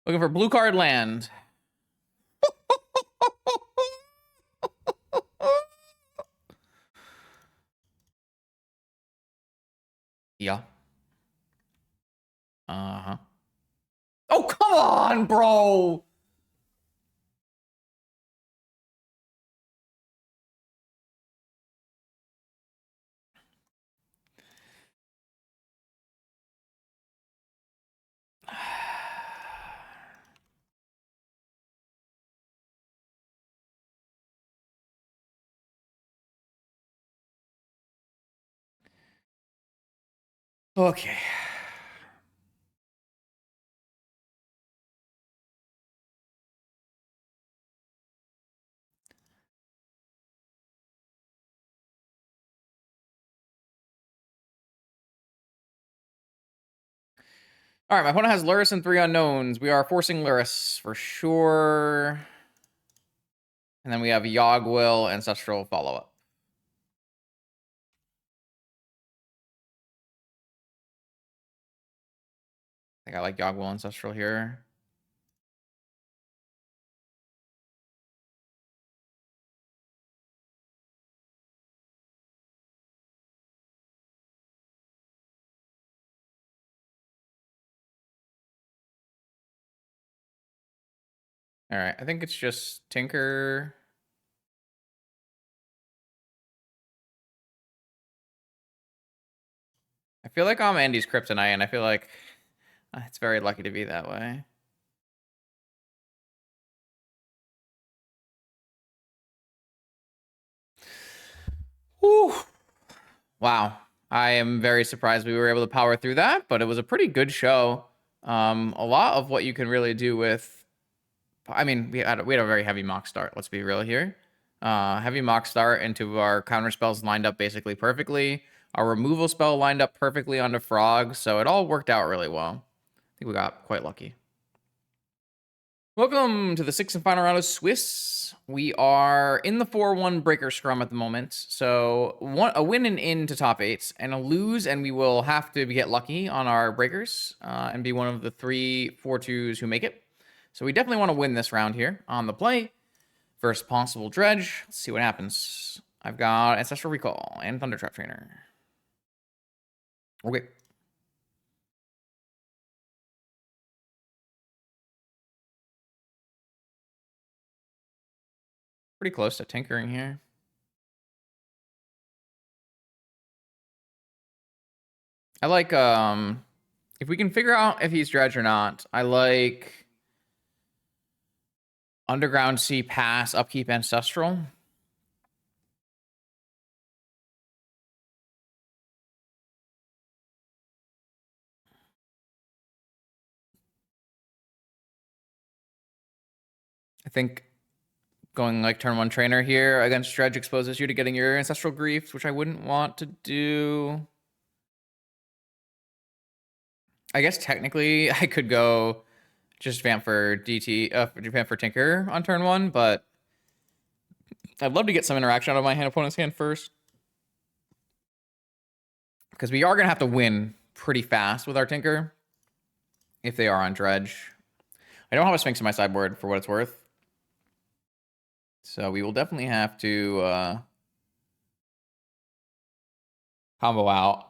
Looking for blue card land. Yeah. Uh-huh. Oh, come on, bro. Okay. All right, my opponent has Lurrus and 3 unknowns. We are forcing Lurrus for sure. And then we have Yogwill, Ancestral follow-up. I think I like Yogwill, Ancestral here. All right, I think it's just Tinker. I feel like I'm Andy's Kryptonite, and I feel like it's very lucky to be that way. Whew. Wow. I am very surprised we were able to power through that, but it was a pretty good show. A lot of what you can really do with... I mean, we had a very heavy mock start. Let's be real here. Heavy mock start into our counter spells lined up basically perfectly. Our removal spell lined up perfectly onto Frog, so it all worked out really well. I think we got quite lucky. Welcome to the 6th and final round of Swiss. We are in the 4-1 breaker scrum at the moment. So a win and in to top 8, and a lose, and we will have to get lucky on our breakers and be one of the 3 4-2s who make it. So we definitely want to win this round here on the play. First possible dredge. Let's see what happens. I've got Ancestral Recall and Thundertrap Trainer. Okay. Pretty close to tinkering here. I like, if we can figure out if he's dredge or not, I like Underground Sea Pass, Upkeep Ancestral. I think going like turn 1 trainer here against dredge exposes you to getting your Ancestral Griefs, which I wouldn't want to do. I guess technically I could go just vamp for DT, vamp for Tinker on turn 1, but I'd love to get some interaction out of my opponent's hand first. Because we are going to have to win pretty fast with our Tinker if they are on dredge. I don't have a Sphinx in my sideboard for what it's worth. So we will definitely have to combo out.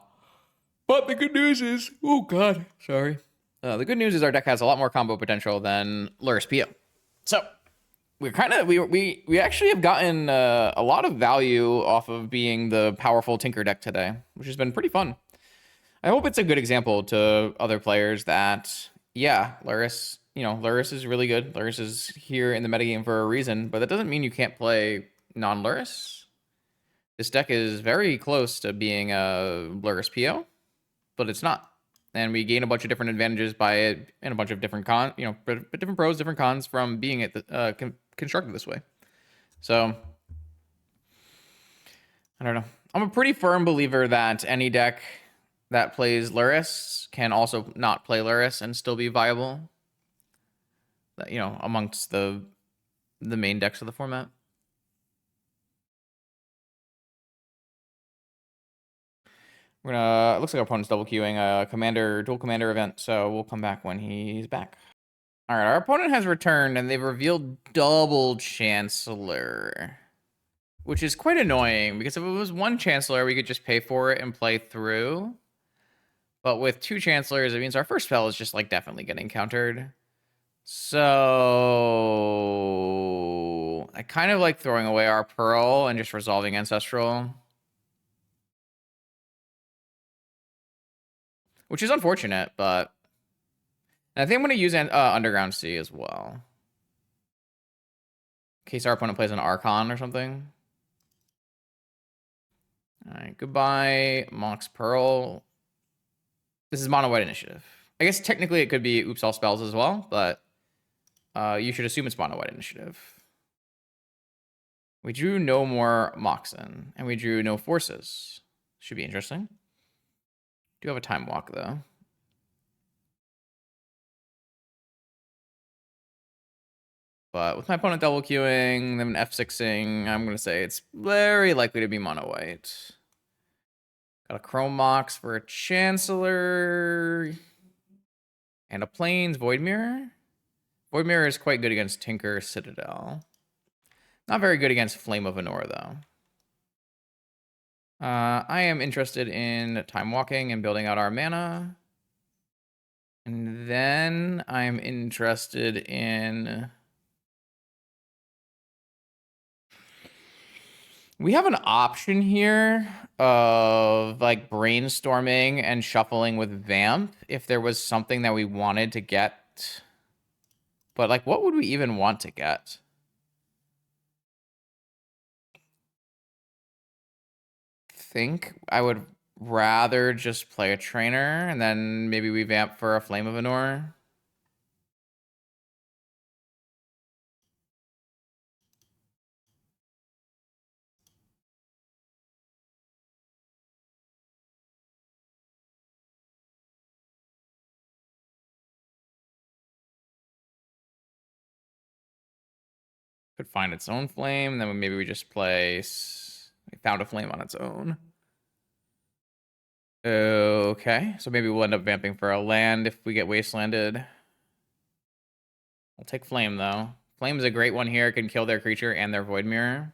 But the good news is, oh god, sorry. The good news is our deck has a lot more combo potential than Lurrus PO. So we're kind of we actually have gotten a lot of value off of being the powerful Tinker deck today, which has been pretty fun. I hope it's a good example to other players that yeah, Lurrus, Lurrus is really good. Lurrus is here in the metagame for a reason, but that doesn't mean you can't play non-Lurrus. This deck is very close to being a Lurrus PO, but it's not. And we gain a bunch of different advantages by it, and a bunch of different different pros, different cons from being it constructed this way. So I don't know. I'm a pretty firm believer that any deck that plays Lurrus can also not play Lurrus and still be viable. Amongst the main decks of the format. We're gonna. It looks like our opponent's double queuing a dual commander event, so we'll come back when he's back. All right, our opponent has returned, and they've revealed double Chancellor, which is quite annoying, because if it was one Chancellor, we could just pay for it and play through. But with two Chancellors, it means our first spell is just, like, definitely getting countered. So I kind of like throwing away our Pearl and just resolving Ancestral, which is unfortunate, but I think I'm going to use Underground Sea as well, in case our opponent plays an Archon or something. All right, goodbye, Mox Pearl. This is mono white initiative. I guess technically it could be Oops All Spells as well, but you should assume it's mono white initiative. We drew no more Moxen, and we drew no Forces. Should be interesting. Do have a Time Walk, though. But with my opponent double queuing, them F6ing, I'm going to say it's very likely to be mono white. Got a Chrome Mox for a Chancellor. And a Plains Void Mirror. Void Mirror is quite good against Tinker Citadel. Not very good against Flame of Anor, though. I am interested in Time Walking and building out our mana. And then I'm interested in... We have an option here of, like, brainstorming and shuffling with Vamp if there was something that we wanted to get. But, like, what would we even want to get? I think I would rather just play a trainer and then maybe we Vamp for a Flame of Anor. Could find its own flame, then maybe we just play Found a Flame on its own. Okay, so maybe we'll end up vamping for a land if we get wastelanded. We'll take Flame, though. Flame is a great one here. It can kill their creature and their Void Mirror.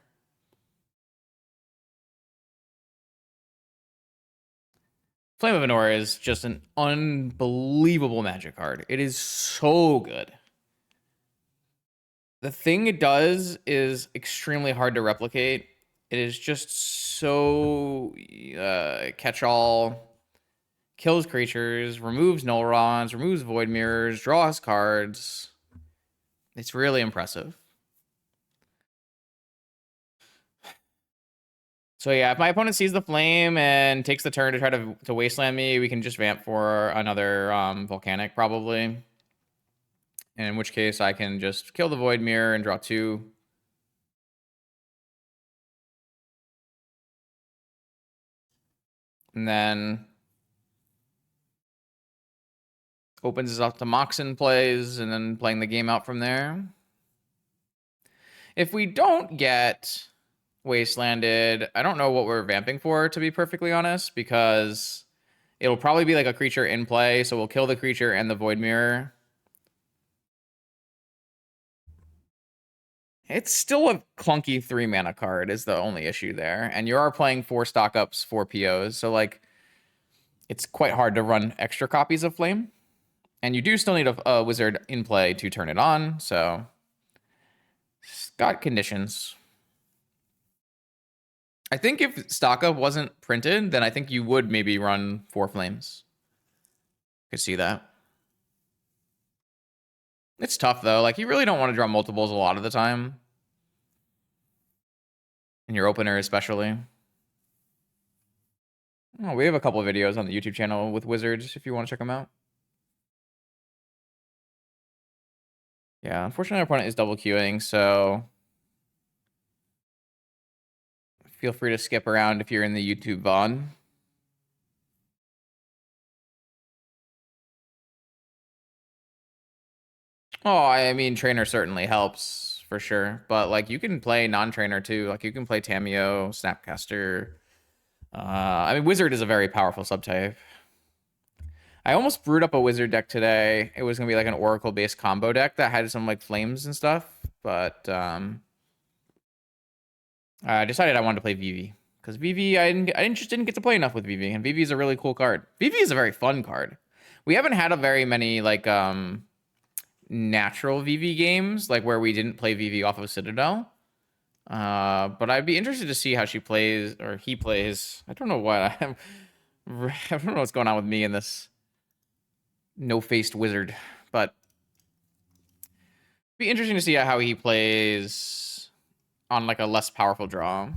Flame of Anor is just an unbelievable magic card. It is so good. The thing it does is extremely hard to replicate. It is just so catch-all. Kills creatures, removes Null Rods, removes Void Mirrors, draws cards. It's really impressive. So yeah, if my opponent sees the flame and takes the turn to try to wasteland me, we can just vamp for another Volcanic probably. And in which case I can just kill the Void Mirror and draw 2. And then opens us up to Moxen plays and then playing the game out from there. If we don't get wastelanded, I don't know what we're vamping for, to be perfectly honest, because it'll probably be like a creature in play, so we'll kill the creature and the Void Mirror. It's still a clunky 3 mana card is the only issue there, and you are playing 4 stock ups, 4 POs, so like it's quite hard to run extra copies of Flame, and you do still need a wizard in play to turn it on, so it's got conditions. I think if stock up wasn't printed, then I think you would maybe run 4 flames. Could see that. It's tough though. Like you really don't want to draw multiples a lot of the time. In your opener especially. Oh, we have a couple of videos on the YouTube channel with wizards if you want to check them out. Yeah, unfortunately our opponent is double queuing, so feel free to skip around if you're in the YouTube VOD. Oh, I mean, trainer certainly helps for sure, but like you can play non-trainer too. Like you can play Tameo, Snapcaster. I mean, wizard is a very powerful subtype. I almost brewed up a wizard deck today. It was gonna be like an oracle based combo deck that had some like flames and stuff, but I decided I wanted to play Vivi because Vivi just didn't get to play enough with Vivi, and Vivi is a really cool card. Vivi is a very fun card. We haven't had a very many like natural Vivi games like where we didn't play Vivi off of Citadel. But I'd be interested to see how she plays or he plays. I don't know what I don't know what's going on with me and this no-faced wizard, but be interesting to see how he plays on like a less powerful draw.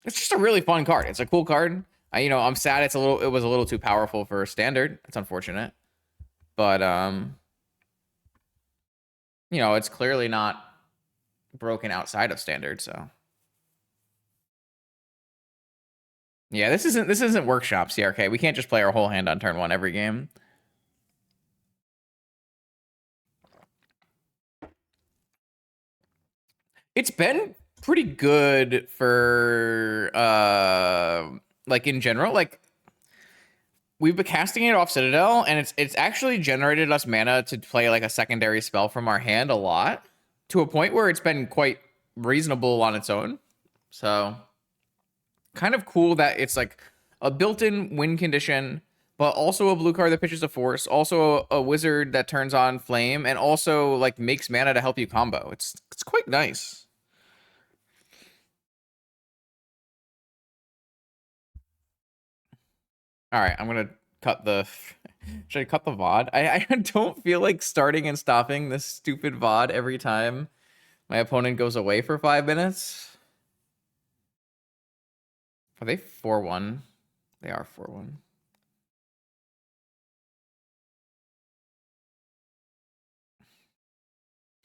It's just a really fun card. It's a cool card. I'm sad it was a little too powerful for standard. It's unfortunate. But it's clearly not broken outside of standard, so. Yeah, this isn't workshop CRK. We can't just play our whole hand on turn 1 every game. It's been pretty good for like in general. Like we've been casting it off Citadel, and it's actually generated us mana to play like a secondary spell from our hand a lot, to a point where it's been quite reasonable on its own. So kind of cool that it's like a built-in win condition, but also a blue card that pitches a force, also a wizard that turns on flame, and also like makes mana to help you combo. It's quite nice. All right, I'm gonna cut the. Should I cut the VOD? I don't feel like starting and stopping this stupid VOD every time my opponent goes away for 5 minutes. Are they 4-1? They are 4-1.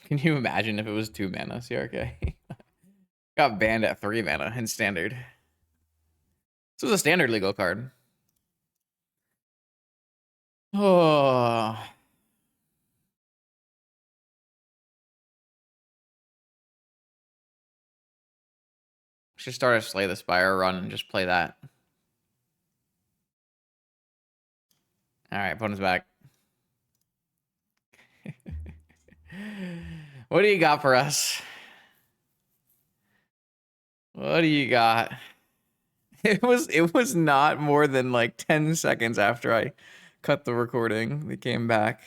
Can you imagine if it was 2 mana, CRK? Got banned at 3 mana in standard. This was a standard legal card. Oh. Should start a Slay the Spire run and just play that. Alright, opponent's back. What do you got for us? What do you got? It was not more than like 10 seconds after I cut the recording. They came back.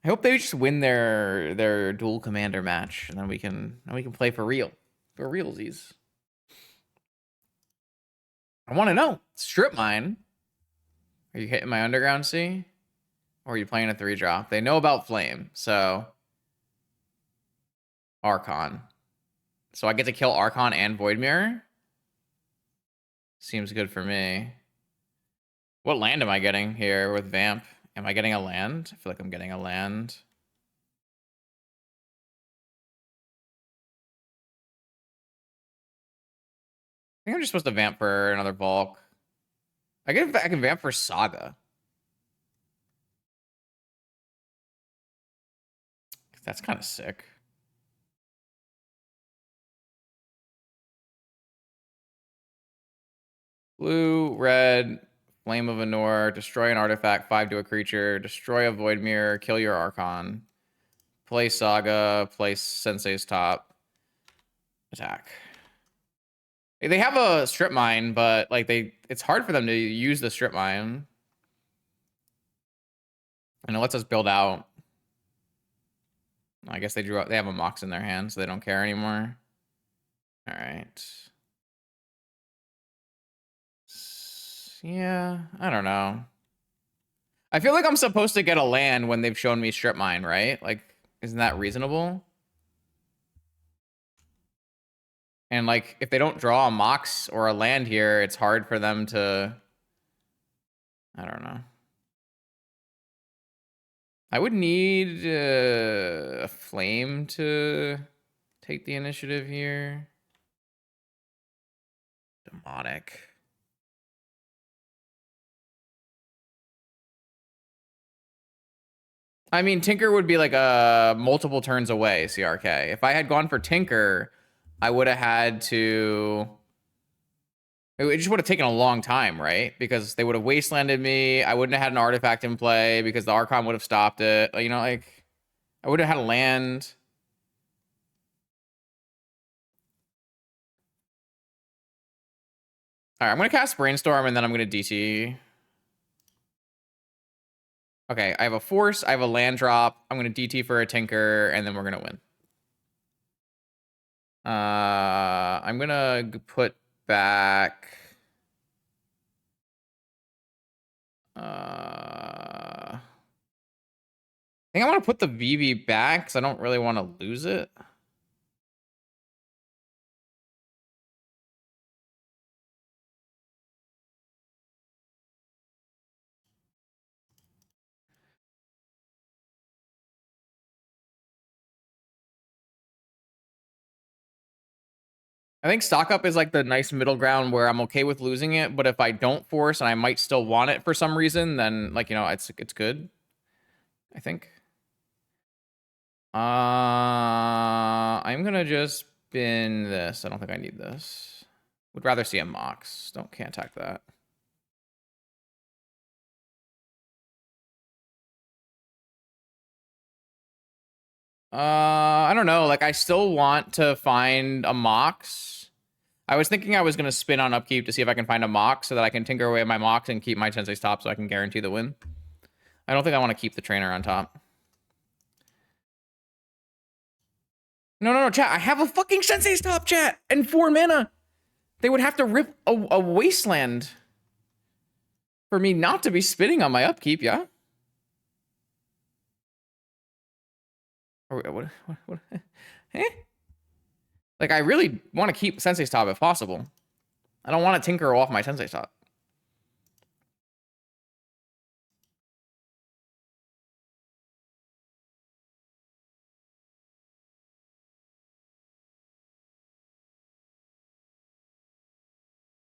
I hope they just win their dual commander match, and then we can play for real. For realsies. I want to know. Strip mine. Are you hitting my underground sea? Or are you playing a 3-drop? They know about flame, so Archon. So I get to kill Archon and Void Mirror? Seems good for me. What land am I getting here with Vamp? Am I getting a land? I feel like I'm getting a land. I think I'm just supposed to Vamp for another bulk. I can Vamp for Saga. That's kind of sick. Blue, red, Flame of Anor, destroy an artifact, 5 to a creature, destroy a Void Mirror, kill your Archon, play Saga, play Sensei's Top, attack. They have a Strip Mine, but like it's hard for them to use the Strip Mine. And it lets us build out. I guess they have a Mox in their hand, so they don't care anymore. All right. Yeah, I don't know. I feel like I'm supposed to get a land when they've shown me Strip Mine, right? Like, isn't that reasonable? And like, if they don't draw a Mox or a land here, it's hard for them to. I don't know. I would need a flame to take the initiative here. Demonic. I mean, Tinker would be like a multiple turns away, CRK. If I had gone for Tinker, I would have had to It just would have taken a long time, right? Because they would have wastelanded me. I wouldn't have had an artifact in play because the Archon would have stopped it. You know, like, I would have had a land. All right, I'm going to cast Brainstorm, and then I'm going to DT. Okay, I have a Force. I have a land drop. I'm going to DT for a Tinker, and then we're going to win. I'm going to put back... I think I want to put the Vivi back because I don't really want to lose it. I think stock up is like the nice middle ground where I'm okay with losing it, but if I don't force and I might still want it for some reason, then like, you know, it's good. I think. I'm gonna just spin this. I don't think I need this. Would rather see a Mox. Can't attack that. I don't know. Like, I still want to find a Mox. I was thinking I was going to spin on upkeep to see if I can find a Mox so that I can tinker away at my Mox and keep my Sensei's top so I can guarantee the win. I don't think I want to keep the trainer on top. No, chat. I have a fucking Sensei's top, chat, and 4 mana. They would have to rip a wasteland for me not to be spinning on my upkeep, yeah? Or what? Eh? Like, I really want to keep Sensei's top if possible. I don't want to tinker off my Sensei's top.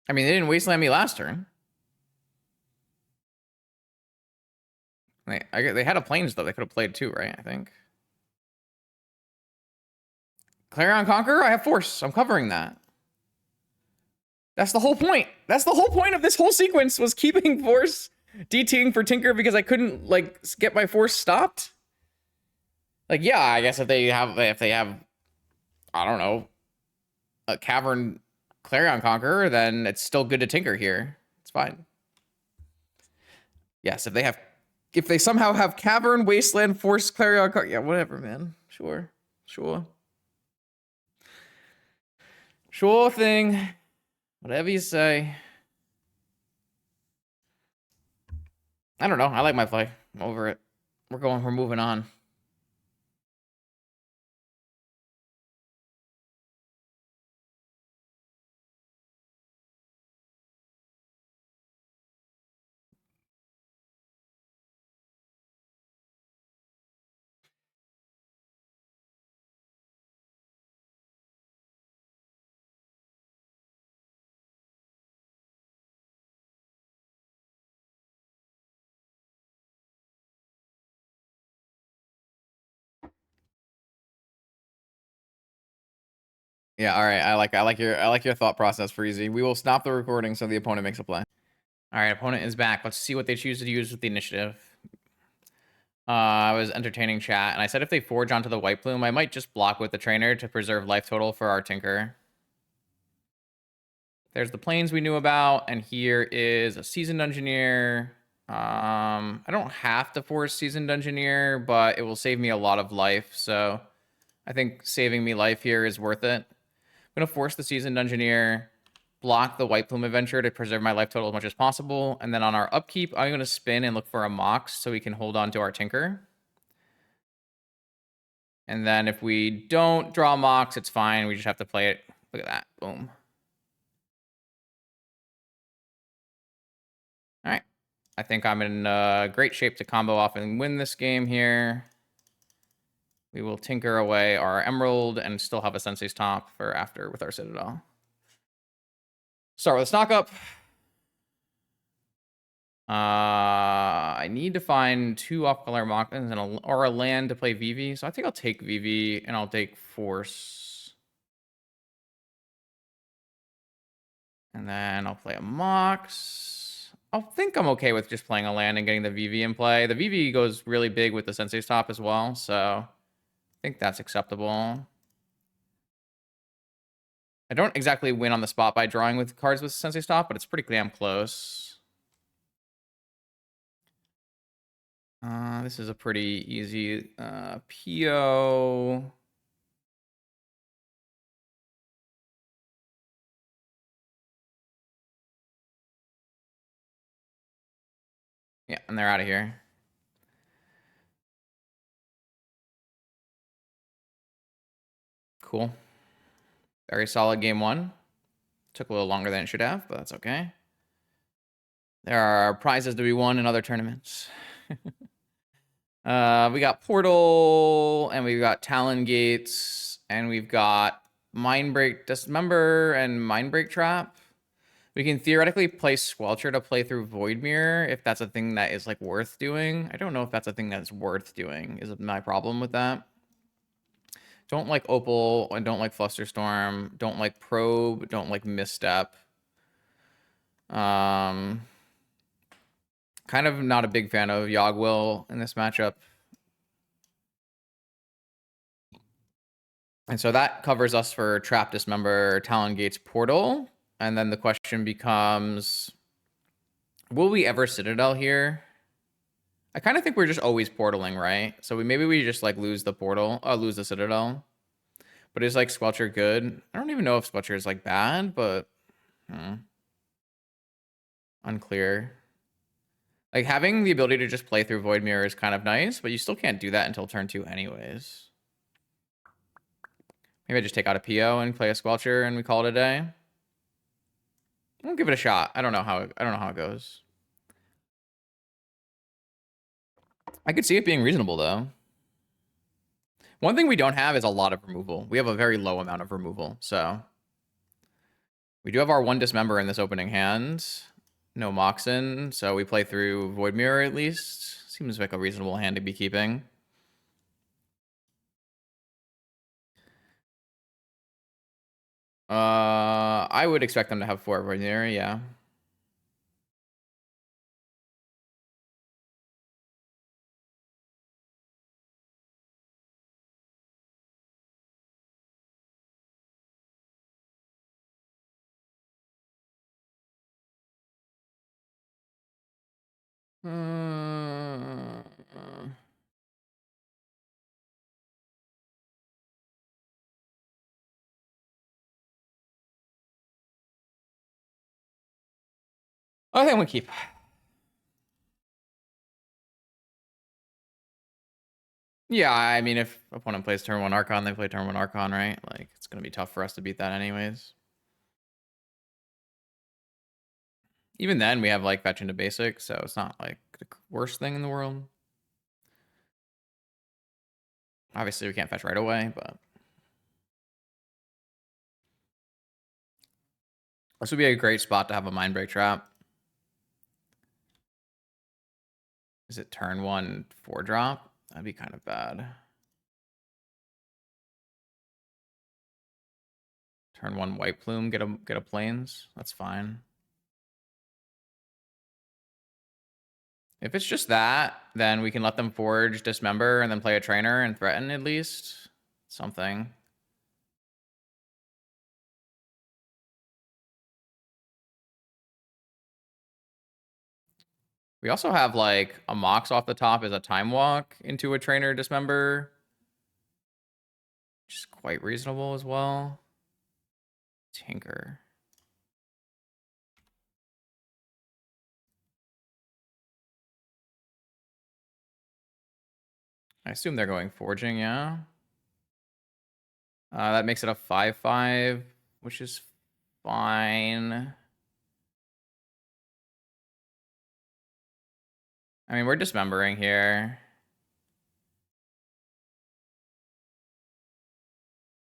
I mean, they didn't wasteland me last turn. They had a Plains, though. They could have played 2, right? I think. Clarion Conqueror? I have Force. I'm covering that. That's the whole point. That's the whole point of this whole sequence was keeping Force, DTing for Tinker because I couldn't, like, get my Force stopped. Like, yeah, I guess if they have, I don't know, a Cavern Clarion Conqueror, then it's still good to Tinker here. It's fine. Yes, if they somehow have Cavern, Wasteland, Force, Clarion Conqueror, yeah, whatever, man. Sure. Sure thing. Whatever you say. I don't know. I like my play. I'm over it. We're moving on. Yeah, all right. I like your thought process, Freezy. We will stop the recording so the opponent makes a play. All right, opponent is back. Let's see what they choose to use with the initiative. I was entertaining chat, and I said if they forge onto the White Plume, I might just block with the trainer to preserve life total for our Tinker. There's the Plains we knew about, and here is a Seasoned Engineer. I don't have to force Seasoned Engineer, but it will save me a lot of life, so I think saving me life here is worth it. I'm going to force the Seasoned Engineer, block the White Plume Adventure to preserve my life total as much as possible, and then on our upkeep, I'm going to spin and look for a Mox so we can hold on to our Tinker. And then if we don't draw Mox, it's fine. We just have to play it. Look at that. Boom. All right. I think I'm in great shape to combo off and win this game here. We will tinker away our Emerald and still have a Sensei's top for after with our Citadel. Start with a stock up. I need to find 2 off-color Moxes or a land to play Vivi. So I think I'll take Vivi and I'll take Force. And then I'll play a Mox. I think I'm okay with just playing a land and getting the Vivi in play. The Vivi goes really big with the Sensei's top as well, so I think that's acceptable. I don't exactly win on the spot by drawing with cards with Sensei's top, but it's pretty damn close. This is a pretty easy PO. Yeah, and they're out of here. Cool. Very solid game one. Took a little longer than it should have, but that's okay. There are prizes to be won in other tournaments. We got Portal, and we've got Talon Gates, and we've got Mindbreak Dismember and Mindbreak Trap. We can theoretically play Squelcher to play through Void Mirror if that's a thing that is like worth doing. I don't know if that's a thing that's worth doing, is my problem with that. Don't like Opal, and don't like Flusterstorm, don't like Probe, don't like Misstep. Kind of not a big fan of Yogwill in this matchup. And so that covers us for Trap Dismember, Talon Gates, Portal. And then the question becomes, will we ever Citadel here? I kind of think we're just always portaling, right? So maybe we just like lose the portal, lose the Citadel. But is like Squelcher good? I don't even know if Squelcher is like bad, but unclear. Like having the ability to just play through Void Mirror is kind of nice, but you still can't do that until turn 2 anyways. Maybe I just take out a PO and play a Squelcher and we call it a day. We'll give it a shot. I don't know how it goes. I could see it being reasonable though. One thing we don't have is a lot of removal. We have a very low amount of removal, so we do have our one Dismember in this opening hand. No Moxen, so we play through Void Mirror at least. Seems like a reasonable hand to be keeping. I would expect them to have 4 Void Mirror, yeah. I think we keep. Yeah, I mean, if opponent plays turn 1 Archon, they play turn 1 Archon, right? Like, it's going to be tough for us to beat that anyways. Even then, we have, like, fetch into basic, so it's not, like, the worst thing in the world. Obviously, we can't fetch right away, but... this would be a great spot to have a Mindbreak Trap. Is it turn 1 4-drop? That'd be kind of bad. Turn 1 White Plume, get a Plains. That's fine. If it's just that, then we can let them forge, dismember, and then play a trainer and threaten at least. Something. We also have like a Mox off the top as a time walk into a trainer dismember. Which is quite reasonable as well. Tinker. I assume they're going forging, yeah. That makes it a 5/5, which is fine. I mean, we're dismembering here.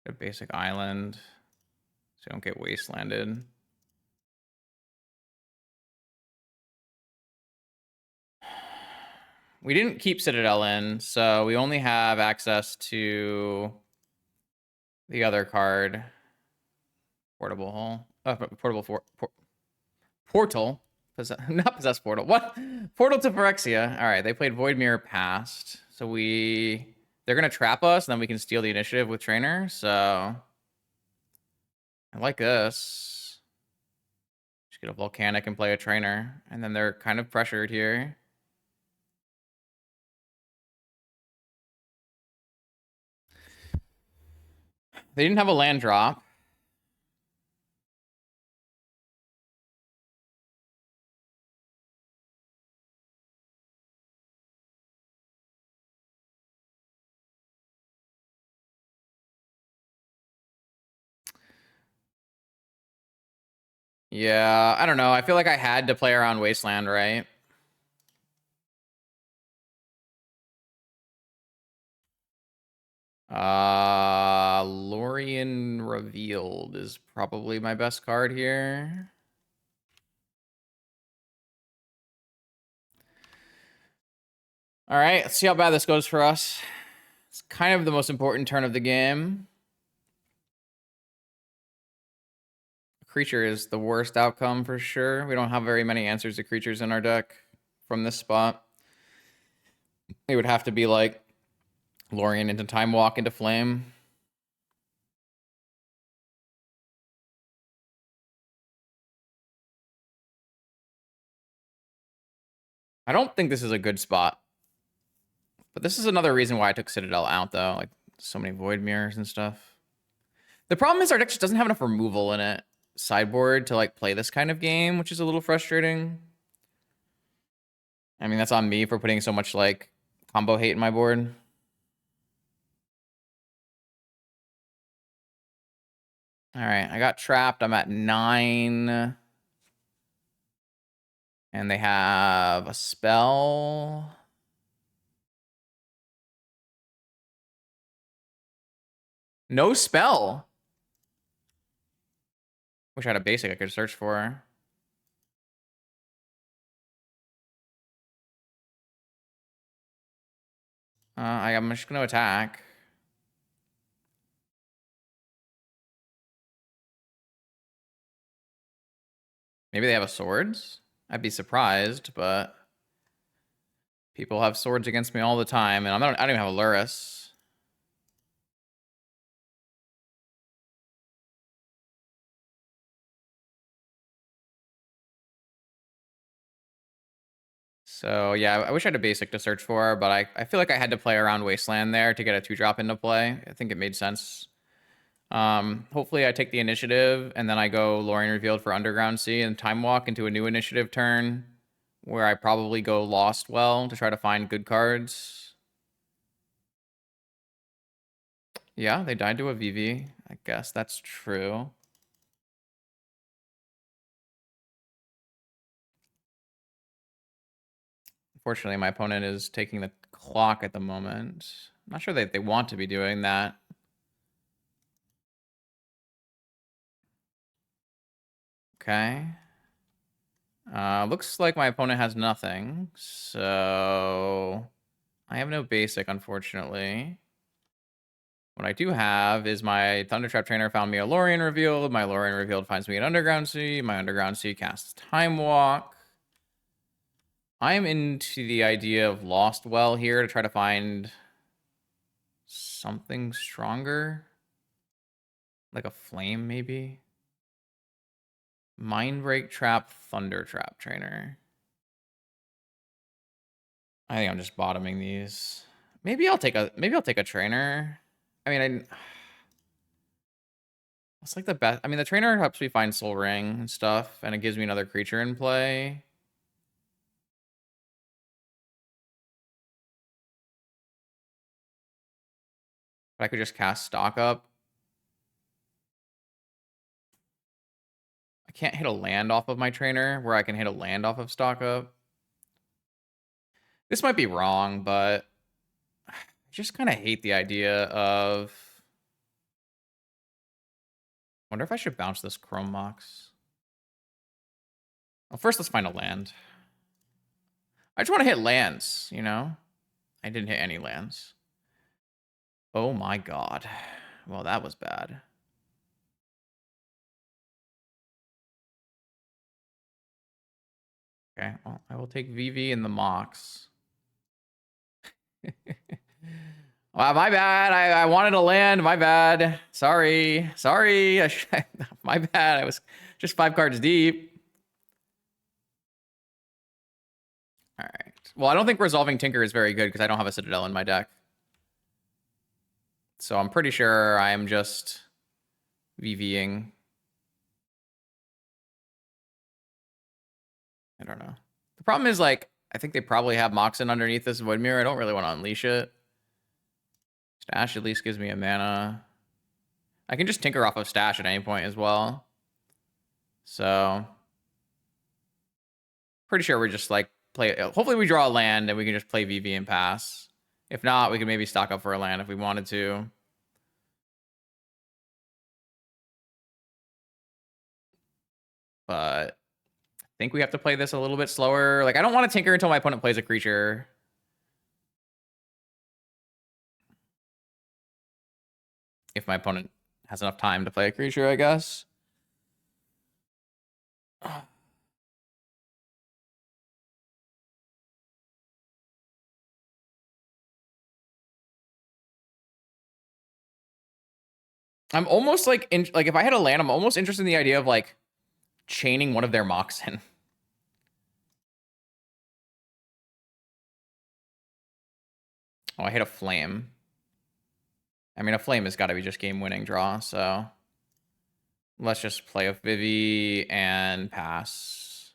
A basic island, so you don't get wastelanded. We didn't keep Citadel in, so we only have access to the other card. Portable hole. Portable Portal. Not Possess Portal. What? Portal to Phyrexia. All right, they played Void Mirror past. So they're going to trap us, and then we can steal the initiative with Trainer. So I like this. Just get a Volcanic and play a Trainer. And then they're kind of pressured here. They didn't have a land drop. Yeah, I don't know. I feel like I had to play around Wasteland, right? Lorien Revealed is probably my best card here. All right, let's see how bad this goes for us. It's kind of the most important turn of the game. Creature is the worst outcome for sure. We don't have very many answers to creatures in our deck from this spot. It would have to be like Lorien into Time Walk into Flame. I don't think this is a good spot. But this is another reason why I took Citadel out, though. Like, so many Void Mirrors and stuff. The problem is our deck just doesn't have enough removal in it. Sideboard to, like, play this kind of game, which is a little frustrating. I mean, that's on me for putting so much, like, combo hate in my board. All right, I got trapped. I'm at 9. And they have a spell. No spell. Wish I had a basic I could search for. I'm just going to attack. Maybe they have a swords? I'd be surprised, but people have swords against me all the time, and I don't even have a Lurrus. So yeah, I wish I had a basic to search for, but I feel like I had to play around Wasteland there to get a 2-drop into play. I think it made sense. Hopefully I take the initiative, and then I go Lorien Revealed for Underground Sea and Time Walk into a new initiative turn, where I probably go Lost Well to try to find good cards. Yeah, they died to a Vivi. I guess that's true. Unfortunately, my opponent is taking the clock at the moment. I'm not sure that they want to be doing that. Okay. Looks like my opponent has nothing, so I have no basic, unfortunately. What I do have is my Thundertrap Trainer found me a Lorien Revealed. My Lorien Revealed finds me an Underground Sea. My Underground Sea casts Time Walk. I am into the idea of Lost Well here to try to find something stronger. Like a flame, maybe? Mindbreak Trap, Thunder Trap Trainer. I think I'm just bottoming these. Maybe I'll take a trainer. I mean, it's like the best. I mean, the trainer helps me find Soul Ring and stuff, and it gives me another creature in play. But I could just cast Stock Up. I can't hit a land off of my trainer, where I can hit a land off of Stock Up. This might be wrong, but I just kind of hate the idea of... Wonder if I should bounce this Chrome Mox. Well, first let's find a land. I just want to hit lands, you know? I didn't hit any lands. Oh my god. Well, that was bad. Okay, well, I will take Vivi in the Mox. Wow, my bad. I wanted to land. My bad. Sorry. My bad. I was just 5 cards deep. All right. Well, I don't think Resolving Tinker is very good because I don't have a Citadel in my deck. So I'm pretty sure I am just VVing. I don't know. The problem is, like, I think they probably have Moxen underneath this Void Mirror. I don't really want to unleash it. Stash at least gives me a mana. I can just tinker off of Stash at any point as well. So pretty sure we're just like play. Hopefully we draw a land and we can just play VV and pass. If not, we can maybe stock up for a land if we wanted to. But I think we have to play this a little bit slower. Like, I don't want to tinker until my opponent plays a creature. If my opponent has enough time to play a creature, I guess. I'm almost like, if I had a land, I'm almost interested in the idea of like chaining one of their Mox in. Oh, I hit a Flame. I mean, a Flame has got to be just game-winning draw, so let's just play a Vivi and pass.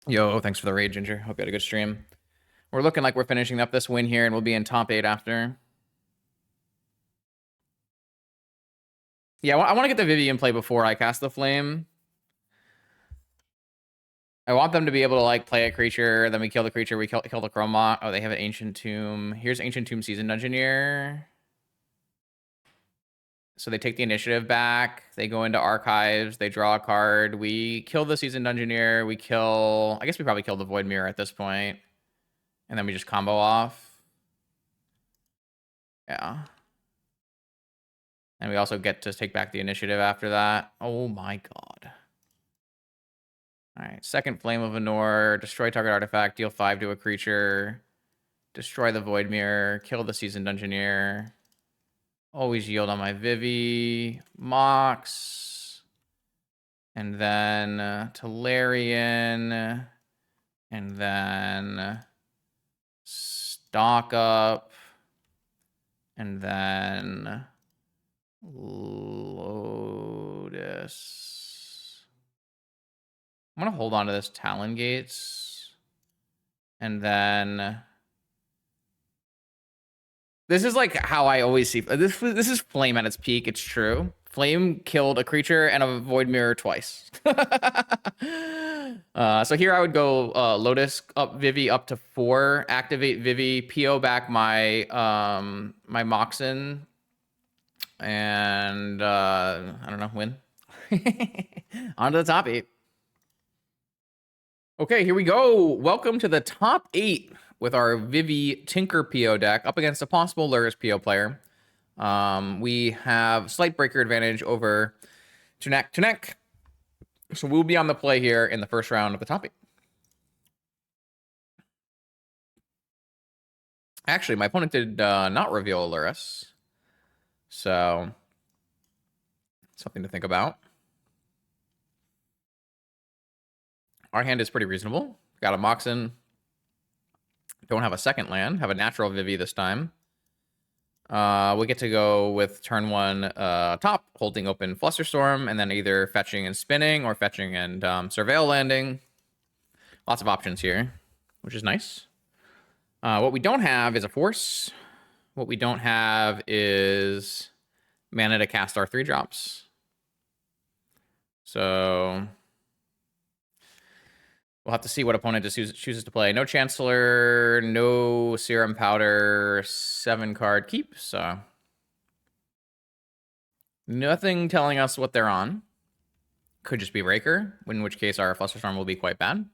Yo, thanks for the raid, Ginger. Hope you had a good stream. We're looking like we're finishing up this win here, and we'll be in top 8 after. Yeah, I want to get the Vivi in play before I cast the Flame. I want them to be able to, like, play a creature, then we kill the creature, we kill the Chroma. Oh, they have an Ancient Tomb. Here's Ancient Tomb Seasoned Engineer. So they take the initiative back. They go into archives. They draw a card. We kill the Seasoned Engineer. We kill... I guess we probably kill the Void Mirror at this point. And then we just combo off. Yeah. And we also get to take back the initiative after that. Oh my god. Alright, second Flame of Anor. Destroy target artifact. Deal 5 to a creature. Destroy the Void Mirror. Kill the Seasoned Engineer. Always yield on my Vivi. Mox. And then Tolarian. And then stock up. And then Lotus. I'm going to hold on to this Talon Gates. And then... This is like how I always see... This is Flame at its peak, it's true. Flame killed a creature and a Void Mirror twice. So here I would go Lotus up Vivi up to 4. Activate Vivi. PO back my my Moxen. And I don't know, win. On to the top 8. Okay, here we go. Welcome to the top 8 with our Vivi Tinker PO deck up against a possible Lurrus PO player. We have slight breaker advantage over Tunek. So we'll be on the play here in the first round of the top 8. Actually, my opponent did not reveal a Lurrus. So, something to think about. Our hand is pretty reasonable. Got a Moxen. Don't have a second land. Have a natural Vivi this time. We get to go with turn 1 top, holding open Flusterstorm, and then either fetching and spinning or fetching and Surveil landing. Lots of options here, which is nice. What we don't have is a Force. What we don't have is mana to cast our 3-drops. So... we'll have to see what opponent chooses to play. No Chancellor, no Serum Powder, 7-card keep, so... nothing telling us what they're on. Could just be Raker, in which case our Flusterstorm will be quite bad.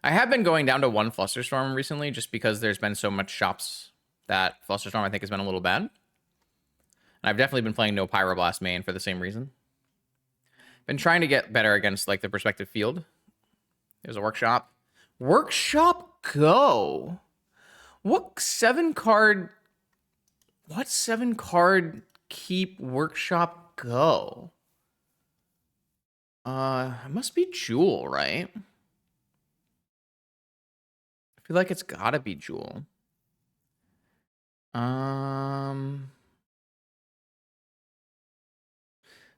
I have been going down to 1 Flusterstorm recently, just because there's been so much shops that Flusterstorm I think has been a little bad. And I've definitely been playing no Pyroblast main for the same reason. Been trying to get better against like the perspective field. There's a workshop. Workshop go. What 7-card keep workshop go? It must be Jewel, right? I feel like it's gotta be Jewel.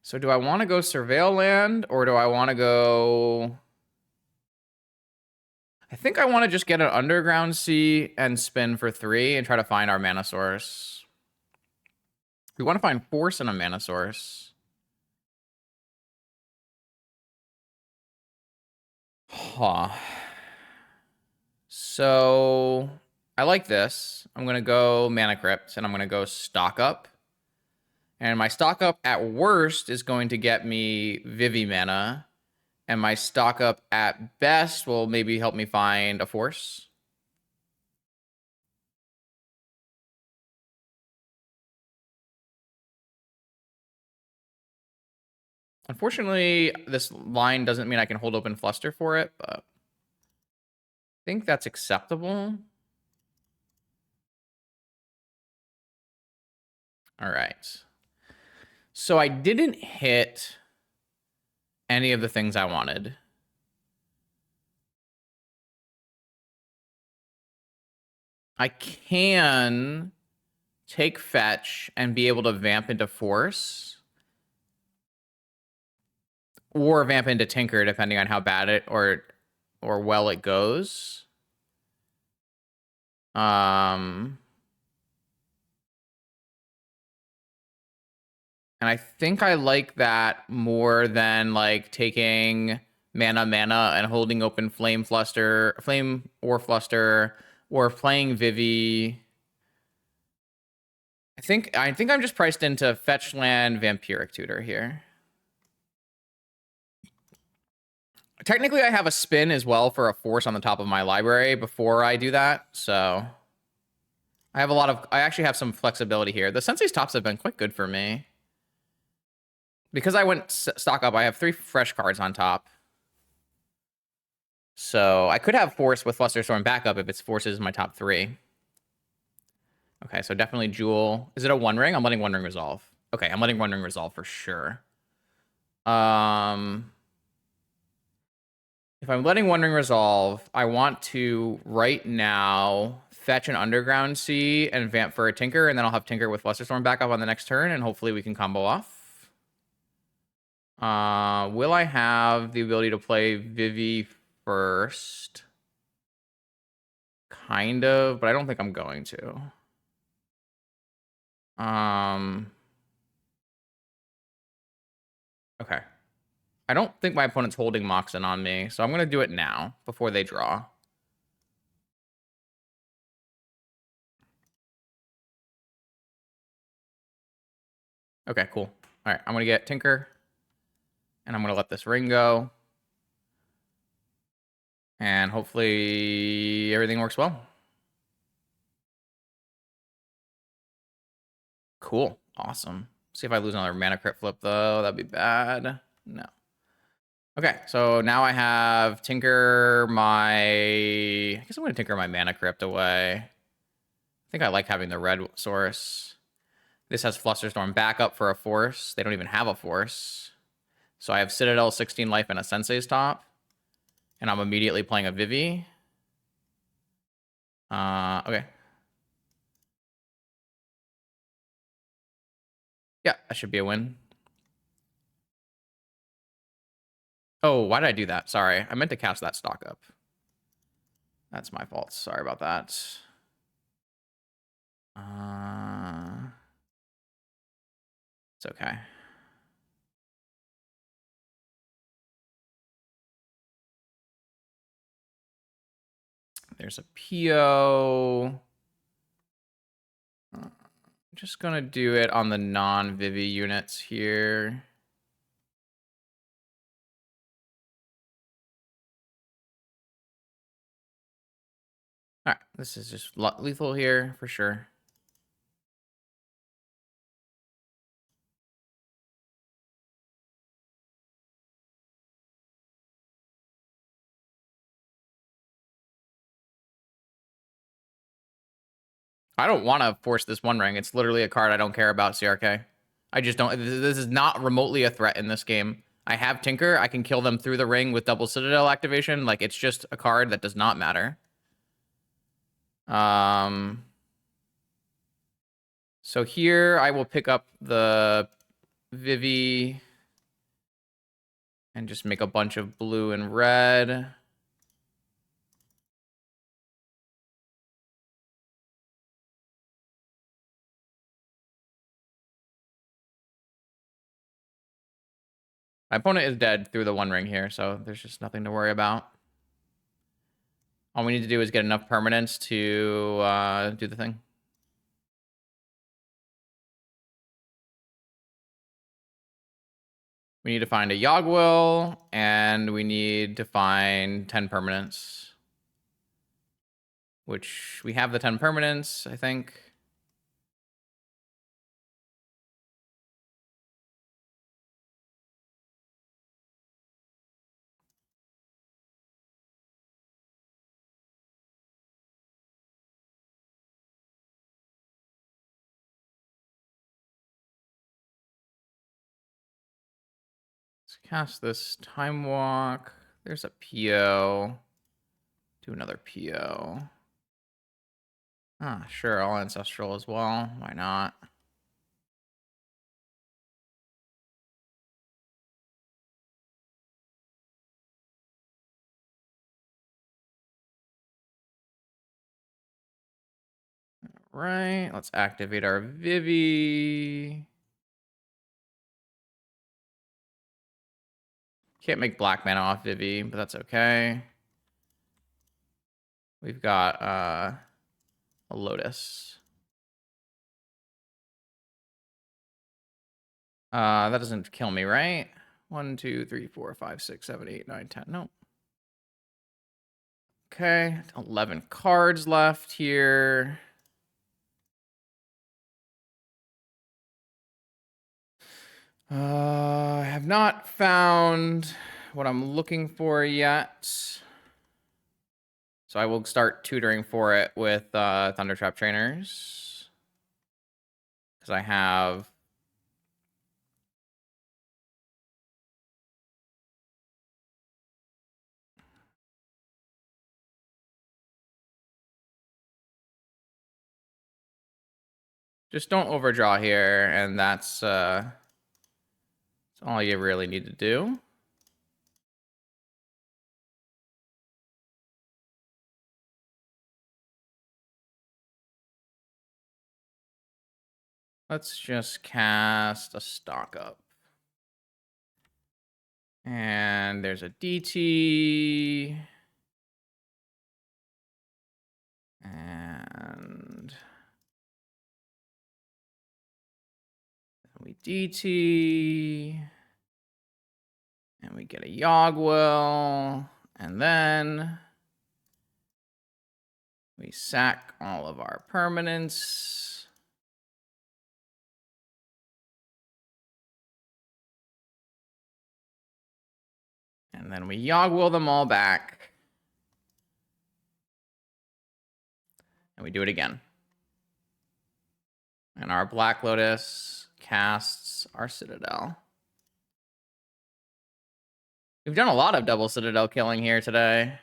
So do I want to go Surveil Land or do I want to go... I think I want to just get an Underground Sea and spin for 3 and try to find our mana source. We want to find Force and a mana source. Huh. So I like this. I'm going to go Mana Crypt and I'm going to go stock up. And my stock up at worst is going to get me Vivi mana. And my stock up at best will maybe help me find a Force. Unfortunately, this line doesn't mean I can hold open Fluster for it, but I think that's acceptable. All right. So I didn't hit any of the things I wanted. I can take fetch and be able to vamp into Force. Or vamp into Tinker, depending on how bad it or well it goes. And I think I like that more than like taking mana and holding open Flame or Fluster, or playing Vivi. I think I'm just priced into fetch land Vampiric Tutor here. Technically, I have a spin as well for a Force on the top of my library before I do that, so I actually have some flexibility here. The Sensei's tops have been quite good for me. Because I went stock up, I have 3 fresh cards on top. So I could have Force with Flusterstorm backup if it's Forces my top 3. Okay, so definitely Jewel. Is it a One Ring? I'm letting One Ring resolve. Okay, I'm letting One Ring resolve for sure. If I'm letting One Ring resolve, I want to right now fetch an Underground Sea and vamp for a Tinker, and then I'll have Tinker with Flusterstorm backup on the next turn, and hopefully we can combo off. Will I have the ability to play Vivi first? Kind of, but I don't think I'm going to. Okay. I don't think my opponent's holding Moxen on me, so I'm going to do it now before they draw. Okay, cool. All right, I'm going to get Tinker, and I'm going to let this ring go. And hopefully everything works well. Cool. Awesome. See if I lose another mana crypt flip, though. That'd be bad. No. Okay, so now I have Tinker I guess I'm going to Tinker my mana crypt away. I think I like having the red source. This has Flusterstorm backup for a Force. They don't even have a Force. So I have Citadel, 16 life, and a Sensei's top. And I'm immediately playing a Vivi. Okay. Yeah, that should be a win. Oh, why did I do that? Sorry. I meant to cast that stock up. That's my fault. Sorry about that. It's okay. There's a PO. I'm just going to do it on the non-Vivi units here. All right, this is just lethal here for sure. I don't want to force this One Ring. It's literally a card I don't care about, CRK. I just don't. This is not remotely a threat in this game. I have Tinker. I can kill them through the ring with double Citadel activation. Like, it's just a card that does not matter. So here I will pick up the Vivi and just make a bunch of blue and red. My opponent is dead through the One Ring here, so there's just nothing to worry about. All we need to do is get enough permanents to do the thing. We need to find a Yogwill, and we need to find 10 permanents. Which, we have the 10 permanents, I think. Let's cast this Time Walk. There's a PO. Do another PO. Ah, sure, all Ancestral as well. Why not? Right, let's activate our Vivi. Can't make black mana off Vivi, but that's okay. We've got a Lotus. That doesn't kill me, right? 1, 2, 3, 4, 5, 6, 7, 8, 9, 10. Nope. Okay, 11 cards left here. I have not found what I'm looking for yet. So I will start tutoring for it with Thundertrap trainers. Because I have... Just don't overdraw here, and that's all you really need to do. Let's just cast a stock up. And there's a DT. And we DT. And we get a Yogwill. And then we sack all of our permanents. And then we Yogwill them all back. And we do it again. And our Black Lotus casts our Citadel. We've done a lot of double Citadel killing here today.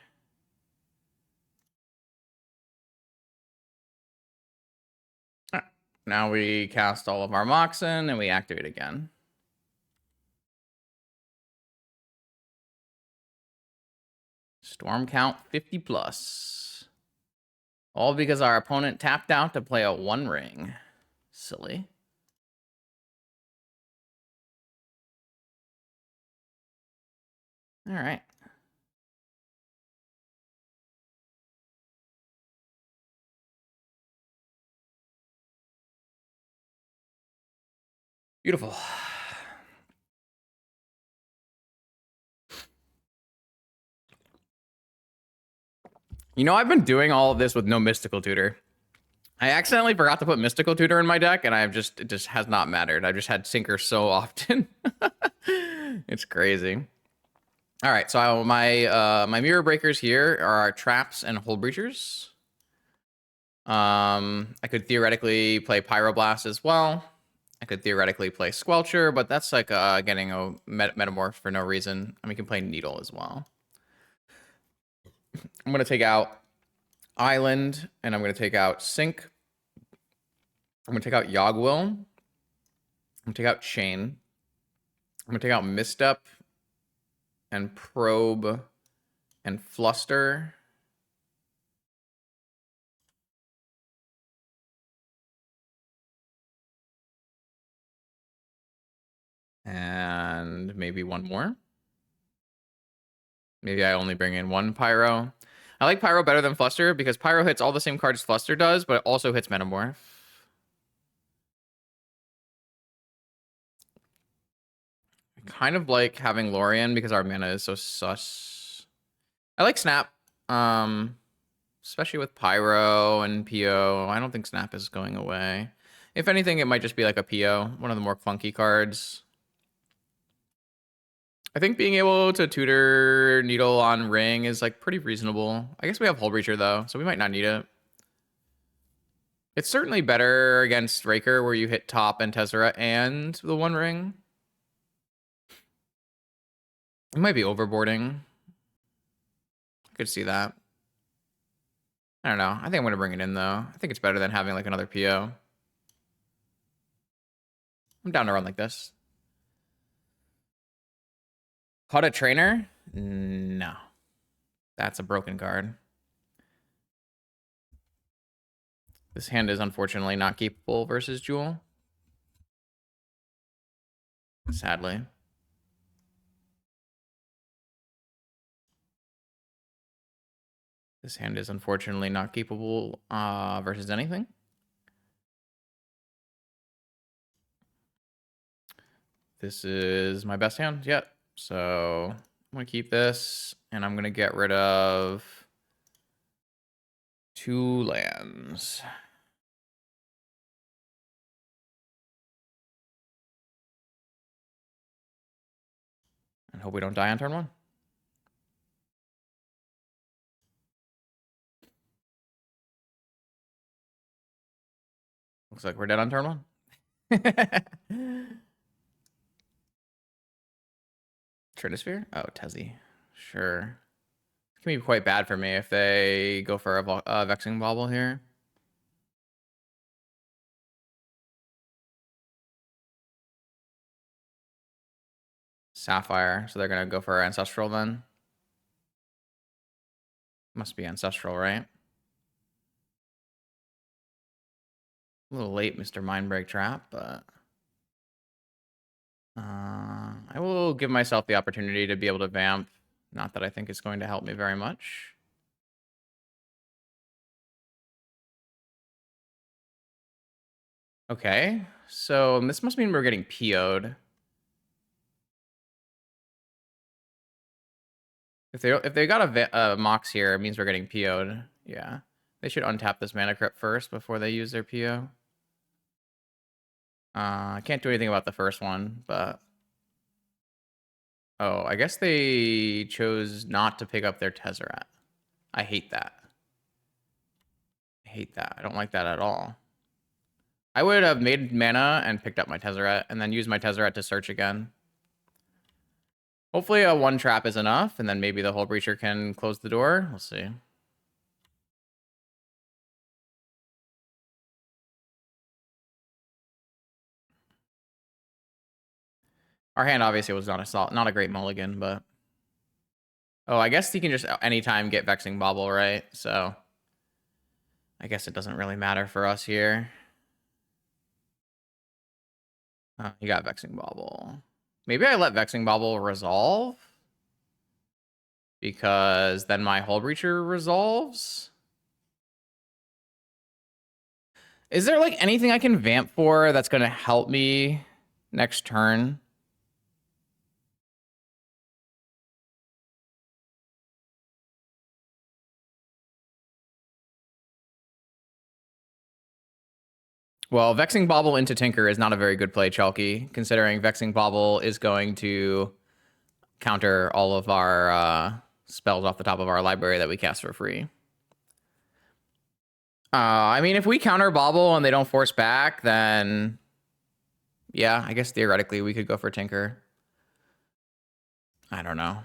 Now we cast all of our Moxen and we activate again. Storm count 50 plus. All because our opponent tapped out to play a One Ring. Silly. All right. Beautiful. You know, I've been doing all of this with no Mystical Tutor. I accidentally forgot to put Mystical Tutor in my deck, and it just has not mattered. I've just had Sinker so often. It's crazy. All right, so my Mirror Breakers here are our Traps and Hold Breachers. I could theoretically play Pyroblast as well. I could theoretically play Squelcher, but that's like getting a Metamorph for no reason. I mean, you can play Needle as well. I'm going to take out Island, and I'm going to take out Sink. I'm going to take out Yogwill. I'm going to take out Chain. I'm going to take out Misstep and Probe and Fluster. And maybe one more. Maybe I only bring in one Pyro. I like Pyro better than Fluster because Pyro hits all the same cards Fluster does, but it also hits Metamorph. I kind of like having Lorien because our mana is so sus. I like Snap, especially with Pyro and PO. I don't think Snap is going away. If anything, it might just be like a PO, one of the more funky cards. I think being able to tutor Needle on Ring is like pretty reasonable. I guess we have Hull Breacher though, so we might not need it. It's certainly better against Raker where you hit top and Tezzeret and the one ring. It might be overboarding. I could see that. I don't know. I think I'm going to bring it in though. I think it's better than having like another PO. I'm down to run like this. Caught a Trainer? No. That's a broken card. This hand is unfortunately not capable versus Jewel. Sadly. This hand is unfortunately not capable versus anything. This is my best hand yet. So I'm going to keep this, and I'm going to get rid of 2 lands. And hope we don't die on turn 1. Looks like we're dead on turn 1. Trinisphere? Oh, Tezzy. Sure. It can be quite bad for me if they go for a Vexing Bauble here. Sapphire. So they're going to go for Ancestral then. Must be Ancestral, right? A little late, Mr. Mindbreak Trap, but... I will give myself the opportunity to be able to vamp. Not that I think it's going to help me very much. Okay, so this must mean we're getting PO'd. If they got a Mox here, it means we're getting PO'd. Yeah, they should untap this Mana Crypt first before they use their PO. I can't do anything about the first one, but... Oh, I guess they chose not to pick up their Tezzeret. I hate that. I hate that. I don't like that at all. I would have made mana and picked up my Tezzeret, and then used my Tezzeret to search again. Hopefully a 1 trap is enough, and then maybe the Hull Breacher can close the door. We'll see. Our hand obviously was not a great mulligan, but... Oh, I guess he can just anytime get Vexing Bauble, right? So... I guess it doesn't really matter for us here. You got Vexing Bauble. Maybe I let Vexing Bauble resolve? Because then my Hull Breacher resolves? Is there, like, anything I can vamp for that's going to help me next turn? Well, Vexing Bauble into Tinker is not a very good play, Chalky, considering Vexing Bauble is going to counter all of our spells off the top of our library that we cast for free. I mean, if we counter bobble and they don't force back, then yeah, I guess theoretically we could go for Tinker. I don't know.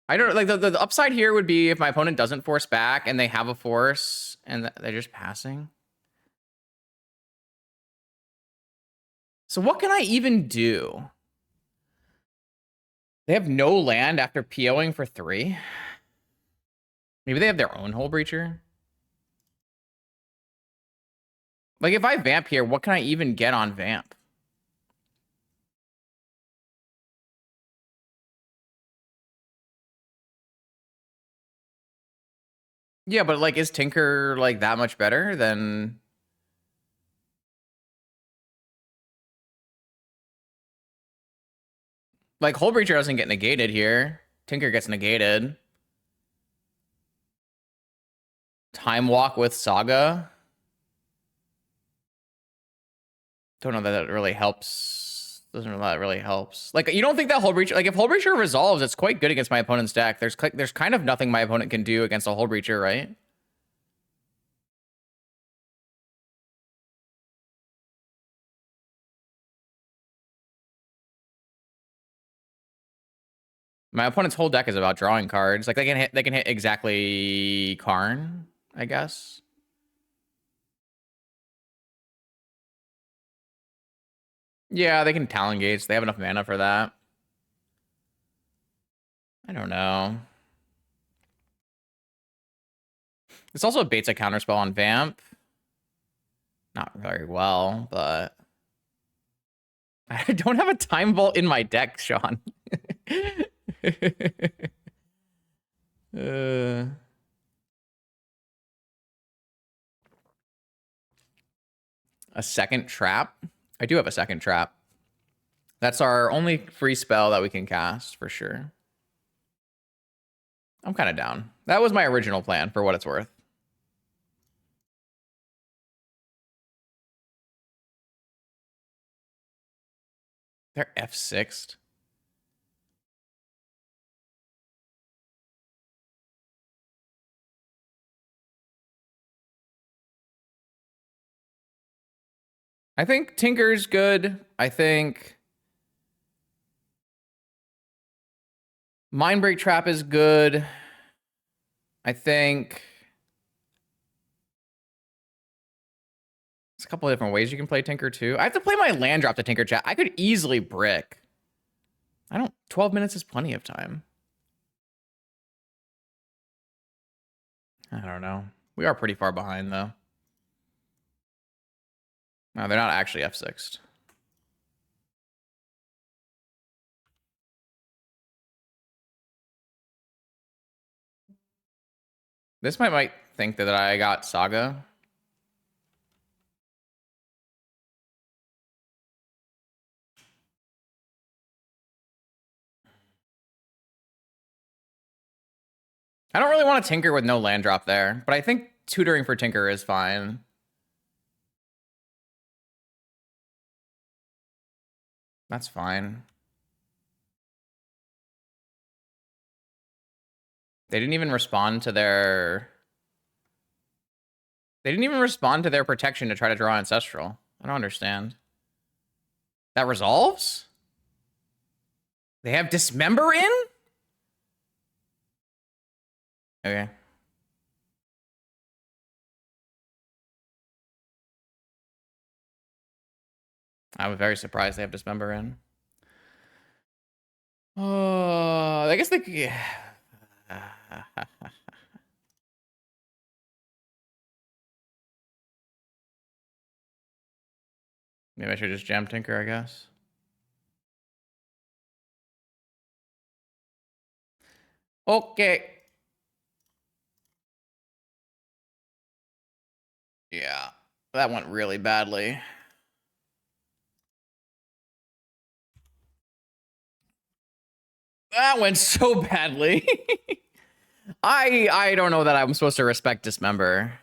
I don't like the upside here would be if my opponent doesn't force back and they have a force and they're just passing. So what can I even do? They have no land after POing for 3. Maybe they have their own Hull Breacher. Like if I vamp here, what can I even get on vamp? Yeah, but like is Tinker like that much better than like Hull Breacher doesn't get negated here. Tinker gets negated. Time Walk with Saga. Don't know that that really helps. Doesn't know that really helps. Like, you don't think that Hull Breacher, like if Hull Breacher resolves, it's quite good against my opponent's deck. There's kind of nothing my opponent can do against a Hull Breacher, right? My opponent's whole deck is about drawing cards. Like they can hit exactly Karn, I guess. Yeah, they can Talon Gates. They have enough mana for that. I don't know. This also baits a counterspell on Vamp. Not very well, but I don't have a Time Vault in my deck, Sean. A second trap? I do have a second trap. That's our only free spell that we can cast, for sure. I'm kind of down. That was my original plan, for what it's worth. They're F6'd. I think Tinker's good. I think Mindbreak Trap is good. I think there's a couple of different ways you can play Tinker too. I have to play my land drop to Tinker chat. I could easily brick. 12 minutes is plenty of time. I don't know. We are pretty far behind though. No, they're not actually F6'd. This might think that I got Saga. I don't really want to Tinker with no land drop there, but I think tutoring for Tinker is fine. That's fine. They didn't even respond to their... They didn't even respond to their protection to try to draw Ancestral. I don't understand. That resolves? They have Dismember in? Okay. I was very surprised they have Dismember in. Oh, I guess they... Maybe I should just jam Tinker, I guess. Okay. Yeah, that went really badly. That went so badly. I don't know that I'm supposed to respect Dismember.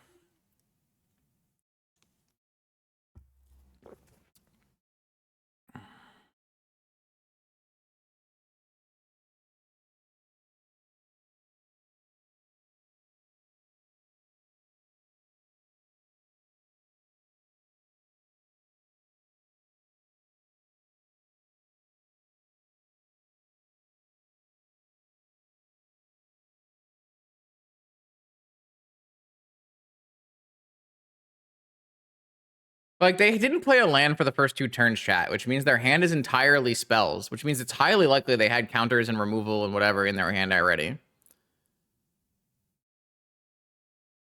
Like, they didn't play a land for the first 2 turns, chat, which means their hand is entirely spells, which means it's highly likely they had counters and removal and whatever in their hand already.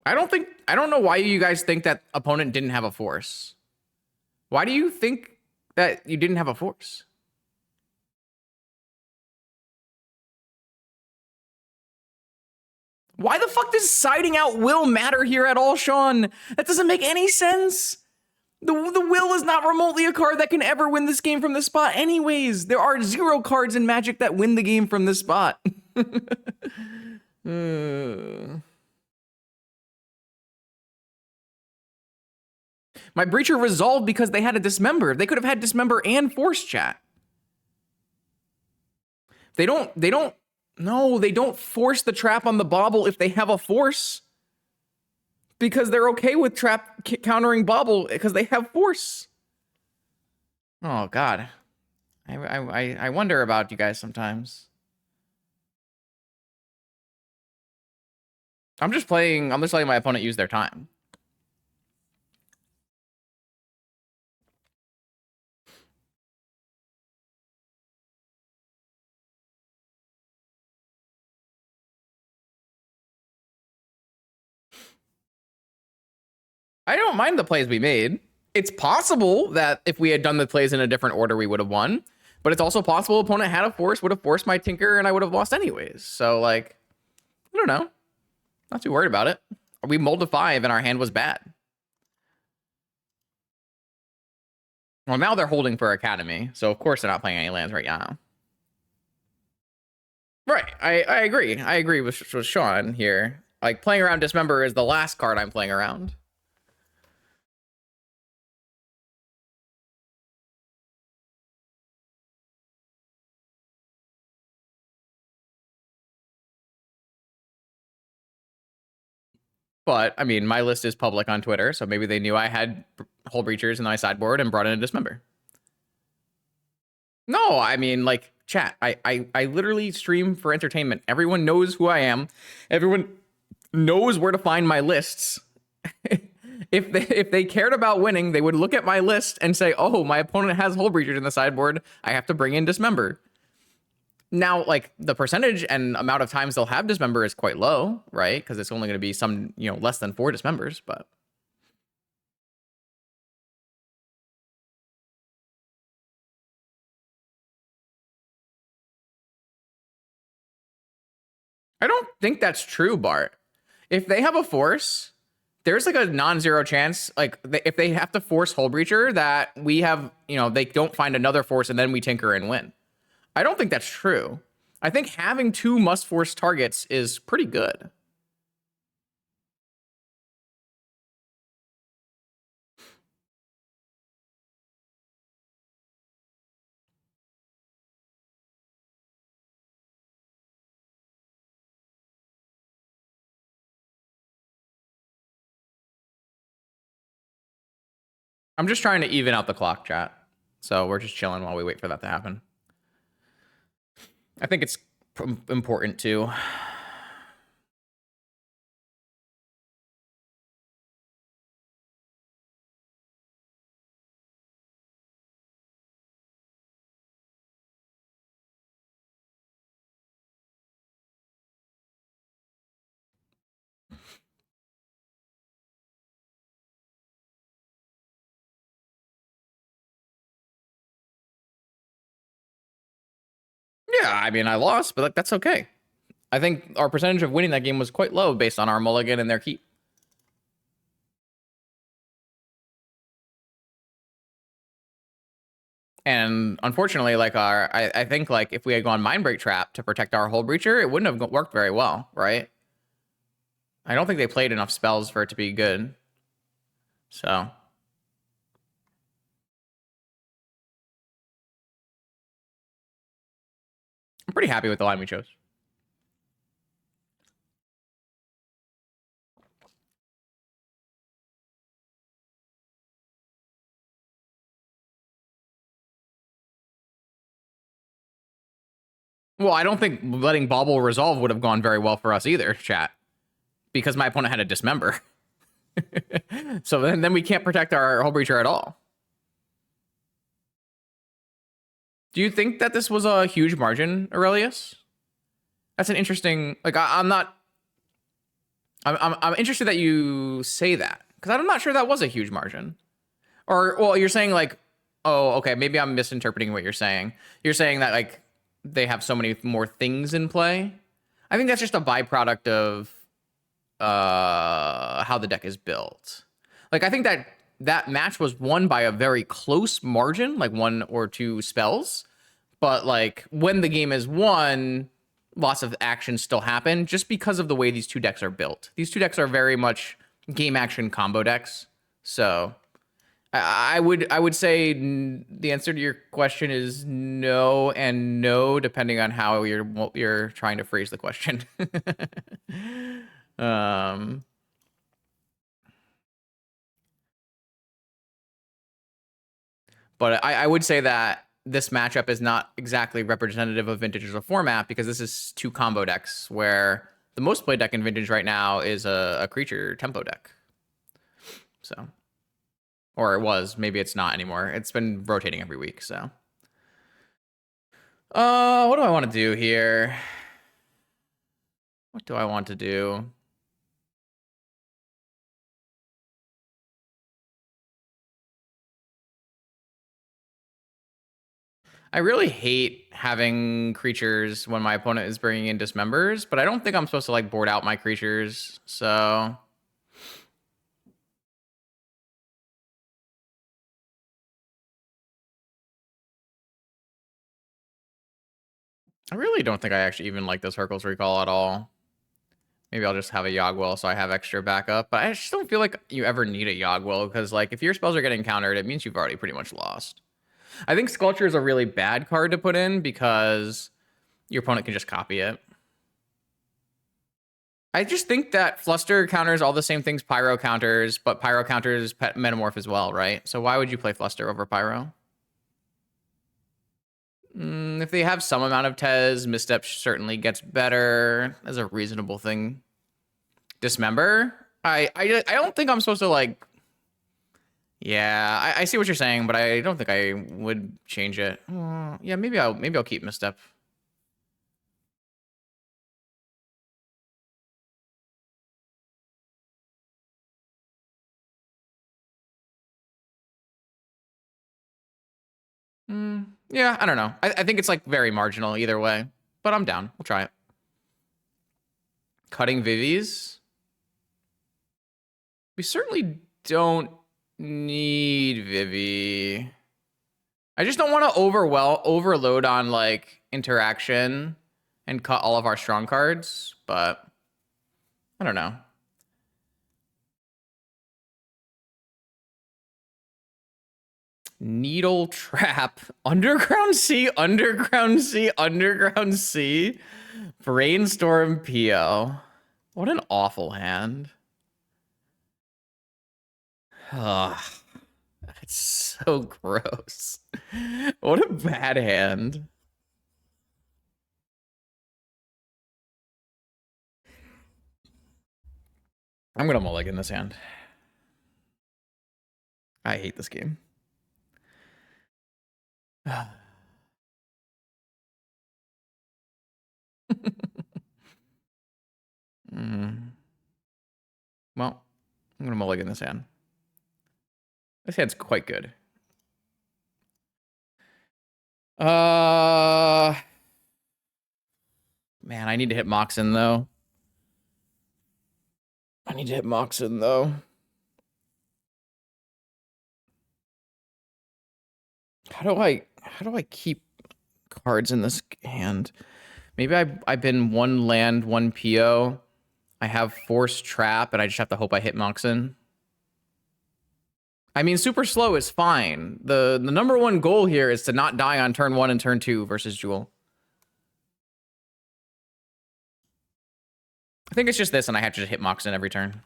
I don't know why you guys think that opponent didn't have a force. Why do you think that you didn't have a force? Why the fuck does siding out will matter here at all, Sean? That doesn't make any sense. The will is not remotely a card that can ever win this game from this spot anyways. There are 0 cards in Magic that win the game from this spot. My Breacher resolved because they had a Dismember. They could have had Dismember and Force, chat. They don't force the trap on the Bobble if they have a Force. Because they're okay with trap countering Bobble because they have Force. Oh, God. I wonder about you guys sometimes. I'm just letting my opponent use their time. I don't mind the plays we made. It's possible that if we had done the plays in a different order, we would have won. But it's also possible opponent had a force, would have forced my Tinker, and I would have lost anyways. So, like, I don't know. Not too worried about it. We mulled to 5 and our hand was bad. Well, now they're holding for Academy. So, of course, they're not playing any lands right now. Right. I agree. I agree with Sean here. Like, playing around Dismember is the last card I'm playing around. But, I mean, my list is public on Twitter, so maybe they knew I had Hull Breachers in my sideboard and brought in a Dismember. No, I mean, like, chat, I literally stream for entertainment. Everyone knows who I am. Everyone knows where to find my lists. If they cared about winning, they would look at my list and say, oh, my opponent has Hull Breachers in the sideboard. I have to bring in Dismember. Now, like, the percentage and amount of times they'll have Dismember is quite low, right? Because it's only going to be some, less than 4 Dismembers, but... I don't think that's true, Bart. If they have a force, there's like a non-zero chance, like, if they have to force Hull Breacher, that we have, they don't find another force and then we Tinker and win. I don't think that's true. I think having 2 must-force targets is pretty good. I'm just trying to even out the clock, chat. So we're just chilling while we wait for that to happen. I think it's important too. Yeah, I mean, I lost, but like, that's okay. I think our percentage of winning that game was quite low based on our mulligan and their keep. And unfortunately, like, I think, like, if we had gone Mindbreak Trap to protect our Hull Breacher, it wouldn't have worked very well, right? I don't think they played enough spells for it to be good. So I'm pretty happy with the line we chose. Well, I don't think letting Bobble resolve would have gone very well for us either, chat. Because my opponent had a Dismember. So then we can't protect our Hull Breacher at all. Do you think that this was a huge margin, Aurelius? That's an interesting. Like, I'm not. I'm interested that you say that because I'm not sure that was a huge margin. Or, well, you're saying like, oh, okay, maybe I'm misinterpreting what you're saying. You're saying that like they have so many more things in play. I think that's just a byproduct of how the deck is built. Like, I think that that match was won by a very close margin, like 1 or 2 spells. But like when the game is won, lots of actions still happen just because of the way these two decks are built. These two decks are very much game action combo decks. So I would say the answer to your question is no and no, depending on how you're trying to phrase the question. But I would say that this matchup is not exactly representative of Vintage as a format because this is 2 combo decks where the most played deck in Vintage right now is a creature tempo deck. So, or it was, maybe it's not anymore. It's been rotating every week, so. What do I want to do here? What do I want to do? I really hate having creatures when my opponent is bringing in Dismembers, but I don't think I'm supposed to like board out my creatures, so. I really don't think I actually even like this Hurkyl's Recall at all. Maybe I'll just have a Yogwell so I have extra backup, but I just don't feel like you ever need a Yogwell because like if your spells are getting countered, it means you've already pretty much lost. I think Sculpture is a really bad card to put in because your opponent can just copy it. I just think that Fluster counters all the same things Pyro counters, but Pyro counters Metamorph as well, right? So why would you play Fluster over Pyro? If they have some amount of Tez, Misstep certainly gets better as a reasonable thing. Dismember? I don't think I'm supposed to like. Yeah, I see what you're saying, but I don't think I would change it. Yeah, maybe I'll keep Misstep. Yeah, I don't know. I think it's like very marginal either way, but I'm down. We'll try it. Cutting Vivis. We certainly don't need Vivi. I just don't want to overload on like interaction and cut all of our strong cards, but I don't know. Needle Trap, Underground Sea, Underground Sea, Underground Sea, Brainstorm PO. What an awful hand. Ugh, it's so gross. What a bad hand. I'm gonna mulligan this hand. I hate this game. Well, I'm gonna mulligan this hand. This hand's quite good. Man, I need to hit Moxen though. How do I keep cards in this hand? Maybe I've been 1 land, 1 PO. I have Force Trap, and I just have to hope I hit Moxen. I mean, super slow is fine. The number 1 goal here is to not die on turn 1 and turn 2 versus Jewel. I think it's just this, and I have to just hit Moxen every turn.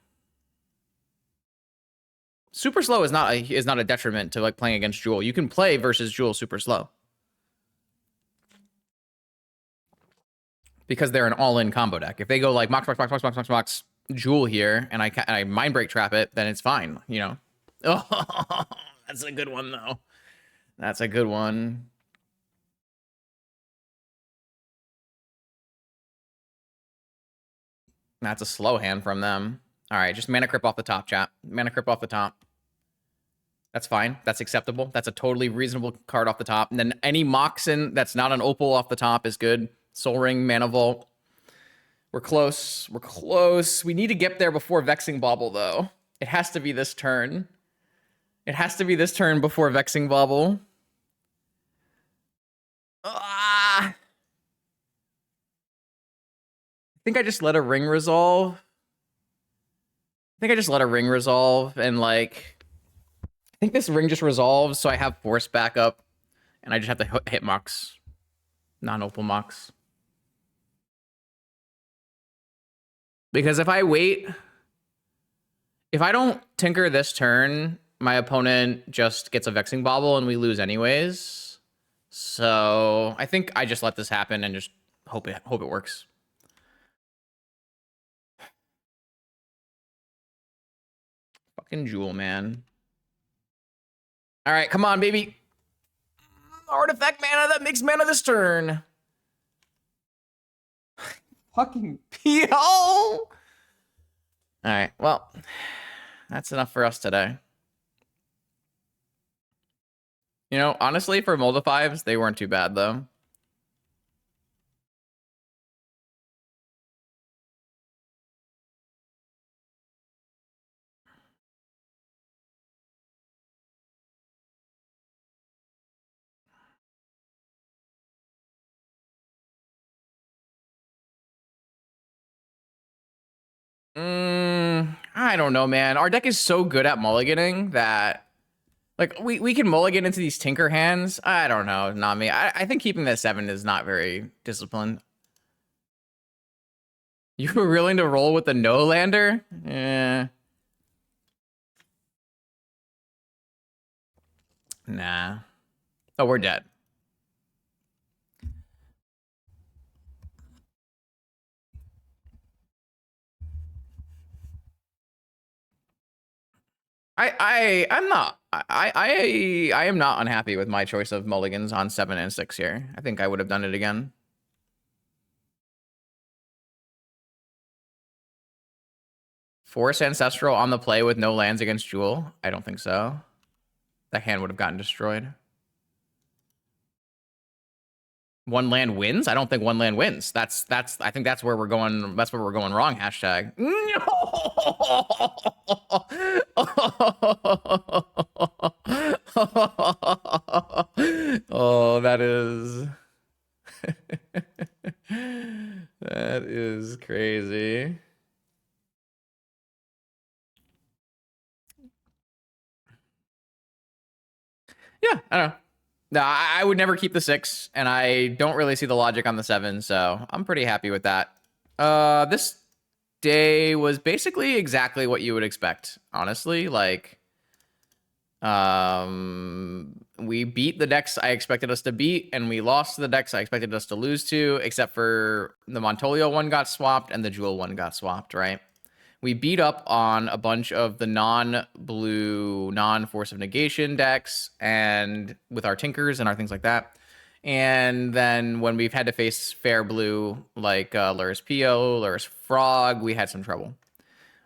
Super slow is not a detriment to like playing against Jewel. You can play versus Jewel super slow because they're an all-in combo deck. If they go like Mox, Mox, Mox, Mox, Mox, Mox, Mox, Jewel here and I mind break trap it, then it's fine, you know. Oh, that's a good one though. That's a good one. That's a slow hand from them. All right, just mana crypt off the top, chat. Mana crypt off the top. That's fine. That's acceptable. That's a totally reasonable card off the top. And then any Moxen that's not an Opal off the top is good. Soul Ring, Mana Vault. We're close. We're close. We need to get there before Vexing Bauble, though. It has to be this turn. It has to be this turn before Vexing Bauble. Ah! I think I just let a ring resolve. And, like... I think this ring just resolves, so I have force backup. And I just have to hit Mox. Non-Opal Mox. Because if I wait... If I don't tinker this turn, my opponent just gets a Vexing Bauble and we lose anyways. So I think I just let this happen and just hope it works. Fucking Jewel, man. All right, come on, baby. Artifact mana that makes mana this turn. Fucking PO. All right, well, that's enough for us today. You know, honestly, for Moldifives, they weren't too bad, though. I don't know, man. Our deck is so good at mulliganing that... Like, we can mulligan into these Tinker hands. I don't know, not me. I think keeping that 7 is not very disciplined. You were willing to roll with the no-lander? Yeah. Nah. Oh, we're dead. I am not unhappy with my choice of mulligans on 7 and 6 here. I think I would have done it again. Force Ancestral on the play with no lands against Jewel? I don't think so. That hand would have gotten destroyed. One land wins? I don't think one land wins. I think that's where we're going. That's where we're going wrong. Hashtag. Oh, that is. That is crazy. Yeah, I don't know. No, I would never keep the 6, and I don't really see the logic on the 7, so I'm pretty happy with that. This day was basically exactly what you would expect, honestly. Like, we beat the decks I expected us to beat, and we lost the decks I expected us to lose to, except for the Montolio one got swapped and the Jewel one got swapped, right? We beat up on a bunch of the non-blue, non-Force of Negation decks, and with our Tinkers and our things like that. And then when we've had to face fair blue, like Lurrus PO, Lurrus Frog, we had some trouble.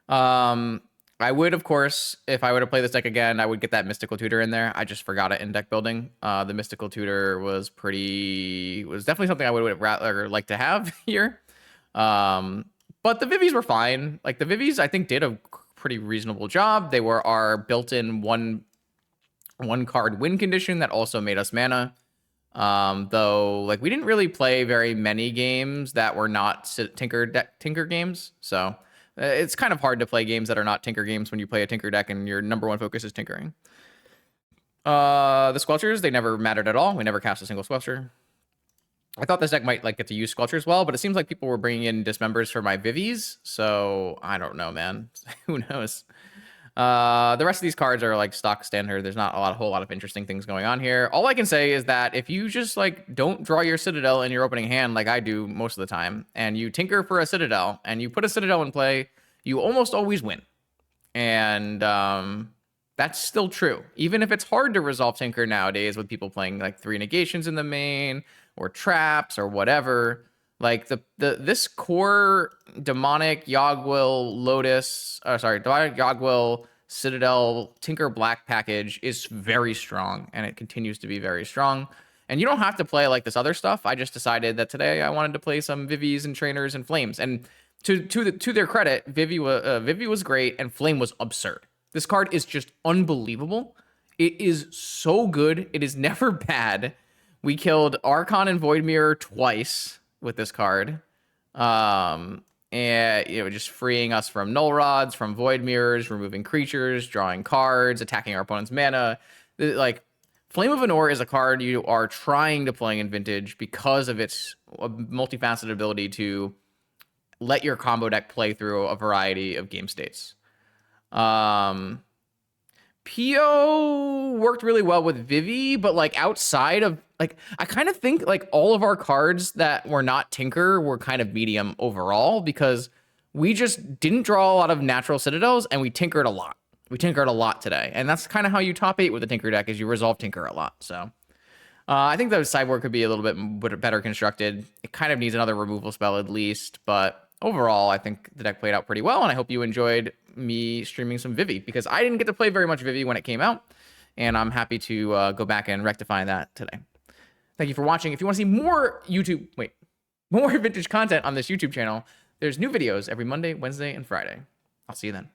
I would, of course, if I were to play this deck again, I would get that Mystical Tutor in there. I just forgot it in deck building. The Mystical Tutor was definitely something I would rather like to have here. But the Vivis were fine. Like, the Vivis, I think, did a pretty reasonable job. They were our built-in one card win condition that also made us mana. Though, like, we didn't really play very many games that were not Tinker games. So it's kind of hard to play games that are not Tinker games when you play a Tinker deck and your number one focus is tinkering. The Squelchers, they never mattered at all. We never cast a single Squelcher. I thought this deck might like get to use Squelchers well, but it seems like people were bringing in Dismembers for my Vivis, so I don't know, man. Who knows? The rest of these cards are like stock standard. There's not a whole lot of interesting things going on here. All I can say is that if you just like don't draw your Citadel in your opening hand like I do most of the time, and you tinker for a Citadel, and you put a Citadel in play, you almost always win. And that's still true. Even if it's hard to resolve Tinker nowadays with people playing like 3 negations in the main or traps or whatever, like this core demonic Yogwill Lotus, demonic Yogwill Citadel Tinker Black package is very strong, and it continues to be very strong. And you don't have to play like this other stuff. I just decided that today I wanted to play some Vivis and Trainers and Flames. And to their credit, Vivi was great and Flame was absurd. This card is just unbelievable. It is so good. It is never bad. We killed Archon and Void Mirror twice with this card. And just freeing us from Null Rods, from Void Mirrors, removing creatures, drawing cards, attacking our opponent's mana. Like, Flame of Anor is a card you are trying to play in Vintage because of its multifaceted ability to let your combo deck play through a variety of game states. PO worked really well with Vivi, but like outside of like, I kind of think like all of our cards that were not Tinker were kind of medium overall because we just didn't draw a lot of natural citadels and we tinkered a lot. We tinkered a lot today, and that's kind of how you top 8 with the Tinker deck is you resolve Tinker a lot. So I think the sideboard could be a little bit better constructed. It kind of needs another removal spell at least, but overall, I think the deck played out pretty well, and I hope you enjoyed me streaming some Vivi, because I didn't get to play very much Vivi when it came out, and I'm happy to go back and rectify that today. Thank you for watching. If you want to see more more vintage content on this YouTube channel, there's new videos every Monday, Wednesday, and Friday. I'll see you then.